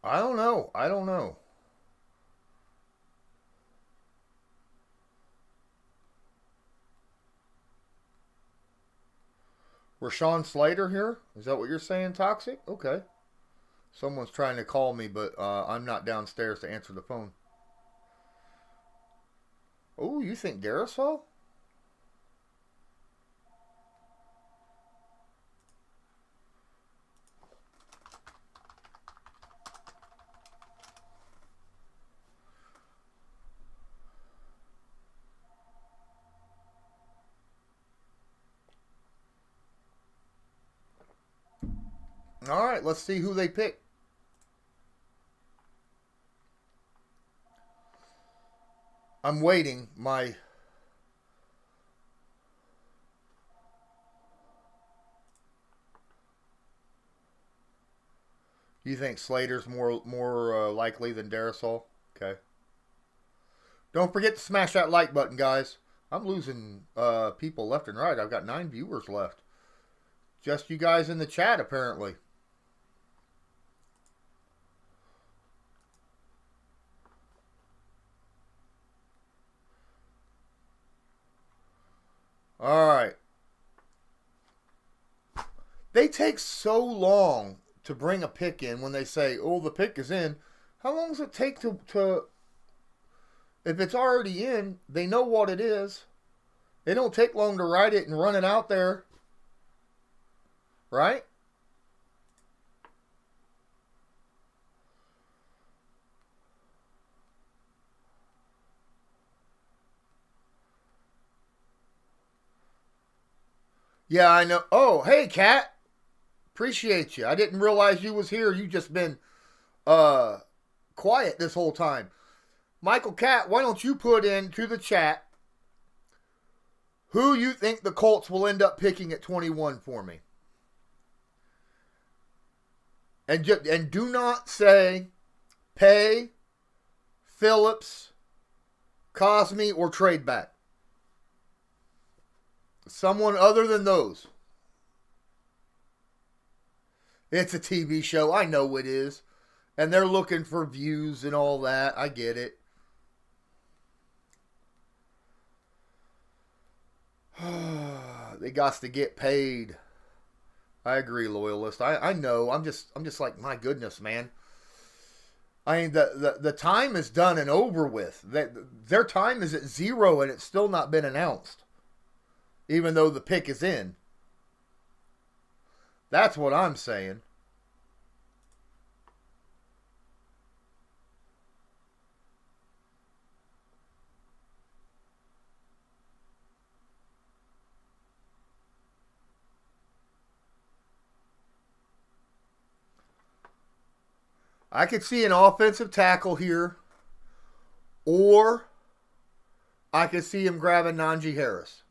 I don't know. I don't know. Rashawn Slater here? Is that what you're saying, Toxic? Okay. Someone's trying to call me, but I'm not downstairs to answer the phone. Oh, you think Darisaw? All right, let's see who they pick. I'm waiting. You think Slater's more likely than Darisaw? Okay. Don't forget to smash that like button, guys. I'm losing people left and right. I've got 9 viewers left. Just you guys in the chat, apparently. All right. They take so long to bring a pick in when they say, oh, the pick is in. How long does it take to if it's already in, they know what it is. They don't take long to write it and run it out there. Right? Yeah, I know. Oh, hey, Kat. Appreciate you. I didn't realize you was here. You just been quiet this whole time. Michael Cat, why don't you put into the chat who you think the Colts will end up picking at 21 for me? And do not say pay Phillips, Cosme, or trade back. Someone other than those. It's a TV show. I know it is. And they're looking for views and all that. I get it. They got to get paid. I agree, loyalist. I know. I'm just like, my goodness, man. I mean, the time is done and over with. Their time is at 0 and it's still not been announced. Even though the pick is in. That's what I'm saying. I could see an offensive tackle here, or I could see him grabbing Najee Harris.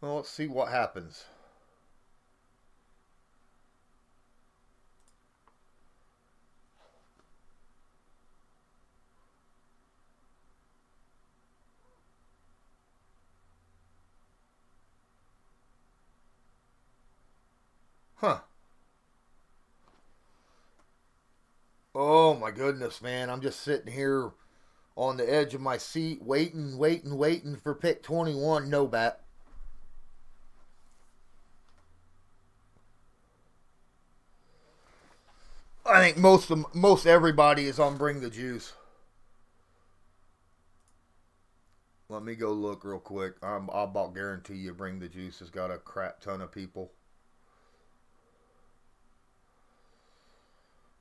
Well, let's see what happens. Huh. Oh my goodness, man. I'm just sitting here on the edge of my seat waiting for pick 21. No bat. I think most everybody is on Bring the Juice. Let me go look real quick. I'll about guarantee you Bring the Juice has got a crap ton of people.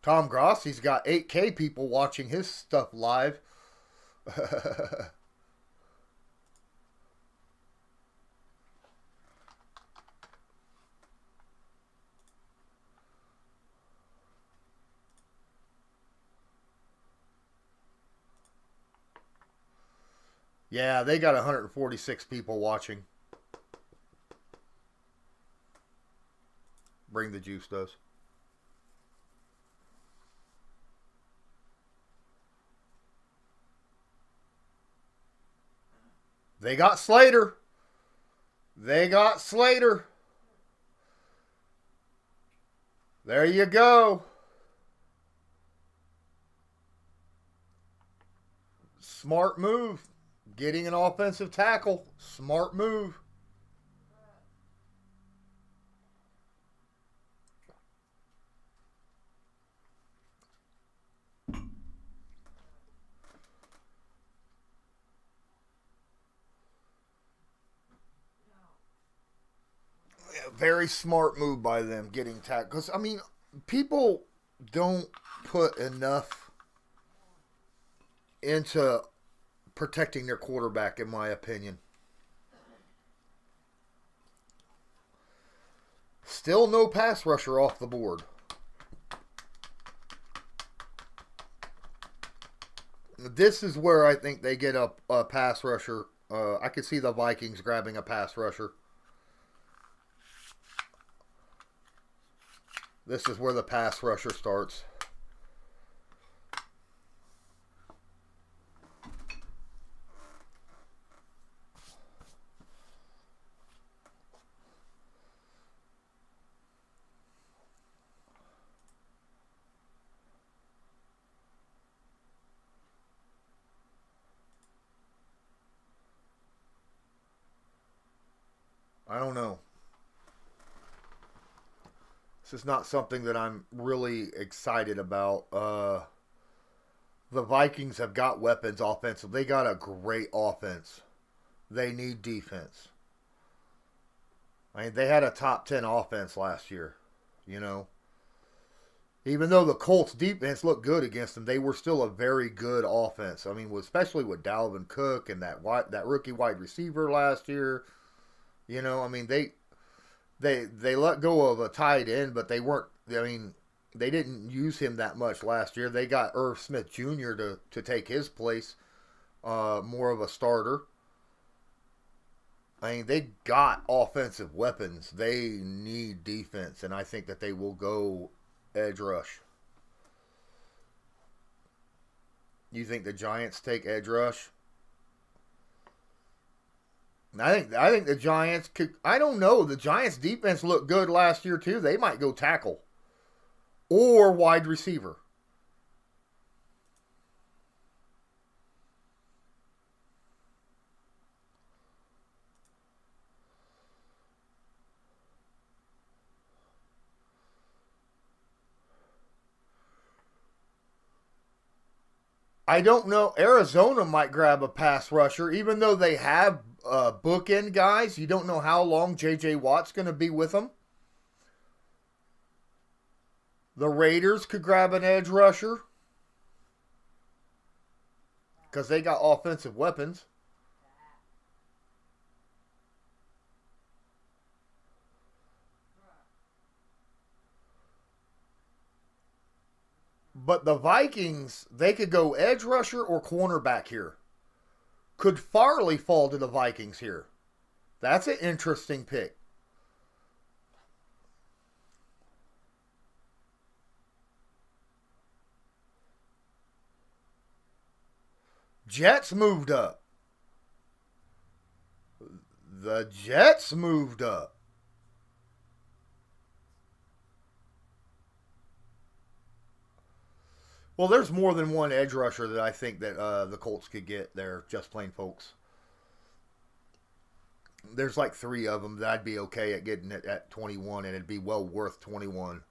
Tom Grossi's got 8K people watching his stuff live. Yeah, they got 146 people watching. Bring the Juice does. They got Slater. They got Slater. There you go. Smart move. Getting an offensive tackle. Smart move. Very smart move by them getting tackled. Because, I mean, people don't put enough into protecting their quarterback, in my opinion. Still no pass rusher off the board. This is where I think they get a pass rusher. I could see the Vikings grabbing a pass rusher. This is where the pass rusher starts. I don't know. This is not something that I'm really excited about. The Vikings have got weapons offensive. They got a great offense. They need defense. I mean, they had a top 10 offense last year, you know. Even though the Colts defense looked good against them, they were still a very good offense. I mean, especially with Dalvin Cook and that rookie wide receiver last year. You know, I mean, they let go of a tight end, but they weren't. I mean, They didn't use him that much last year. They got Irv Smith Jr. to take his place, more of a starter. I mean, they got offensive weapons. They need defense, and I think that they will go edge rush. You think the Giants take edge rush? I think the Giants could. I don't know. The Giants' defense looked good last year too. They might go tackle or wide receiver. I don't know. Arizona might grab a pass rusher, even though they have bookend guys. You don't know how long J.J. Watt's going to be with them. The Raiders could grab an edge rusher because they got offensive weapons. But the Vikings, they could go edge rusher or cornerback here. Could Farley fall to the Vikings here? That's an interesting pick. Jets moved up. The Jets moved up. Well, there's more than one edge rusher that I think that the Colts could get there, just plain folks. There's like 3 of them that I'd be okay at getting it at 21, and it'd be well worth 21.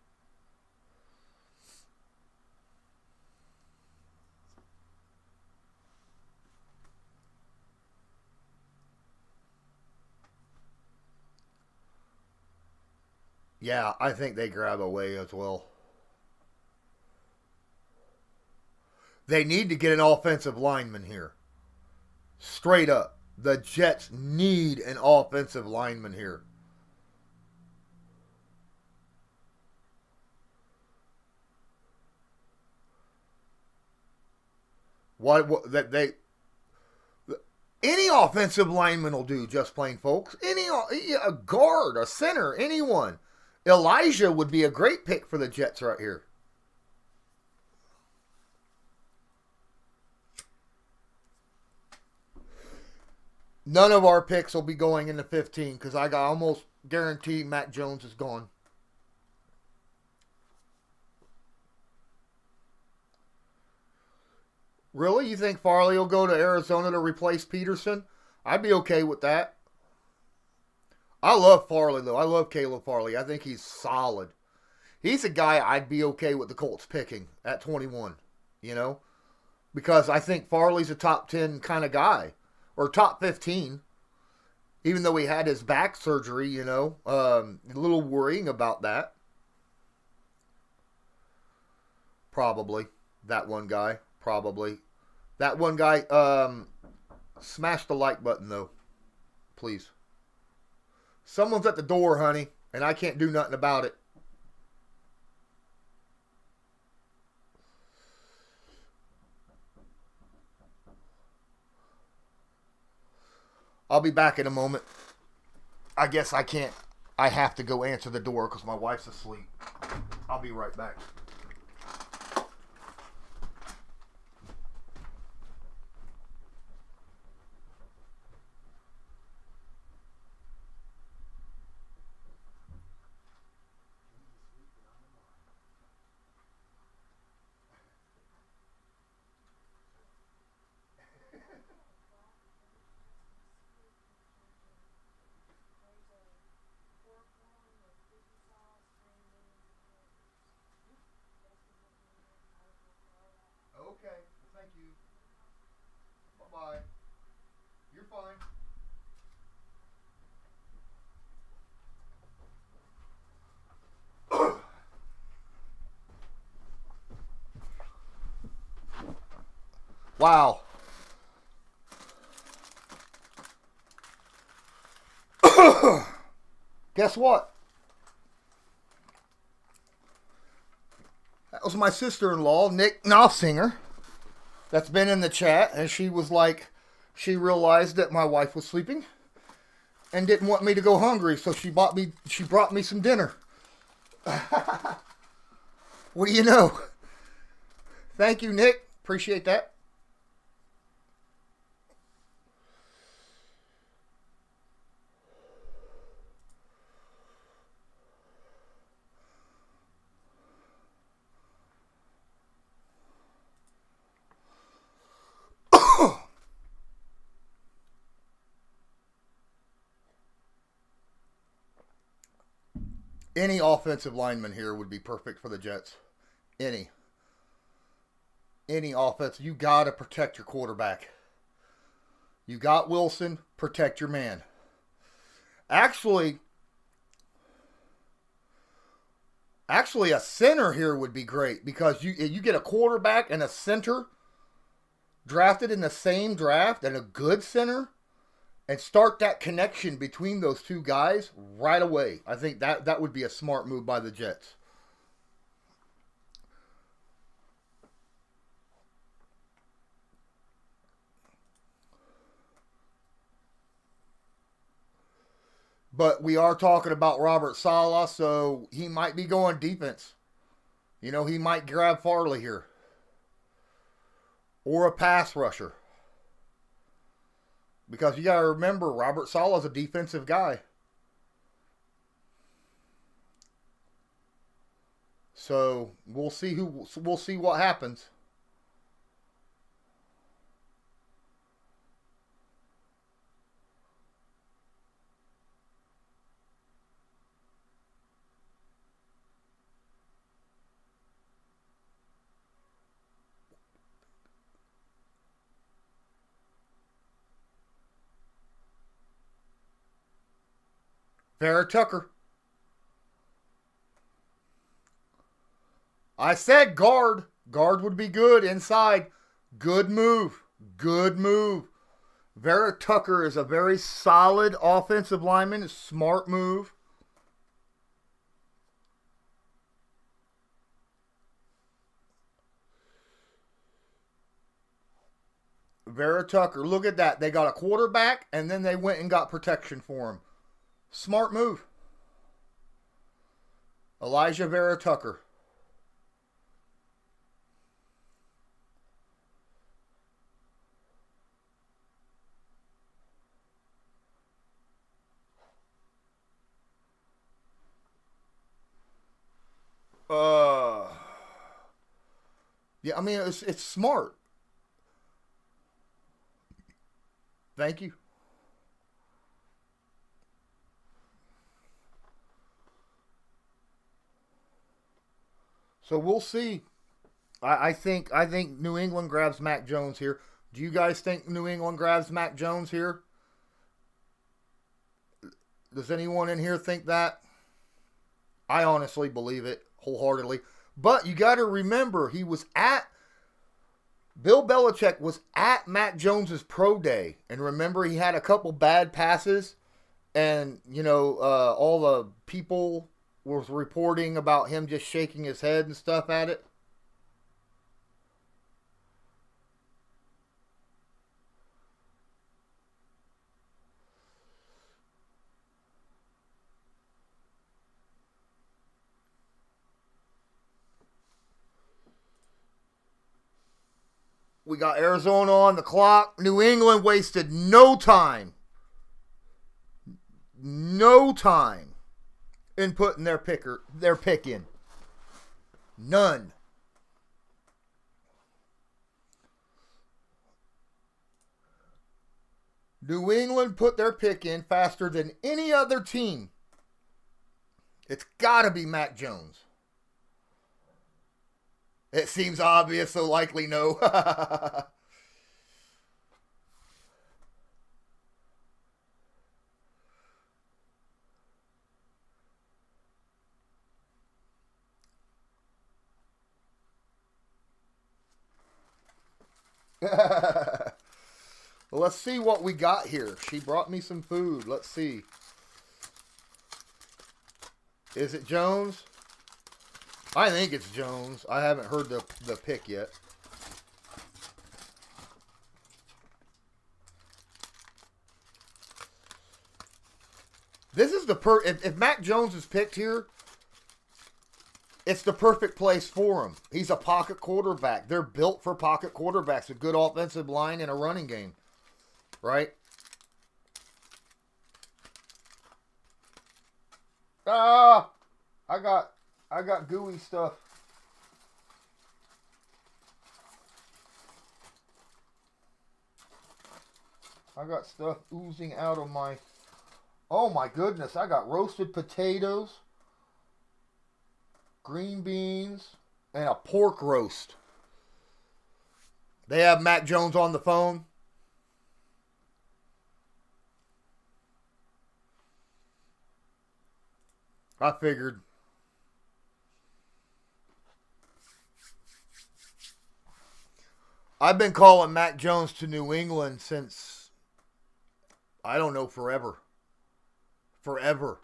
Yeah, I think they grab away as well. They need to get an offensive lineman here. Straight up. The Jets need an offensive lineman here. Any offensive lineman will do, just plain folks. A guard, a center, anyone. Elijah would be a great pick for the Jets right here. None of our picks will be going into 15 because I got almost guaranteed Mac Jones is gone. Really? You think Farley will go to Arizona to replace Peterson? I'd be okay with that. I love Farley, though. I love Caleb Farley. I think he's solid. He's a guy I'd be okay with the Colts picking at 21, you know? Because I think Farley's a top 10 kind of guy. Or top 15, even though he had his back surgery, you know. A little worrying about that. Probably. That one guy. Probably. That one guy, smash the like button, though. Please. Someone's at the door, honey, and I can't do nothing about it. I'll be back in a moment. I guess I can't. I have to go answer the door because my wife's asleep. I'll be right back. Okay, thank you. Bye-bye. You're fine. Wow. Guess what? was my sister-in-law, Nick Knopfsinger, that's been in the chat, and she was like, she realized that my wife was sleeping and didn't want me to go hungry, so she brought me some dinner. What do you know? Thank you, Nick. Appreciate that. Any offensive lineman here would be perfect for the Jets. Any offense. You got to protect your quarterback. You got Wilson, protect your man. Actually, a center here would be great because you get a quarterback and a center drafted in the same draft and a good center and start that connection between those two guys right away. I think that would be a smart move by the Jets. But we are talking about Robert Saleh, so he might be going defense. You know, he might grab Farley here. Or a pass rusher. Because you got to remember, Robert Saleh is a defensive guy. So we'll see what happens. Vera Tucker. I said guard. Guard would be good inside. Good move. Good move. Vera Tucker is a very solid offensive lineman. Smart move. Vera Tucker. Look at that. They got a quarterback and then they went and got protection for him. Smart move. Elijah Vera Tucker. Yeah, I mean, it's smart. Thank you. So we'll see. I think New England grabs Mac Jones here. Do you guys think New England grabs Mac Jones here? Does anyone in here think that? I honestly believe it wholeheartedly. But you got to remember, Bill Belichick was at Mac Jones's pro day. And remember, he had a couple bad passes. And, all the people was reporting about him just shaking his head and stuff at it. We got Arizona on the clock. New England wasted no time. No time in putting their pick in. None. New England put their pick in faster than any other team. It's got to be Mac Jones. It seems obvious, so likely no. Well, let's see what we got here. She brought me some food. Let's see. Is it Jones? I think it's Jones. I haven't heard the pick yet. This is the if Mac Jones is picked here, it's the perfect place for him. He's a pocket quarterback. They're built for pocket quarterbacks, a good offensive line and a running game, right? Ah, I got gooey stuff. I got stuff oozing out of my... Oh my goodness, I got roasted potatoes, green beans, and a pork roast. They have Mac Jones on the phone. I figured. I've been calling Mac Jones to New England since, I don't know, forever. Forever.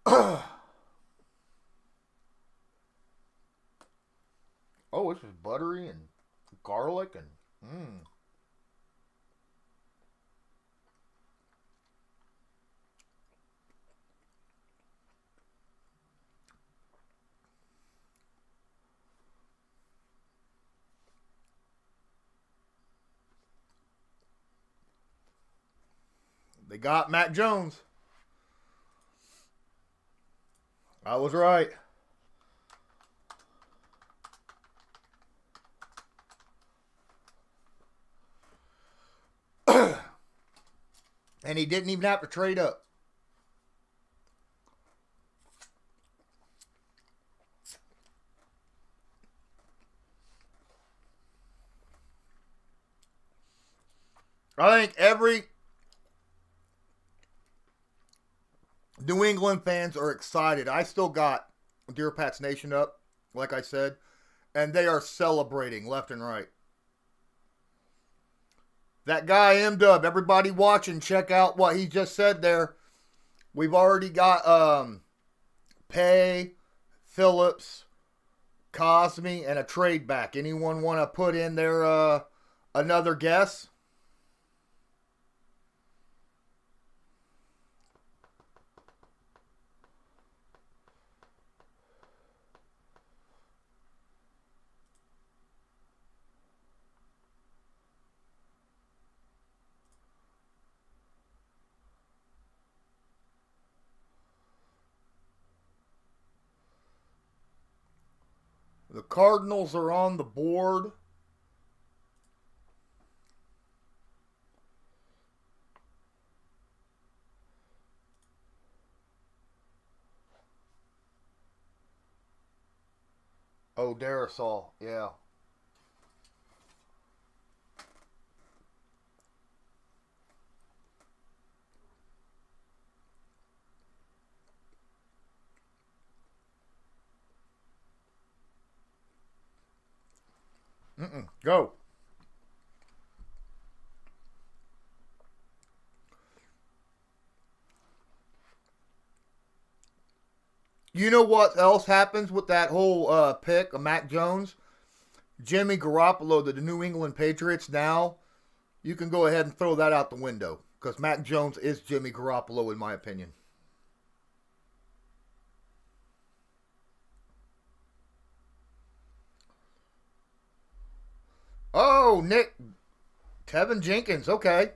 Oh, this is buttery and garlic and They got Mac Jones. I was right. And he didn't even have to trade up. I think every New England fans are excited. I still got Dear Pats Nation up, like I said, and they are celebrating left and right. That guy M-Dub, everybody watching, check out what he just said there. We've already got Pay, Phillips, Cosme, and a trade back. Anyone want to put in their another guess? The Cardinals are on the board. Oh, Darasol, yeah. Go. You know what else happens with that whole pick of Mac Jones? Jimmy Garoppolo, the New England Patriots now, you can go ahead and throw that out the window. Because Mac Jones is Jimmy Garoppolo, in my opinion. Oh, Nick. Tevin Jenkins, okay.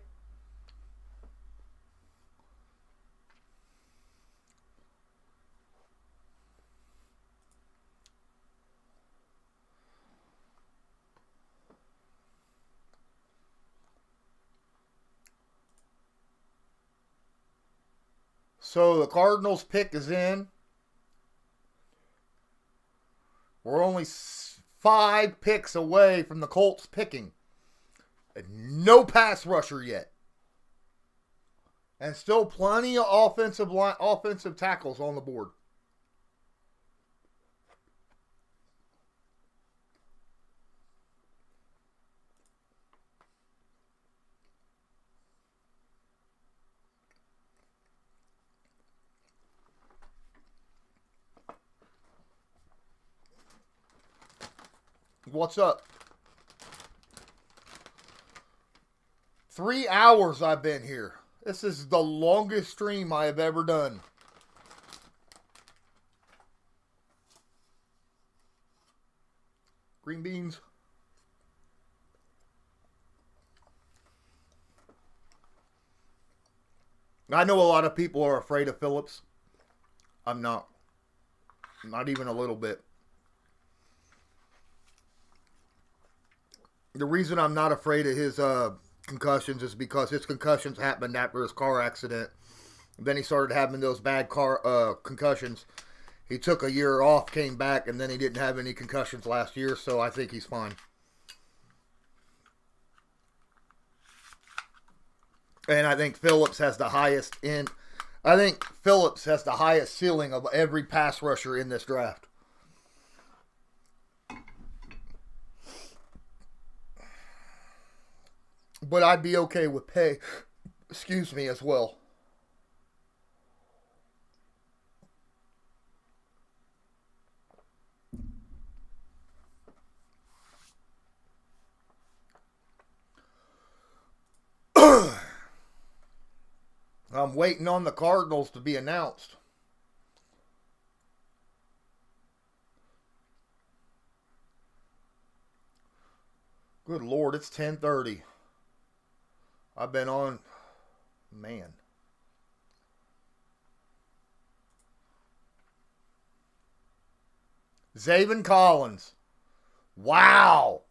So the Cardinals pick is in. We're only 5 picks away from the Colts picking. And no pass rusher yet. And still plenty of offensive tackles on the board. what's up? 3 hours I've been here. This is the longest stream I have ever done. Green beans. I know a lot of people are afraid of Phillips. I'm not. Not even a little bit. The reason I'm not afraid of his concussions is because his concussions happened after his car accident. Then he started having those bad car concussions. He took a year off, came back, and then he didn't have any concussions last year, so I think he's fine. And I think Phillips has the highest ceiling of every pass rusher in this draft. But I'd be okay with pay, as well. I'm waiting on the Cardinals to be announced. Good Lord, it's 10:30. I've been on, man. Zaven Collins. Wow.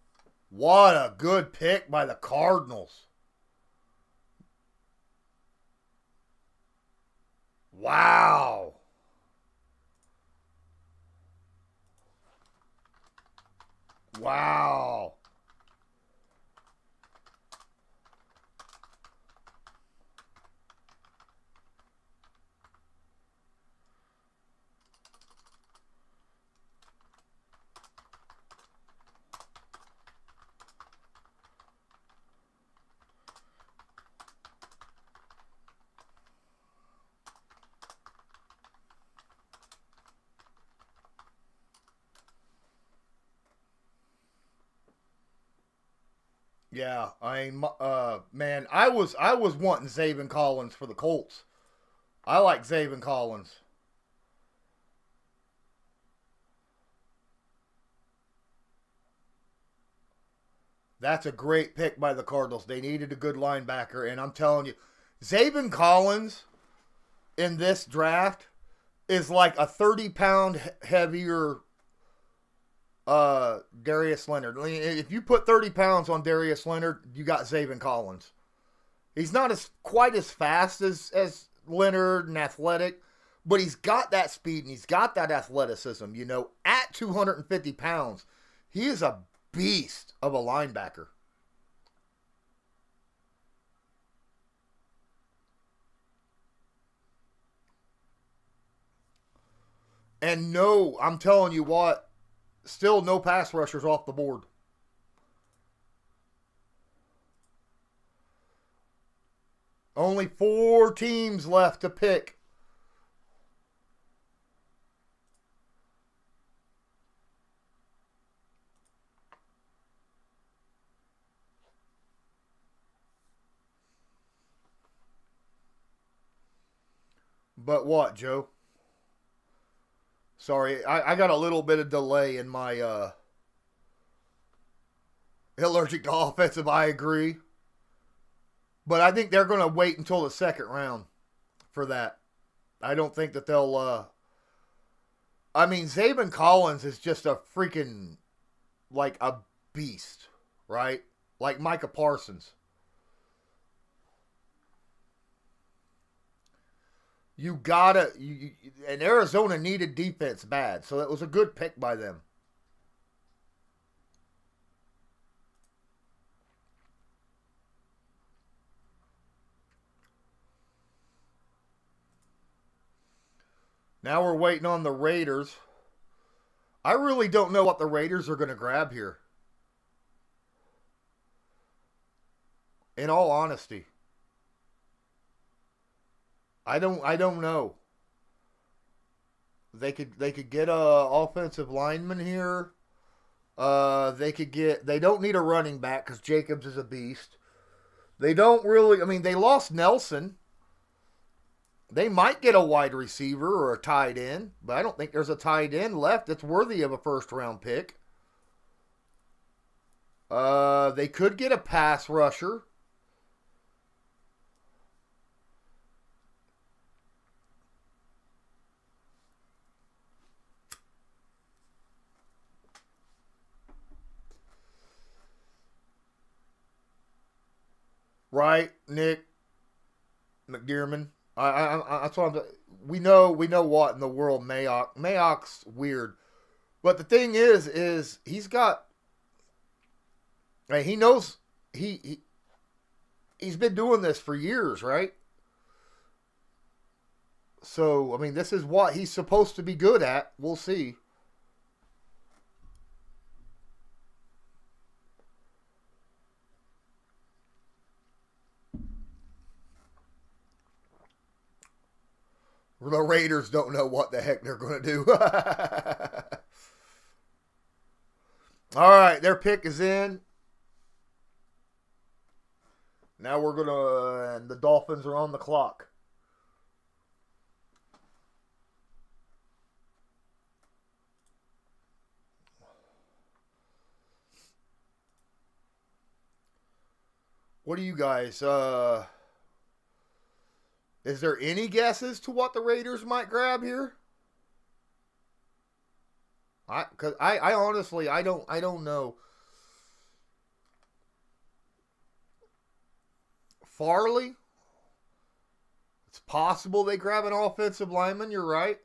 What a good pick by the Cardinals. Wow. Wow. Yeah, man, I was wanting Zaven Collins for the Colts. I like Zaven Collins. That's a great pick by the Cardinals. They needed a good linebacker, and I'm telling you, Zaven Collins in this draft is like a 30-pound heavier Darius Leonard. If you put 30 pounds on Darius Leonard, you got Zaven Collins. He's not quite as fast as Leonard and athletic, but he's got that speed and he's got that athleticism. You know, at 250 pounds, he is a beast of a linebacker. And no, I'm telling you what, still no pass rushers off the board. Only 4 teams left to pick. But what, Joe? Sorry, I got a little bit of delay in my allergic to offensive, I agree. But I think they're going to wait until the second round for that. I don't think that they'll... I mean, Zaven Collins is just a freaking, like, a beast, right? Like Micah Parsons. You gotta... and Arizona needed defense bad, so that was a good pick by them. Now we're waiting on the Raiders. I really don't know what the Raiders are going to grab here. In all honesty. I don't know. They could get a offensive lineman here. They don't need a running back because Jacobs is a beast. They don't really, I mean, they lost Nelson. They might get a wide receiver or a tight end, but I don't think there's a tight end left that's worthy of a first round pick. They could get a pass rusher. Right, Nick McDearman. That's what I'm. We know what in the world Mayock's weird, but the thing is he's got. He knows he's been doing this for years, right? So I mean, this is what he's supposed to be good at. We'll see. The Raiders don't know what the heck they're going to do. All right, their pick is in. Now we're going to... And the Dolphins are on the clock. What do you guys... Is there any guesses to what the Raiders might grab here? I honestly I don't know. Farley? It's possible they grab an offensive lineman, you're right.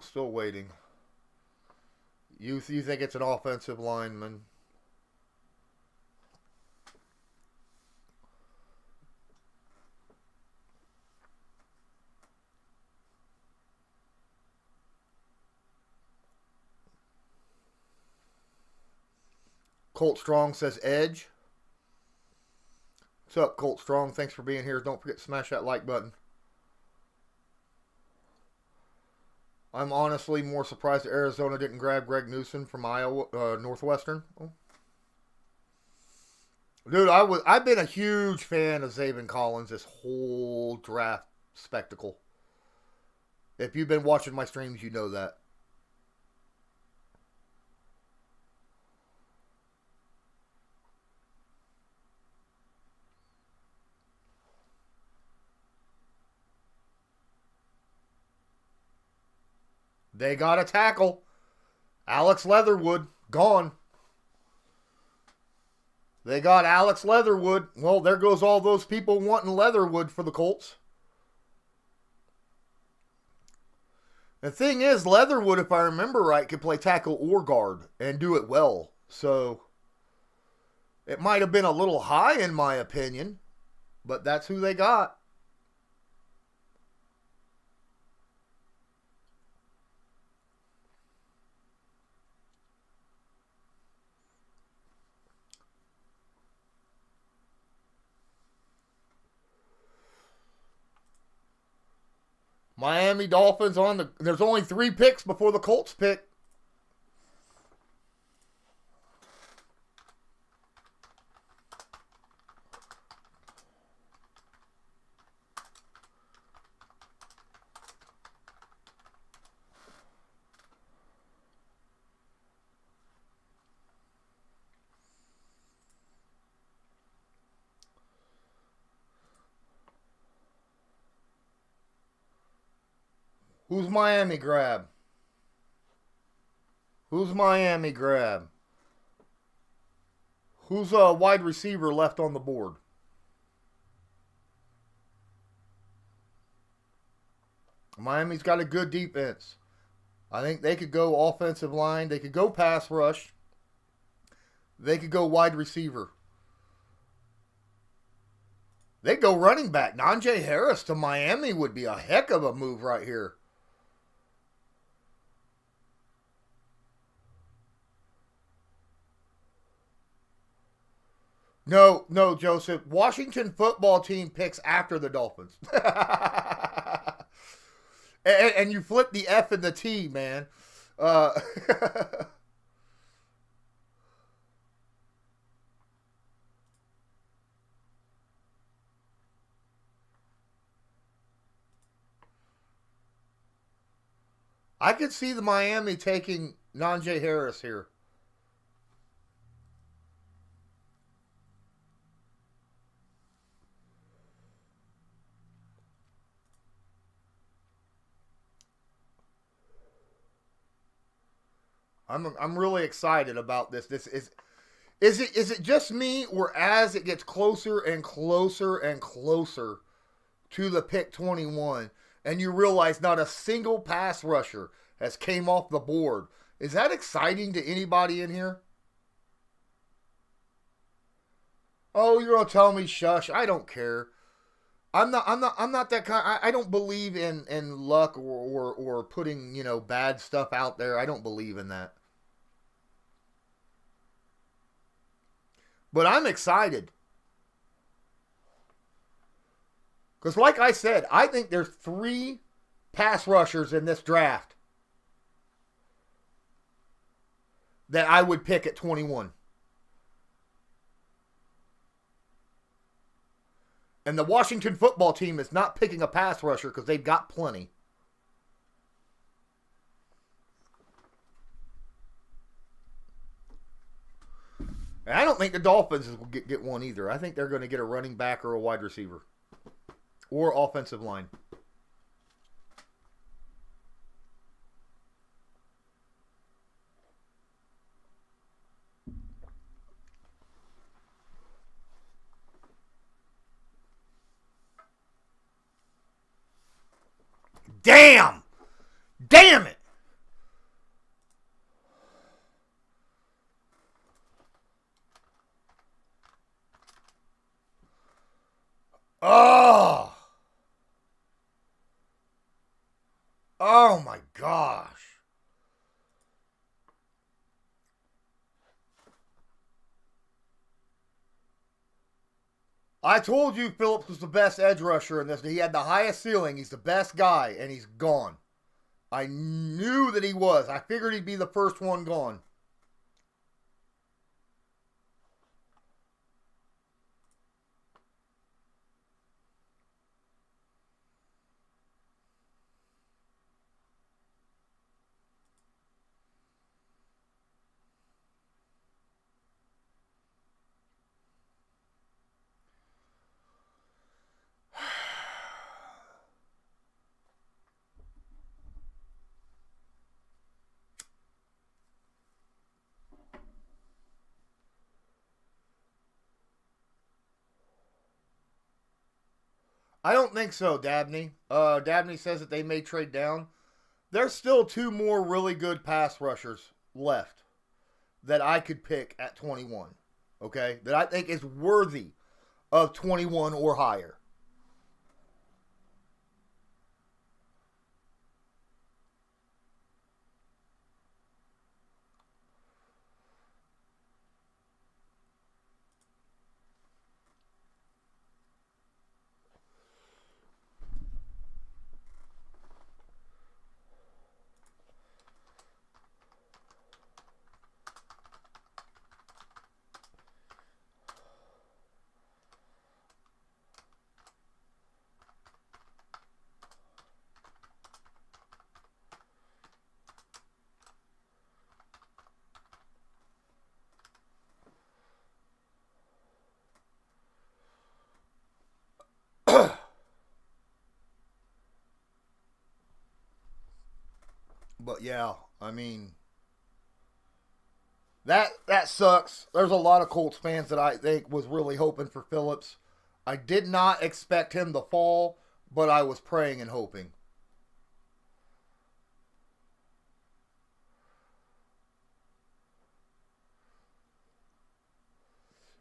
Still waiting. You think it's an offensive lineman? Colt Strong says edge. What's up, Colt Strong? Thanks for being here. Don't forget to smash that like button. I'm honestly more surprised that Arizona didn't grab Greg Newsom from Iowa, Northwestern. Oh. Dude, I've been a huge fan of Zaven Collins this whole draft spectacle. If you've been watching my streams, you know that. They got a tackle. Alex Leatherwood, gone. They got Alex Leatherwood. Well, there goes all those people wanting Leatherwood for the Colts. The thing is, Leatherwood, if I remember right, could play tackle or guard and do it well. So, it might have been a little high in my opinion, but that's who they got. Miami Dolphins on the... There's only 3 picks before the Colts pick. Who's Miami grab? Who's Miami grab? Who's a wide receiver left on the board? Miami's got a good defense. I think they could go offensive line. They could go pass rush. They could go wide receiver. They go running back. Najee Harris to Miami would be a heck of a move right here. No, Joseph. Washington football team picks after the Dolphins. and you flip the F and the T, man. I could see the Miami taking Najee Harris here. I'm really excited about this. This is it just me, or as it gets closer and closer and closer to the pick 21, and you realize not a single pass rusher has came off the board? Is that exciting to anybody in here? Oh, you're gonna tell me shush? I don't care. I'm not that kind. I don't believe in luck or putting bad stuff out there. I don't believe in that. But I'm excited. Because like I said, I think there's 3 pass rushers in this draft that I would pick at 21. And the Washington football team is not picking a pass rusher because they've got plenty. And I don't think the Dolphins will get one either. I think they're going to get a running back or a wide receiver. Or offensive line. Damn! Damn it! Oh! Oh my gosh. I told you Phillips was the best edge rusher in this. He had the highest ceiling. He's the best guy, and he's gone. I knew that he was. I figured he'd be the first one gone. I don't think so, Dabney. Dabney says that they may trade down. There's still 2 more really good pass rushers left that I could pick at 21. Okay? That I think is worthy of 21 or higher. But yeah, I mean, that sucks. There's a lot of Colts fans that I think was really hoping for Phillips. I did not expect him to fall, but I was praying and hoping.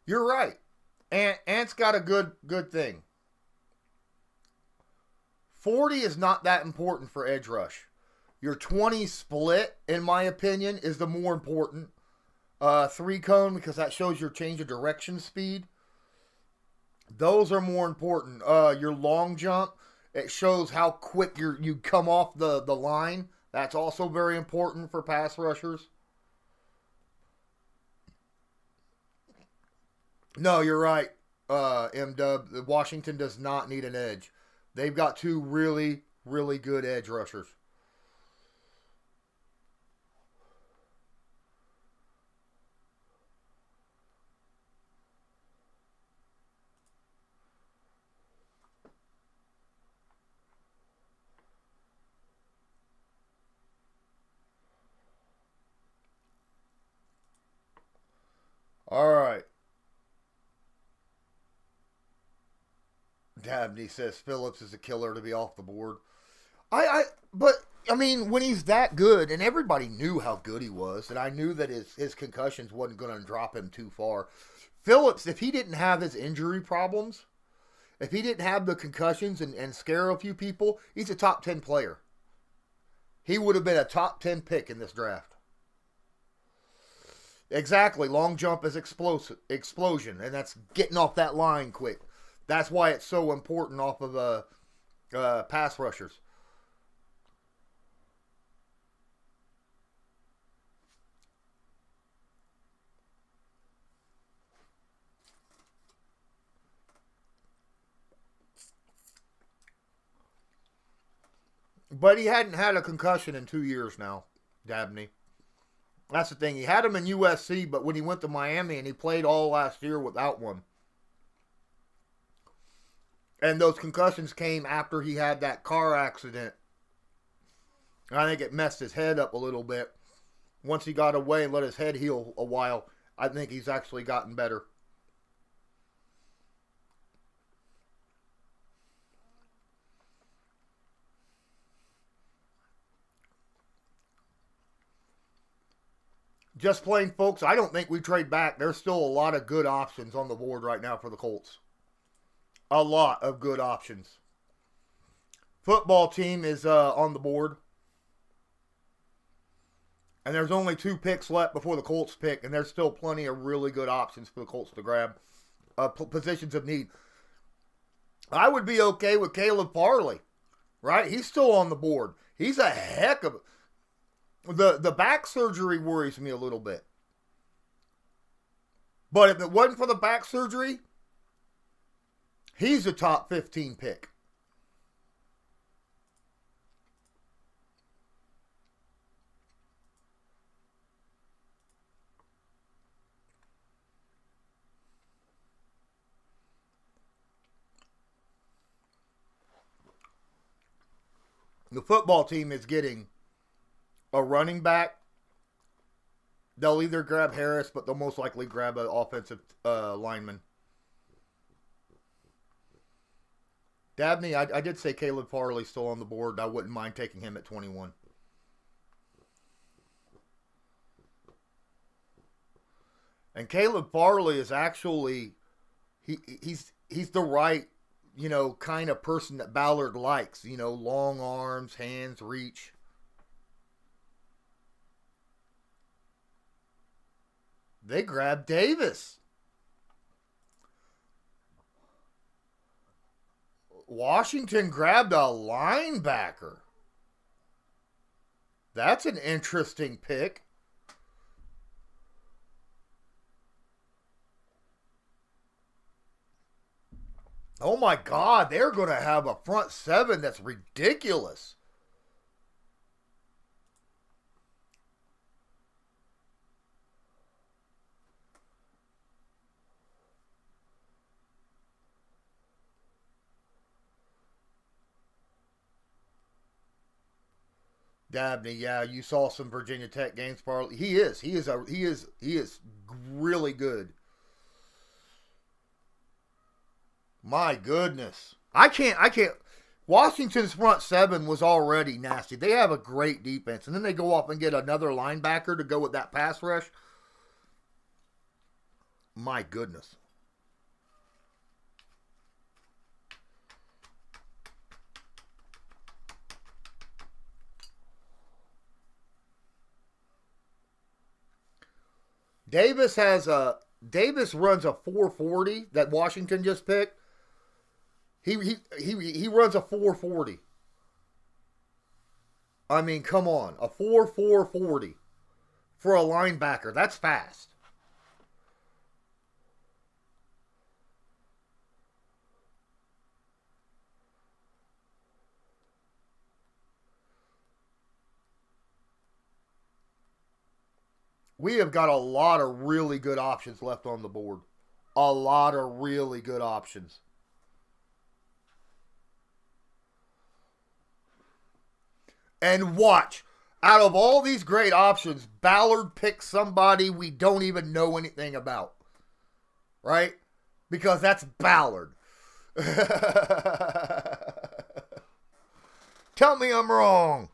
You're right. Ant's got a good thing. 40 is not that important for edge rush. Your 20 split, in my opinion, is the more important. 3 cone, because that shows your change of direction speed. Those are more important. Your long jump, it shows how quick you come off the line. That's also very important for pass rushers. No, you're right, M-Dub. Washington does not need an edge. They've got two really, really good edge rushers. All right. Dabney says Phillips is a killer to be off the board. But I mean, when he's that good, and everybody knew how good he was, and I knew that his concussions wasn't going to drop him too far. Phillips, if he didn't have his injury problems, if he didn't have the concussions and scare a few people, he's a top 10 player. He would have been a top 10 pick in this draft. Exactly. Long jump is explosion, and that's getting off that line quick. That's why it's so important off of pass rushers. But he hadn't had a concussion in 2 years now, Dabney. That's the thing. He had him in USC, but when he went to Miami and he played all last year without one. And those concussions came after he had that car accident. I think it messed his head up a little bit. Once he got away and let his head heal a while, I think he's actually gotten better. Just plain, folks, I don't think we trade back. There's still a lot of good options on the board right now for the Colts. A lot of good options. Football team is on the board. And there's only 2 picks left before the Colts pick, and there's still plenty of really good options for the Colts to grab. Positions of need. I would be okay with Caleb Farley, right? He's still on the board. He's a heck of... The back surgery worries me a little bit. But if it wasn't for the back surgery, he's a top 15 pick. The football team is getting a running back. They'll either grab Harris, but they'll most likely grab an offensive lineman. Dabney, I did say Caleb Farley's still on the board. I wouldn't mind taking him at 21. And Caleb Farley is actually, he's the right, kind of person that Ballard likes. Long arms, hands, reach. They grabbed Davis. Washington grabbed a linebacker. That's an interesting pick. Oh my God, they're going to have a front 7 that's ridiculous. Dabney, yeah, you saw some Virginia Tech games, Farley. He is really good. My goodness. I can't. Washington's front 7 was already nasty. They have a great defense. And then they go off and get another linebacker to go with that pass rush. My goodness. Davis has Davis runs a 4.40 that Washington just picked. He runs a 4.40. I mean, come on. A 4.40 for a linebacker. That's fast. We have got a lot of really good options left on the board. A lot of really good options. And watch, out of all these great options, Ballard picks somebody we don't even know anything about. Right? Because that's Ballard. Tell me I'm wrong.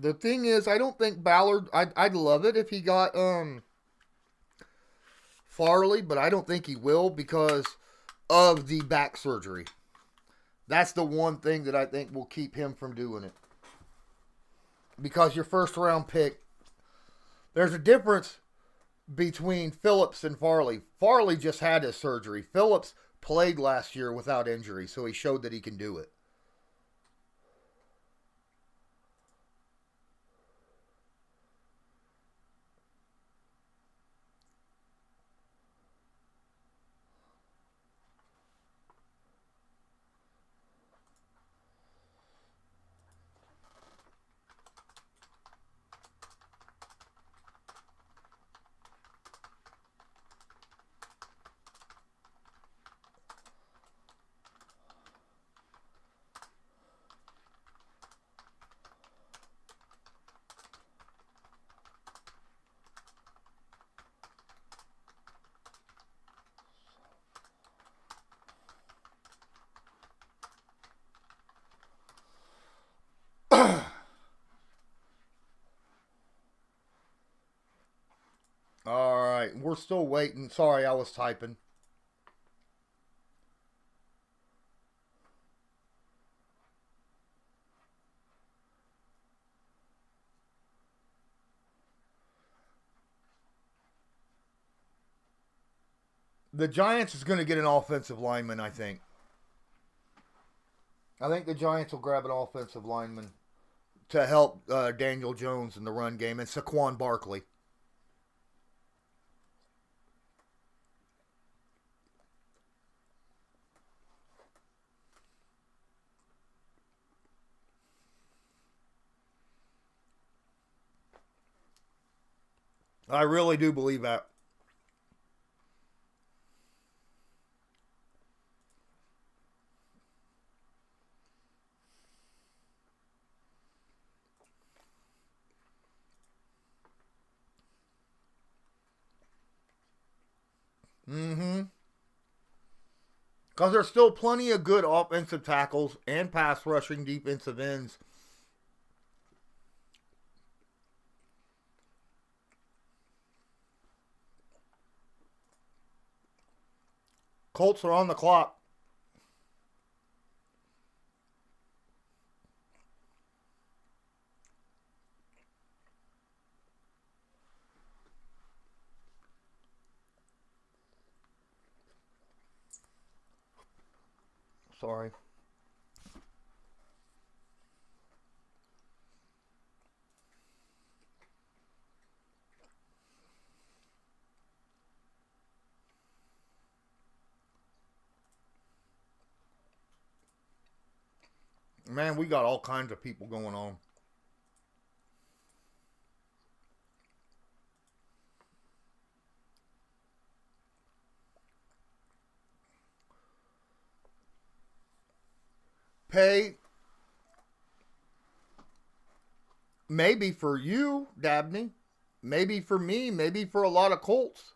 The thing is, I don't think Ballard. I'd love it if he got Farley, but I don't think he will because of the back surgery. That's the one thing that I think will keep him from doing it. Because your first round pick, there's a difference between Phillips and Farley. Farley just had his surgery. Phillips played last year without injury, so he showed that he can do it. All right, we're still waiting. Sorry, I was typing. The Giants is going to get an offensive lineman, I think. I think the Giants will grab an offensive lineman to help Daniel Jones in the run game and Saquon Barkley. I really do believe that. Because there's still plenty of good offensive tackles and pass rushing defensive ends. Colts are on the clock. Sorry. Man, we got all kinds of people going on. Pay, maybe for you, Dabney, maybe for me, maybe for a lot of Colts.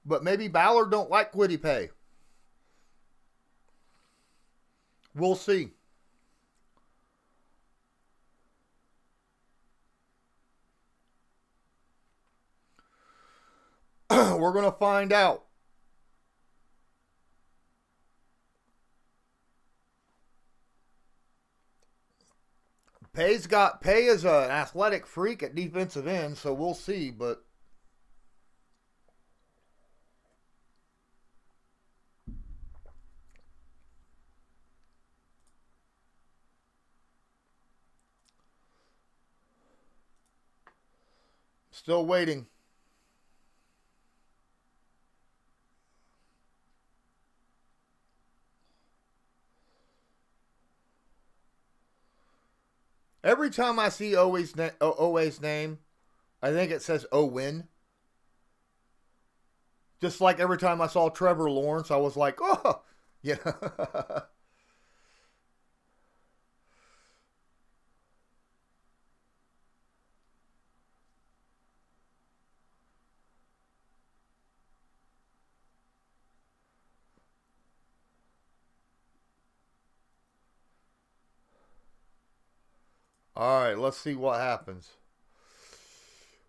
But maybe Ballard don't like quiddy pay. We'll see. We're going to find out. Pay is an athletic freak at defensive end, so we'll see, but still waiting. Every time I see Owe's name, I think it says Owen. Just like every time I saw Trevor Lawrence, I was like, oh, yeah. All right, let's see what happens.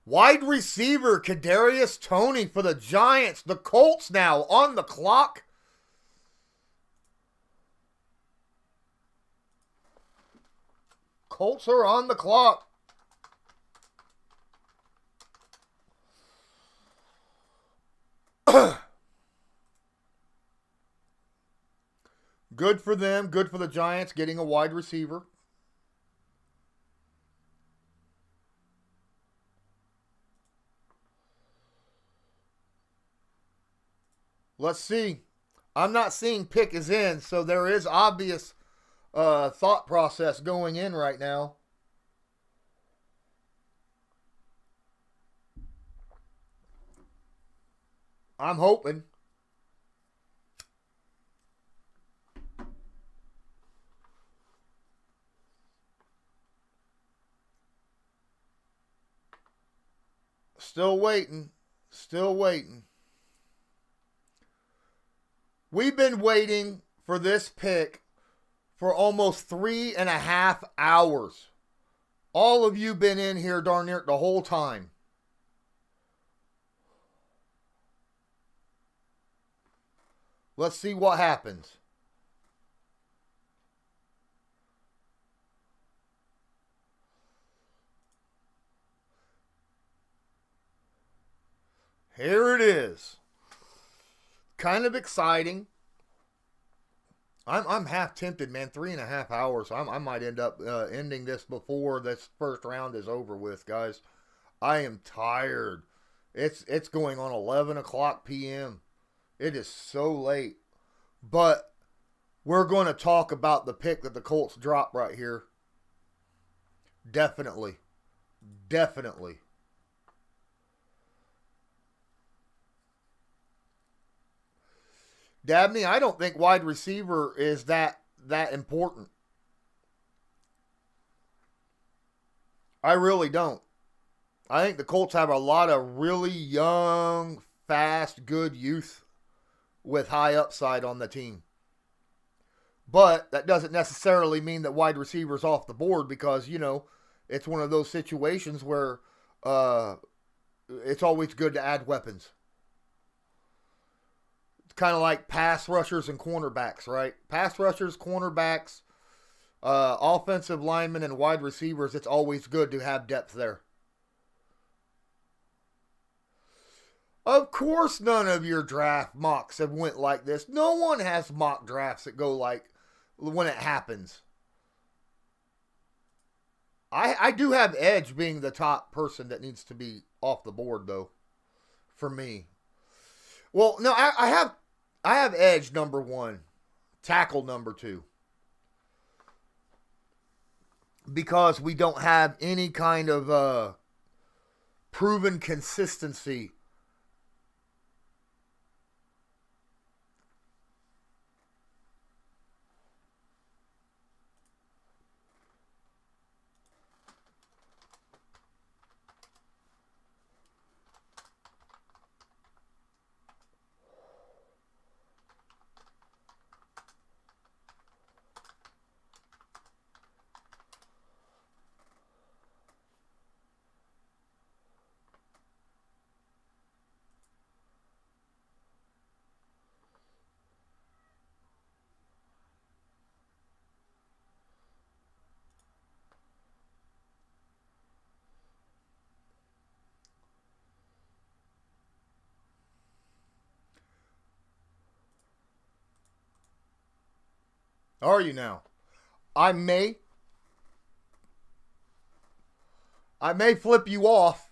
Wide receiver Kadarius Toney for the Giants. The Colts now on the clock. Colts are on the clock. Good for them. Good for the Giants getting a wide receiver. Let's see. I'm not seeing pick is in, so there is obvious thought process going in right now. I'm hoping. Still waiting. Still waiting. We've been waiting for this pick for almost 3.5 hours. All of you been in here darn near the whole time. Let's see what happens. Here it is. Kind of exciting. I'm half tempted, man. 3.5 hours. I might end up ending this before this first round is over with, guys. I am tired. It's going on 11 o'clock p.m. It is so late. But we're going to talk about the pick that the Colts dropped right here. Definitely. Definitely. Dabney, I don't think wide receiver is that important. I really don't. I think the Colts have a lot of really young, fast, good youth with high upside on the team. But that doesn't necessarily mean that wide receiver is off the board because, you know, it's one of those situations where it's always good to add weapons. Kind of like pass rushers and cornerbacks, right? Pass rushers, cornerbacks, offensive linemen, and wide receivers, it's always good to have depth there. Of course none of your draft mocks have went like this. No one has mock drafts that go like when it happens. I do have edge being the top person that needs to be off the board, though, for me. Well, no, I have edge number 1, tackle number 2. Because we don't have any kind of proven consistency. Are you now? I may flip you off.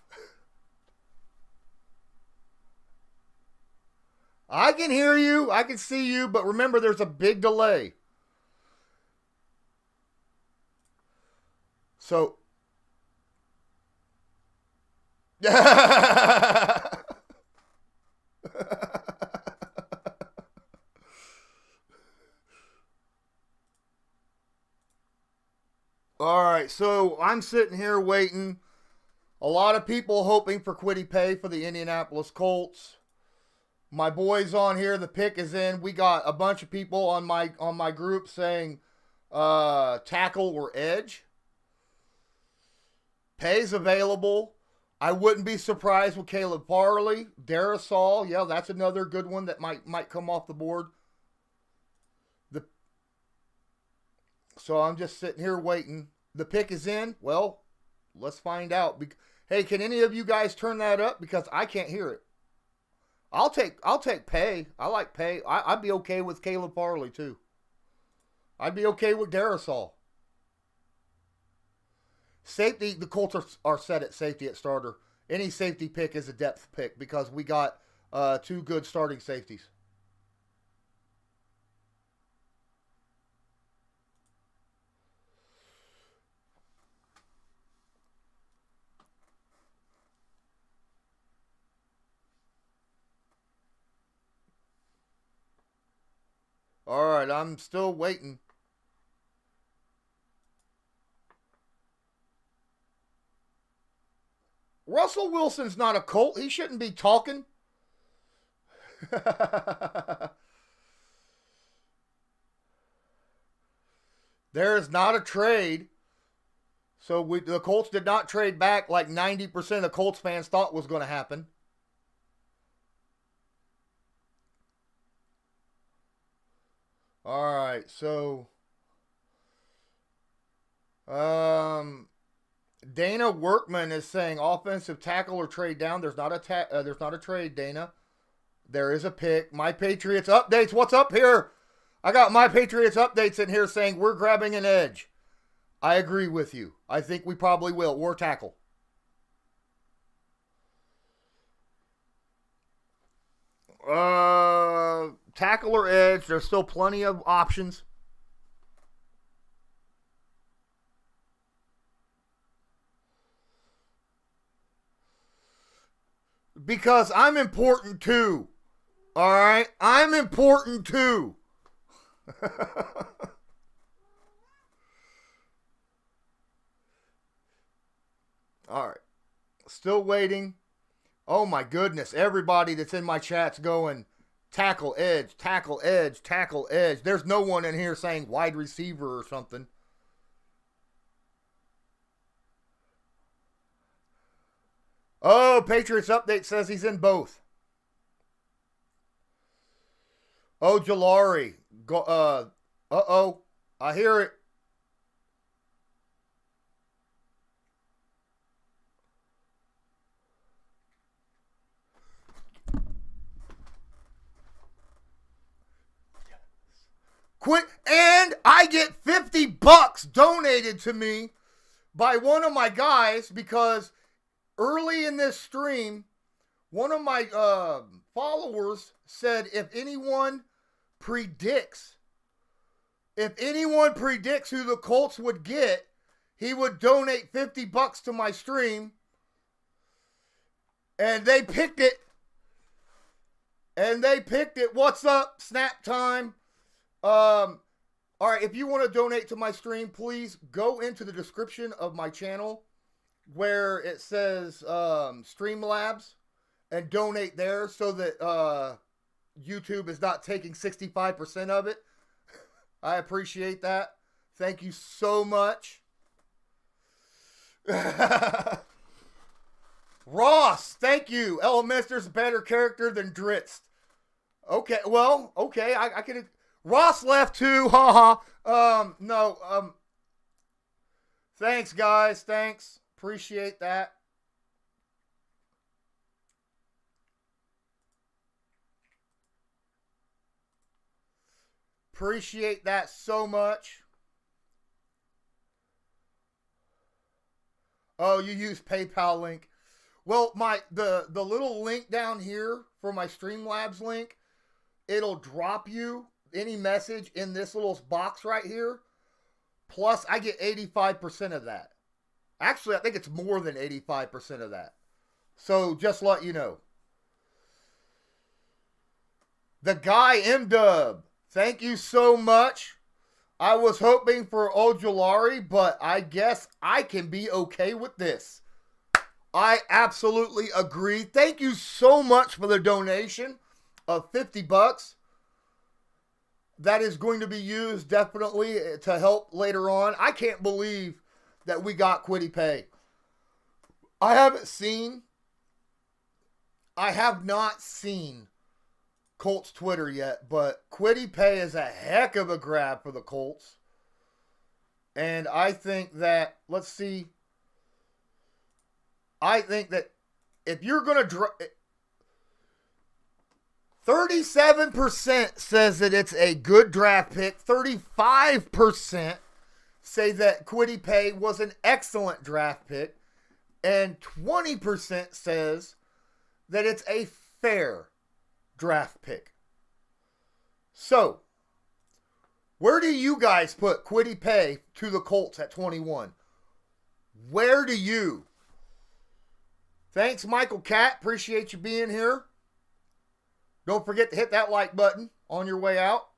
I can hear you. I can see you. But remember, there's a big delay. So. All right, so I'm sitting here waiting. A lot of people hoping for Quiddy Pay for the Indianapolis Colts. My boys on here, the pick is in. We got a bunch of people on my group saying tackle or edge. Pay's available. I wouldn't be surprised with Caleb Farley. Darrisaw, yeah, that's another good one that might come off the board. So I'm just sitting here waiting. The pick is in. Well, let's find out. Hey, can any of you guys turn that up? Because I can't hear it. I'll take Pay. I like Pay. I'd be okay with Caleb Farley too. I'd be okay with Darrisaw. Safety, the Colts are set at safety at starter. Any safety pick is a depth pick because we got two good starting safeties. All right, I'm still waiting. Russell Wilson's not a Colt. He shouldn't be talking. There is not a trade. So the Colts did not trade back like 90% of Colts fans thought was going to happen. All right, so Dana Workman is saying offensive tackle or trade down. There's not a trade, Dana. There is a pick. My Patriots updates. What's up here? I got My Patriots updates in here saying we're grabbing an edge. I agree with you. I think we probably will. Or tackle. Tackle or edge. There's still plenty of options. Because I'm important too. All right? I'm important too. All right. Still waiting. Oh my goodness. Everybody that's in my chat's going tackle, edge, tackle, edge, tackle, edge. There's no one in here saying wide receiver or something. Oh, Patriots update says he's in both. Oh, Jalari. Uh-oh. I hear it. Quit, and I get $50 donated to me by one of my guys because early in this stream, one of my followers said if anyone predicts who the Colts would get, he would donate $50 to my stream. And they picked it. What's up? Snap time. All right, if you want to donate to my stream, please go into the description of my channel where it says Streamlabs and donate there so that YouTube is not taking 65% of it. I appreciate that. Thank you so much. Ross, thank you. Elminster's a better character than Dritz. Okay, well, okay, I can... Ross left too, haha. No, thanks, guys, thanks. Appreciate that. Appreciate that so much. Oh, you use PayPal link. Well, the little link down here for my Streamlabs link, it'll drop you any message in this little box right here. Plus, I get 85% of that. Actually, I think it's more than 85% of that. So, just let you know. The guy, M-Dub, thank you so much. I was hoping for Ojulari, but I guess I can be okay with this. I absolutely agree. Thank you so much for the donation of $50. That is going to be used definitely to help later on. I can't believe that we got Kwity Paye. I have not seen Colts Twitter yet, but Kwity Paye is a heck of a grab for the Colts. And I think that, let's see. I think that if you're going to 37% says that it's a good draft pick. 35% say that Kwity Paye was an excellent draft pick. And 20% says that it's a fair draft pick. So, where do you guys put Kwity Paye to the Colts at 21? Where do you? Thanks, Michael Catt. Appreciate you being here. Don't forget to hit that like button on your way out.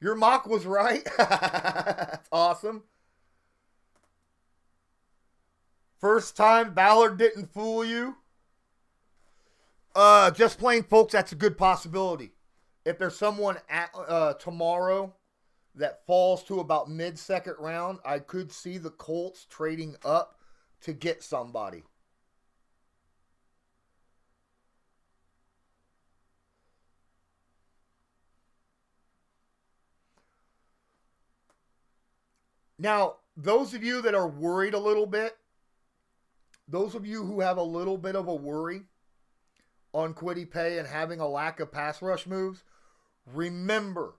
Your mock was right. That's awesome. First time Ballard didn't fool you. Just plain, folks, that's a good possibility. If there's someone at tomorrow that falls to about mid-second round, I could see the Colts trading up to get somebody. Now, those of you that are worried a little bit, those of you who have a little bit of a worry on Kwity Paye and having a lack of pass rush moves, remember,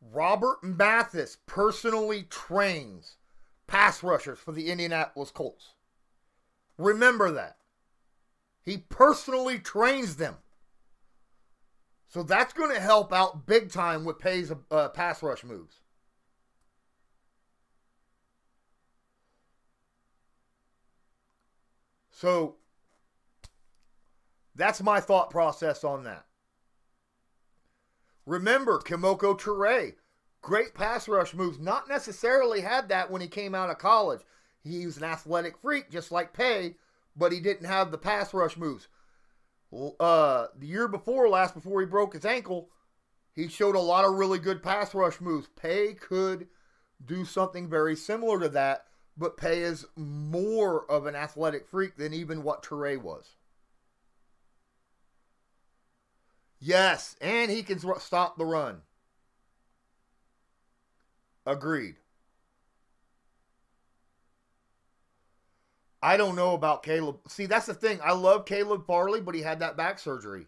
Robert Mathis personally trains pass rushers for the Indianapolis Colts. Remember that. He personally trains them. So that's going to help out big time with Paye's pass rush moves. So that's my thought process on that. Remember, Kimoko Ture, great pass rush moves. Not necessarily had that when he came out of college. He was an athletic freak, just like Paye, but he didn't have the pass rush moves. The year before last, before he broke his ankle, he showed a lot of really good pass rush moves. Paye could do something very similar to that, but Paye is more of an athletic freak than even what Ture was. Yes, and he can stop the run. Agreed. I don't know about Caleb. See, that's the thing. I love Caleb Farley, but he had that back surgery,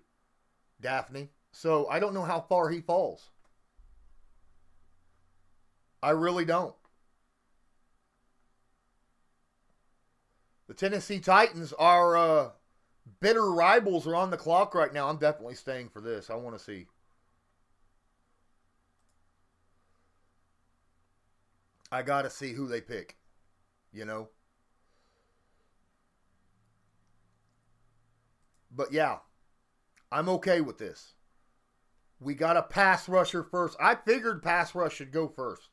Daphne. So I don't know how far he falls. I really don't. The Tennessee Titans are bitter rivals are on the clock right now. I'm definitely staying for this. I want to see. I got to see who they pick, you know. But yeah, I'm okay with this. We got a pass rusher first. I figured pass rush should go first.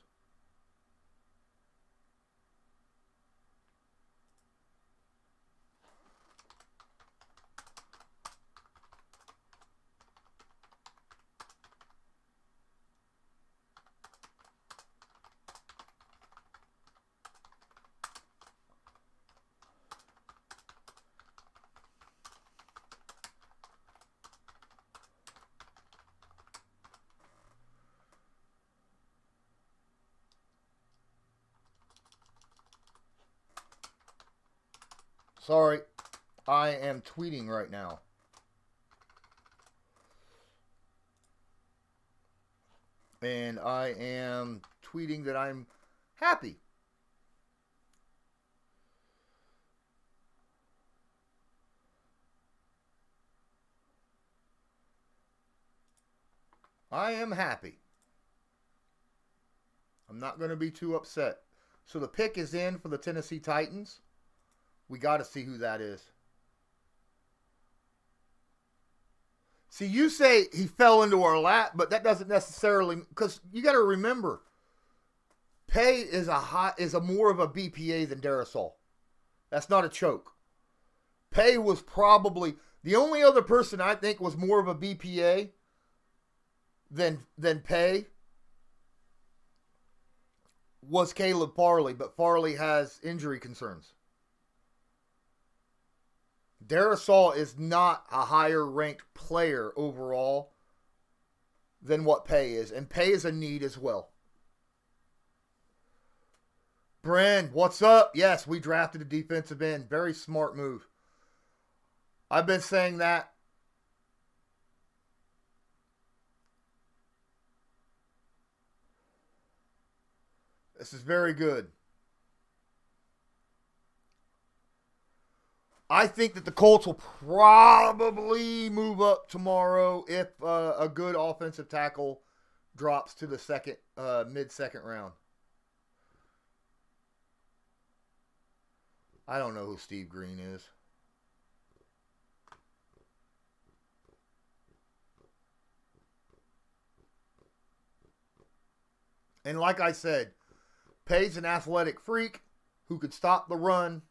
Sorry, I am tweeting right now. And I am tweeting that I'm happy. I am happy. I'm not going to be too upset. So the pick is in for the Tennessee Titans. We got to see who that is. See, you say he fell into our lap, but that doesn't necessarily, because you got to remember, Pay is a more of a BPA than Darasol. That's not a choke. Pay was probably the only other person I think was more of a BPA than Pay was Caleb Farley, but Farley has injury concerns. Darasol is not a higher ranked player overall than what Pay is, and Pay is a need as well. Bren, what's up? Yes, we drafted a defensive end. Very smart move. I've been saying that. This is very good. I think that the Colts will probably move up tomorrow if a good offensive tackle drops to the mid-second round. I don't know who Steve Green is. And like I said, Pay's an athletic freak who could stop the run.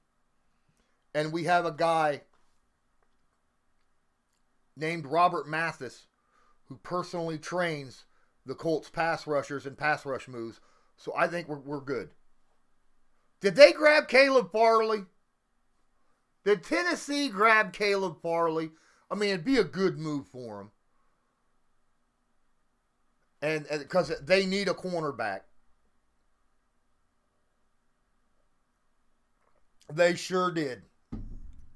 And we have a guy named Robert Mathis who personally trains the Colts pass rushers and pass rush moves. So I think we're good. Did they grab Caleb Farley? Did Tennessee grab Caleb Farley? I mean, it'd be a good move for them. And because they need a cornerback. They sure did.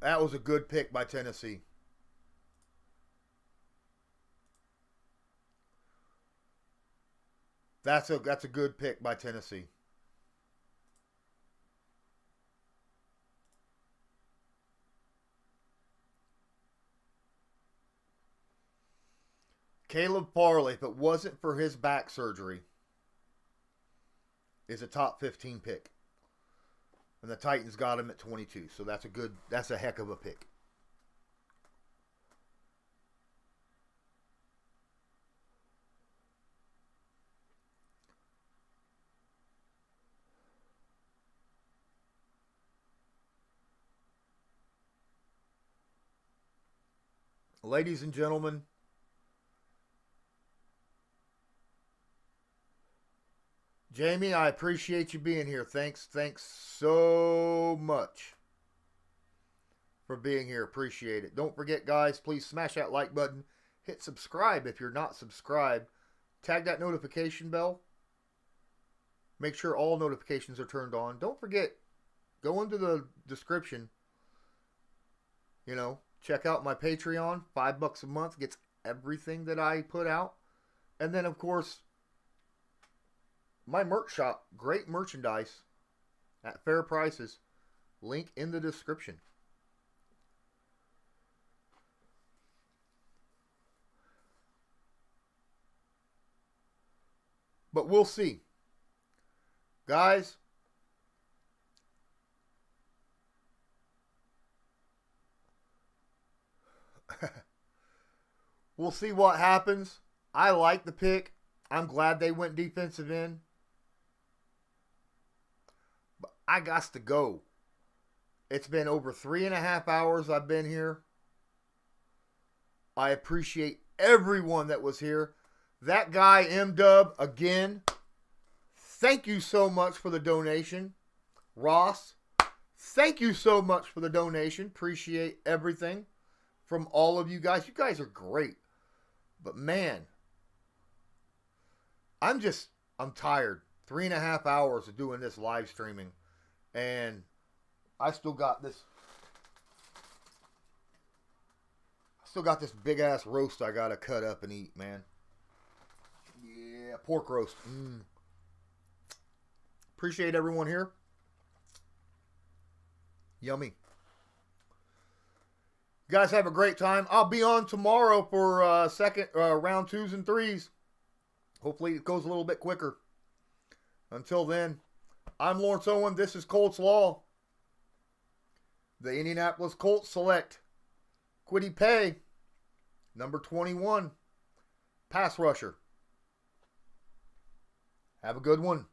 That was a good pick by Tennessee. That's a good pick by Tennessee. Caleb Farley, if it wasn't for his back surgery, is a top 15 pick. And the Titans got him at 22. So that's a heck of a pick. Ladies and gentlemen, Jamie, I appreciate you being here. Thanks so much for being here. Appreciate it. Don't forget, guys, please smash that like button. Hit subscribe if you're not subscribed. Tag that notification bell. Make sure all notifications are turned on. Don't forget, go into the description. Check out my Patreon. $5 a month gets everything that I put out. And then, of course, my merch shop, great merchandise at fair prices. Link in the description. But we'll see. Guys, we'll see what happens. I like the pick. I'm glad they went defensive end. But I got to go. It's been over 3.5 hours I've been here. I appreciate everyone that was here. That guy, M-Dub, again, thank you so much for the donation. Ross, thank you so much for the donation. Appreciate everything from all of you guys. You guys are great. But man, I'm tired. 3.5 hours of doing this live streaming. And I still got this big ass roast I gotta cut up and eat, man. Yeah. That pork roast. Appreciate everyone here. Yummy. You guys have a great time. I'll be on tomorrow for second round 2s and 3s. Hopefully it goes a little bit quicker. Until then, I'm Lawrence Owen. This is Colts Law. The Indianapolis Colts select Kwity Paye, number 21, pass rusher. Have a good one.